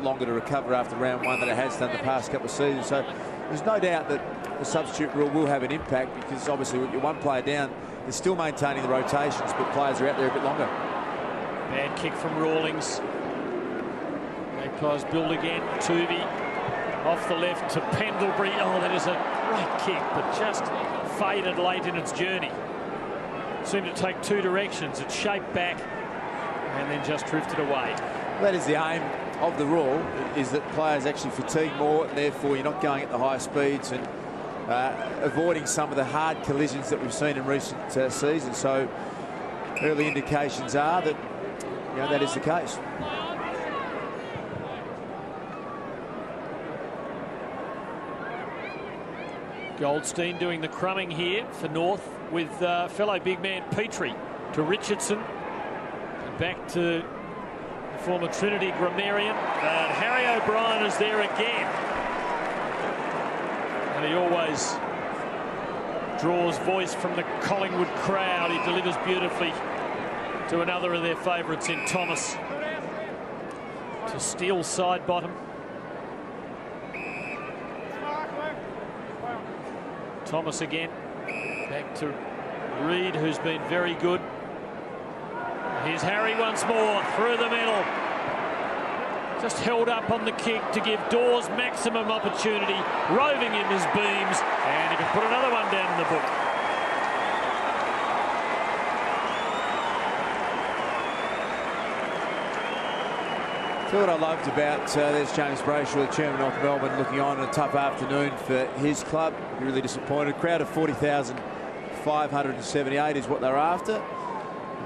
longer to recover after round one than it has done the past couple of seasons. So there's no doubt that the substitute rule will have an impact, because obviously with your one player down, they're still maintaining the rotations, but players are out there a bit longer. Bad kick from Rawlings. Magpies build again. Tuvey off the left to Pendlebury. Oh, that is a great kick, but just faded late in its journey. Seemed to take two directions. It shaped back and then just drifted away. That is the aim of the rule, is that players actually fatigue more, and therefore you're not going at the high speeds and avoiding some of the hard collisions that we've seen in recent seasons. So early indications are that that is the case. Goldstein doing the crumbing here for North with fellow big man Petrie to Richardson. Back to the former Trinity grammarian. And Harry O'Brien is there again. And he always draws voice from the Collingwood crowd. He delivers beautifully to another of their favourites in Thomas. To Steele's side bottom. Thomas again. Back to Reid, who's been very good. Here's Harry once more through the middle. Just held up on the kick to give Dawes maximum opportunity. Roving in his beams, and he can put another one down in the book. So what I loved about there's James Brayshaw, the chairman of Melbourne, looking on a tough afternoon for his club. Really disappointed. Crowd of 40,578 is what they're after.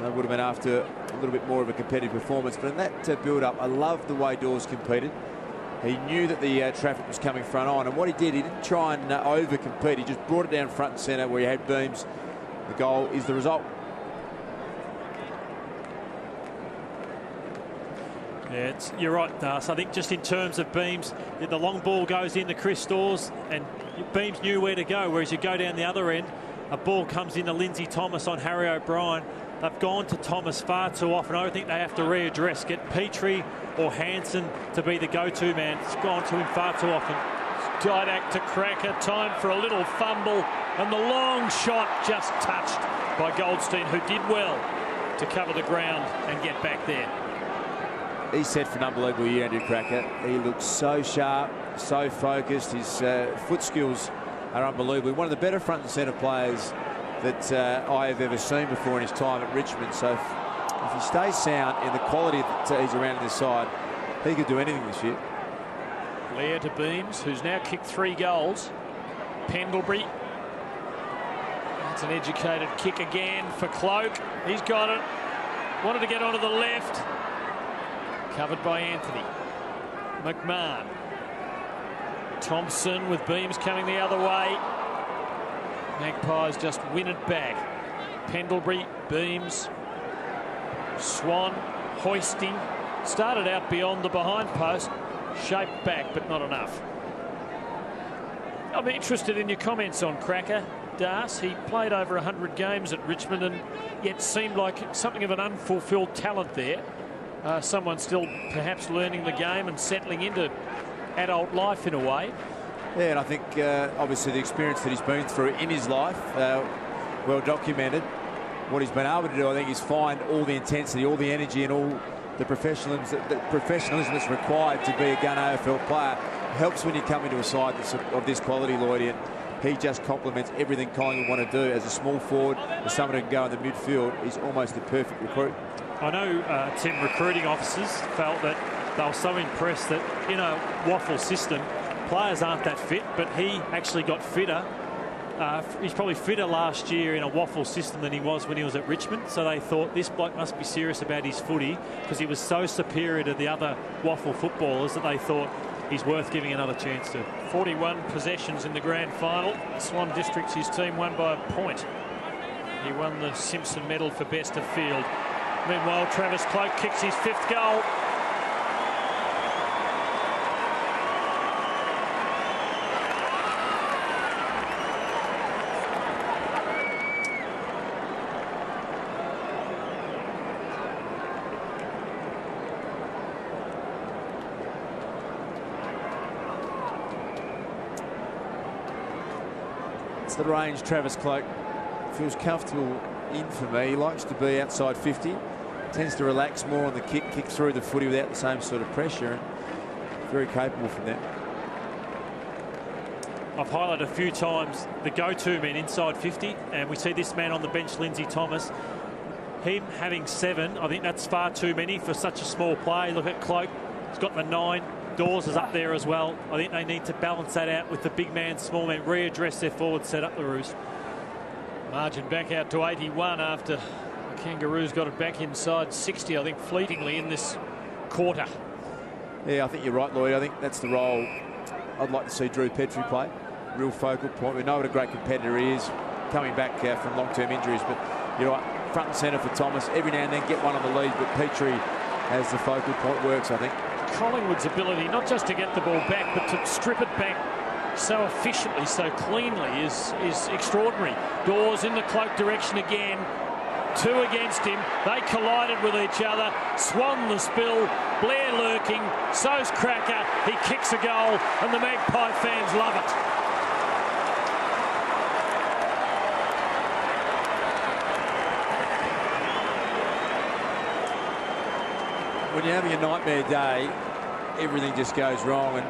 They would have been after a little bit more of a competitive performance, but in that build-up, I loved the way Dawes competed. He knew that the traffic was coming front on, and what he did, he didn't try and over-compete. He just brought it down front and centre where he had beams. The goal is the result. Yeah, you're right, Das. I think just in terms of beams, the long ball goes in to Chris Dawes, and Beams knew where to go, whereas you go down the other end, a ball comes into Lindsay Thomas on Harry O'Brien. They've gone to Thomas far too often. I don't think they have to readdress. Get Petrie or Hansen to be the go-to man. It's gone to him far too often. Didak to Cracker. Time for a little fumble. And the long shot just touched by Goldstein, who did well to cover the ground and get back there. He's set for an unbelievable year, Andrew Cracker. He looks so sharp, so focused. His foot skills are unbelievable. One of the better front and centre players that I have ever seen before in his time at Richmond. So if he stays sound in the quality that he's around in this side, he could do anything this year. Blair to Beams, who's now kicked 3 goals. Pendlebury. That's an educated kick again for Cloak. He's got it. Wanted to get onto the left. Covered by Anthony. McMahon. Thompson with Beams coming the other way. Magpies just win it back. Pendlebury, Beams, Swan, hoisting. Started out beyond the behind post. Shaped back, but not enough. I'm interested in your comments on Cracker, Das. He played over 100 games at Richmond and yet seemed like something of an unfulfilled talent there. Someone still perhaps learning the game and settling into adult life in a way. Yeah, and I think obviously the experience that he's been through in his life, well documented. What he's been able to do, I think, is find all the intensity, all the energy and all the professionalism that's required to be a gun AFL player. It helps when you come into a side that's of this quality, Lloydie, and he just complements everything Collingwood want to do. As a small forward, as someone who can go in the midfield, he's almost the perfect recruit. I know, Tim, recruiting officers felt that they were so impressed that in a waffle system, players aren't that fit, but he actually got fitter He's probably fitter last year in a waffle system than he was when he was at Richmond. So they thought this bloke must be serious about his footy because he was so superior to the other waffle footballers that they thought he's worth giving another chance to. 41 possessions in the grand final. Swan Districts, his team won by a point. He won the Simpson medal for best of field. Meanwhile, Travis Cloke kicks his 5th goal. It's the range Travis Cloke feels comfortable in for me. He likes to be outside 50, tends to relax more on the kick through the footy without the same sort of pressure, and very capable from that. I've highlighted a few times the go-to men inside 50, and we see this man on the bench, Lindsay Thomas. Him having 7, I think that's far too many for such a small play. Look at Cloke, he's got the 9. Dawes is up there as well. I think they need to balance that out with the big man, small man, readdress their forward, set up the Roos. Margin back out to 81 after the Kangaroos got it back inside 60, I think, fleetingly in this quarter. Yeah, I think you're right, Lloyd. I think that's the role I'd like to see Drew Petrie play. Real focal point. We know what a great competitor he is, coming back from long-term injuries, but you're right, front and centre for Thomas. Every now and then get one on the lead, but Petrie as the focal point works, I think. Collingwood's ability not just to get the ball back, but to strip it back so efficiently, so cleanly is extraordinary. Dawes in the Cloke direction again. 2 against him. They collided with each other. Swan the spill. Blair lurking. So's Cracker. He kicks a goal, and the Magpie fans love it. When you're having a nightmare day, everything just goes wrong, and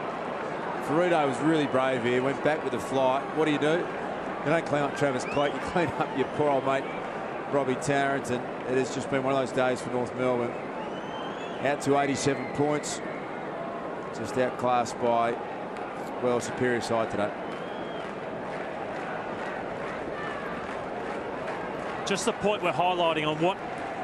Ferrudo was really brave here, went back with the flight. What do? You don't clean up Travis Cloke, you clean up your poor old mate Robbie Tarrant, and it has just been one of those days for North Melbourne. Out to 87 points, just outclassed by, well, superior side today. Just the point we're highlighting on what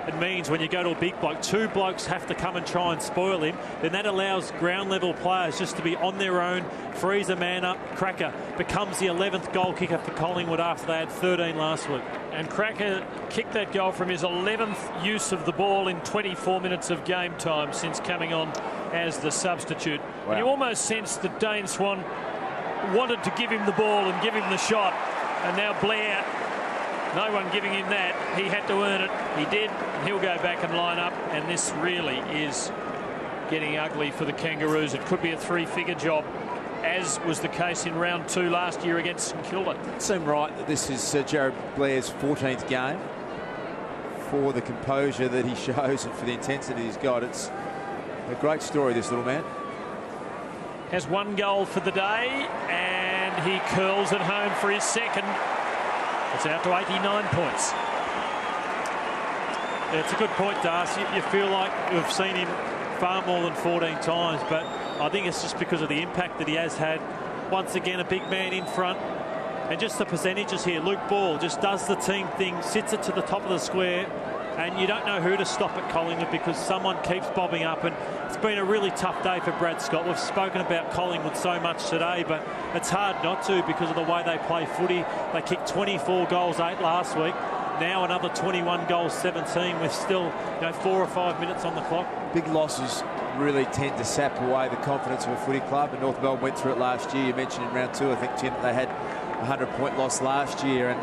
it means when you go to a big bloke. 2 blokes have to come and try and spoil him. Then that allows ground level players just to be on their own, frees a man up. Cracker becomes the 11th goal kicker for Collingwood after they had 13 last week. And Cracker kicked that goal from his 11th use of the ball in 24 minutes of game time since coming on as the substitute. Wow. And you almost sensed that Dane Swan wanted to give him the ball and give him the shot. And now Blair, no one giving him that. He had to earn it. He did. And he'll go back and line up. And this really is getting ugly for the Kangaroos. It could be a 3-figure job, as was the case in round 2 last year against St Kilda. It seems right that this is Jared Blair's 14th game. For the composure that he shows and for the intensity he's got, it's a great story, this little man. Has 1 goal for the day, and he curls it home for his 2nd. It's out to 89 points. Yeah, it's a good point, Darcy. You feel like we've seen him far more than 14 times, but I think it's just because of the impact that he has had. Once again, a big man in front. And just the percentages here. Luke Ball just does the team thing, sits it to the top of the square, and you don't know who to stop at Collingwood because someone keeps bobbing up. And it's been a really tough day for Brad Scott. We've spoken about Collingwood so much today, but it's hard not to because of the way they play footy. They kicked 24 goals, 8 last week. Now another 21 goals, 17 with still 4 or 5 minutes on the clock. Big losses really tend to sap away the confidence of a footy club, and North Melbourne went through it last year. You mentioned in round 2, I think, Tim, they had a 100-point loss last year, and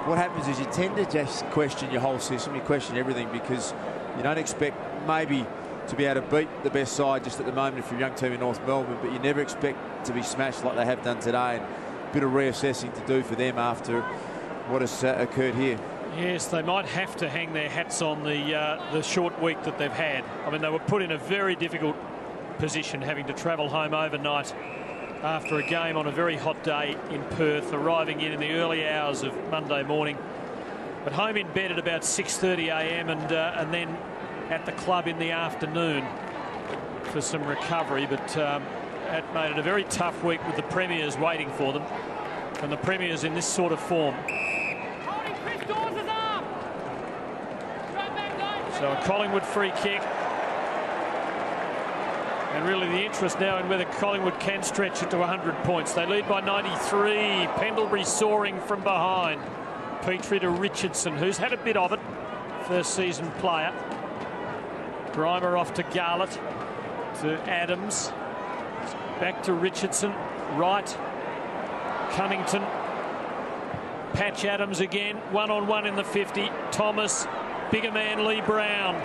what happens is you tend to just question your whole system, you question everything, because you don't expect maybe to be able to beat the best side just at the moment if you're a young team in North Melbourne, but you never expect to be smashed like they have done today, and a bit of reassessing to do for them after what has occurred here. Yes, they might have to hang their hats on the short week that they've had. I mean, they were put in a very difficult position, having to travel home overnight after a game on a very hot day in Perth, arriving in the early hours of Monday morning, but home in bed at about 6:30 a.m. and then at the club in the afternoon for some recovery. But that made it a very tough week with the premiers waiting for them. And the Premier's in this sort of form. So a Collingwood free kick. And really the interest now in whether Collingwood can stretch it to 100 points. They lead by 93. Pendlebury soaring from behind. Petrie to Richardson, who's had a bit of it. First season player. Grimer off to Garlett. To Adams. Back to Richardson. Right. Cunnington. Patch Adams again. 1-on-1 in the 50. Thomas. Bigger man Lee Brown.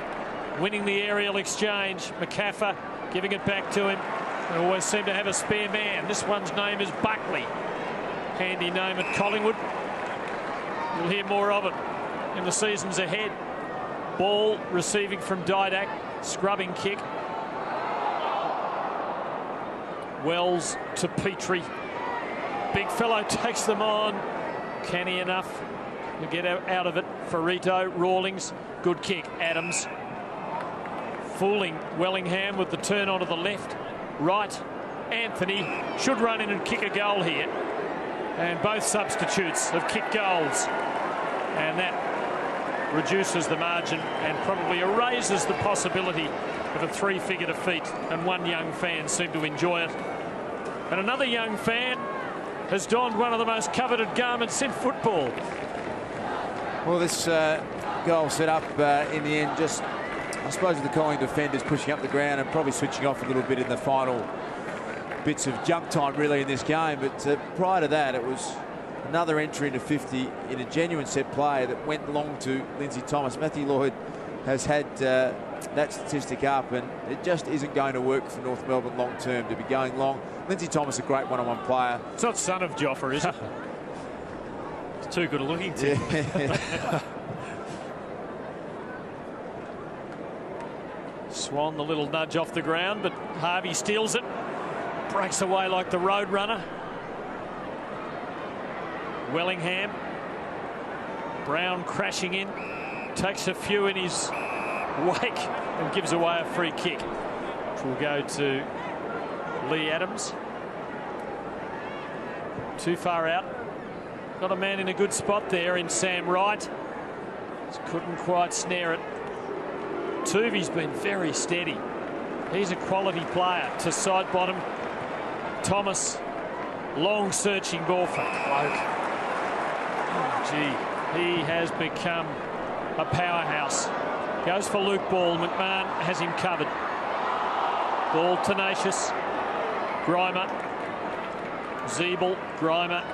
Winning the aerial exchange. McCaffer giving it back to him. They always seem to have a spare man. This one's name is Buckley. Handy name at Collingwood. You'll hear more of it in the seasons ahead. Ball receiving from Didak. Scrubbing kick. Wells to Petrie. Big fellow takes them on. Canny enough to get out of it. Ferrito, Rawlings. Good kick. Adams. Fooling Wellingham with the turn onto the left. Right. Anthony should run in and kick a goal here. And both substitutes have kicked goals. And that reduces the margin and probably erases the possibility of a three-figure defeat. And one young fan seemed to enjoy it. And another young fan has donned one of the most coveted garments in football. Well, this goal set up in the end just, I suppose, the Collingwood defenders pushing up the ground and probably switching off a little bit in the final bits of junk time really in this game. But prior to that, it was another entry into 50 in a genuine set play that went long to Lindsay Thomas. Matthew Lloyd has had that statistic up, and it just isn't going to work for North Melbourne long term to be going long. Lindsay Thomas, a great one-on-one player. It's not son of Joffa, is it? It's too good a looking team. Yeah. Swan, the little nudge off the ground, but Harvey steals it. Breaks away like the road runner. Wellingham. Brown crashing in. Takes a few in his wake and gives away a free kick, which will go to Lee Adams. Too far out. Got a man in a good spot there in Sam Wright. Just couldn't quite snare it. Tuvi's been very steady. He's a quality player. To side bottom. Thomas. Long searching ball for Cloak. Oh, gee. He has become a powerhouse. Goes for Luke Ball. McMahon has him covered. Ball tenacious. Grimer. Zeeble. Grimer.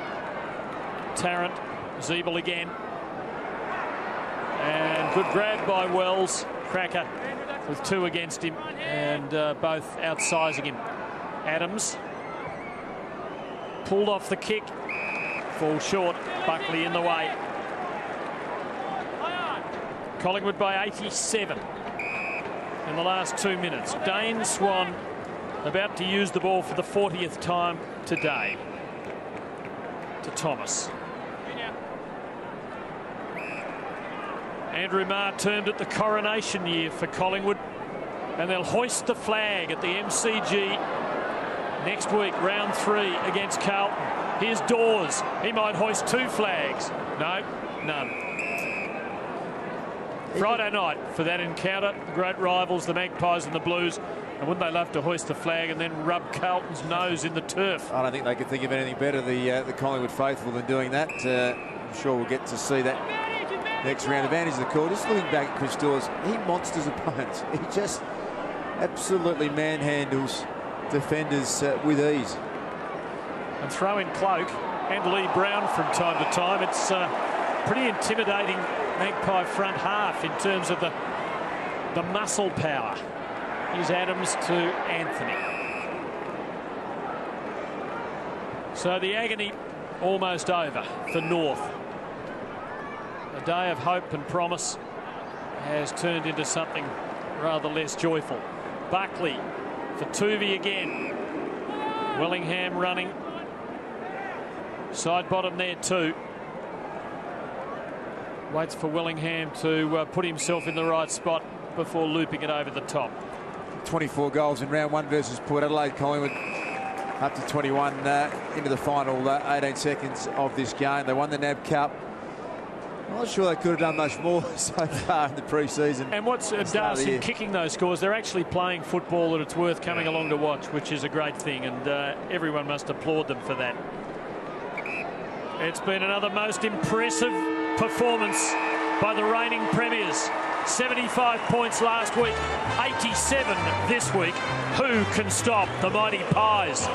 Tarrant. Zeeble again. And good grab by Wells. Cracker with two against him and both outsizing him. Adams. Pulled off the kick. Falls short. Buckley in the way. Collingwood by 87 in the last 2 minutes. Dane Swan about to use the ball for the 40th time today. To Thomas. Andrew Marr termed it the coronation year for Collingwood, and they'll hoist the flag at the MCG next week, round 3 against Carlton. Here's Dawes. He might hoist 2 flags. No, none. Friday night for that encounter, the great rivals, the Magpies and the Blues. And wouldn't they love to hoist the flag and then rub Carlton's nose in the turf? I don't think they could think of anything better, the Collingwood faithful, than doing that. I'm sure we'll get to see that next round. Advantage of the call. Just looking back at Chris Dawes, he monsters opponents. He just absolutely manhandles defenders with ease. And throw in Cloak and Lee Brown from time to time. It's pretty intimidating Magpie front half in terms of the muscle power. Here's Adams to Anthony. So the agony almost over for North. A day of hope and promise has turned into something rather less joyful. Buckley for Tuvey again. Wellingham running. Side bottom there too. Waits for Wellingham to put himself in the right spot before looping it over the top. 24 goals in round 1 versus Port Adelaide. Collingwood up to 21 into the final 18 seconds of this game. They won the NAB Cup. I'm not sure they could have done much more so far in the pre-season. And what's Darcy in kicking those scores, they're actually playing football that it's worth coming along to watch, which is a great thing, and everyone must applaud them for that. It's been another most impressive performance by the reigning premiers. 75 points last week, 87 this week. Who can stop the mighty Pies?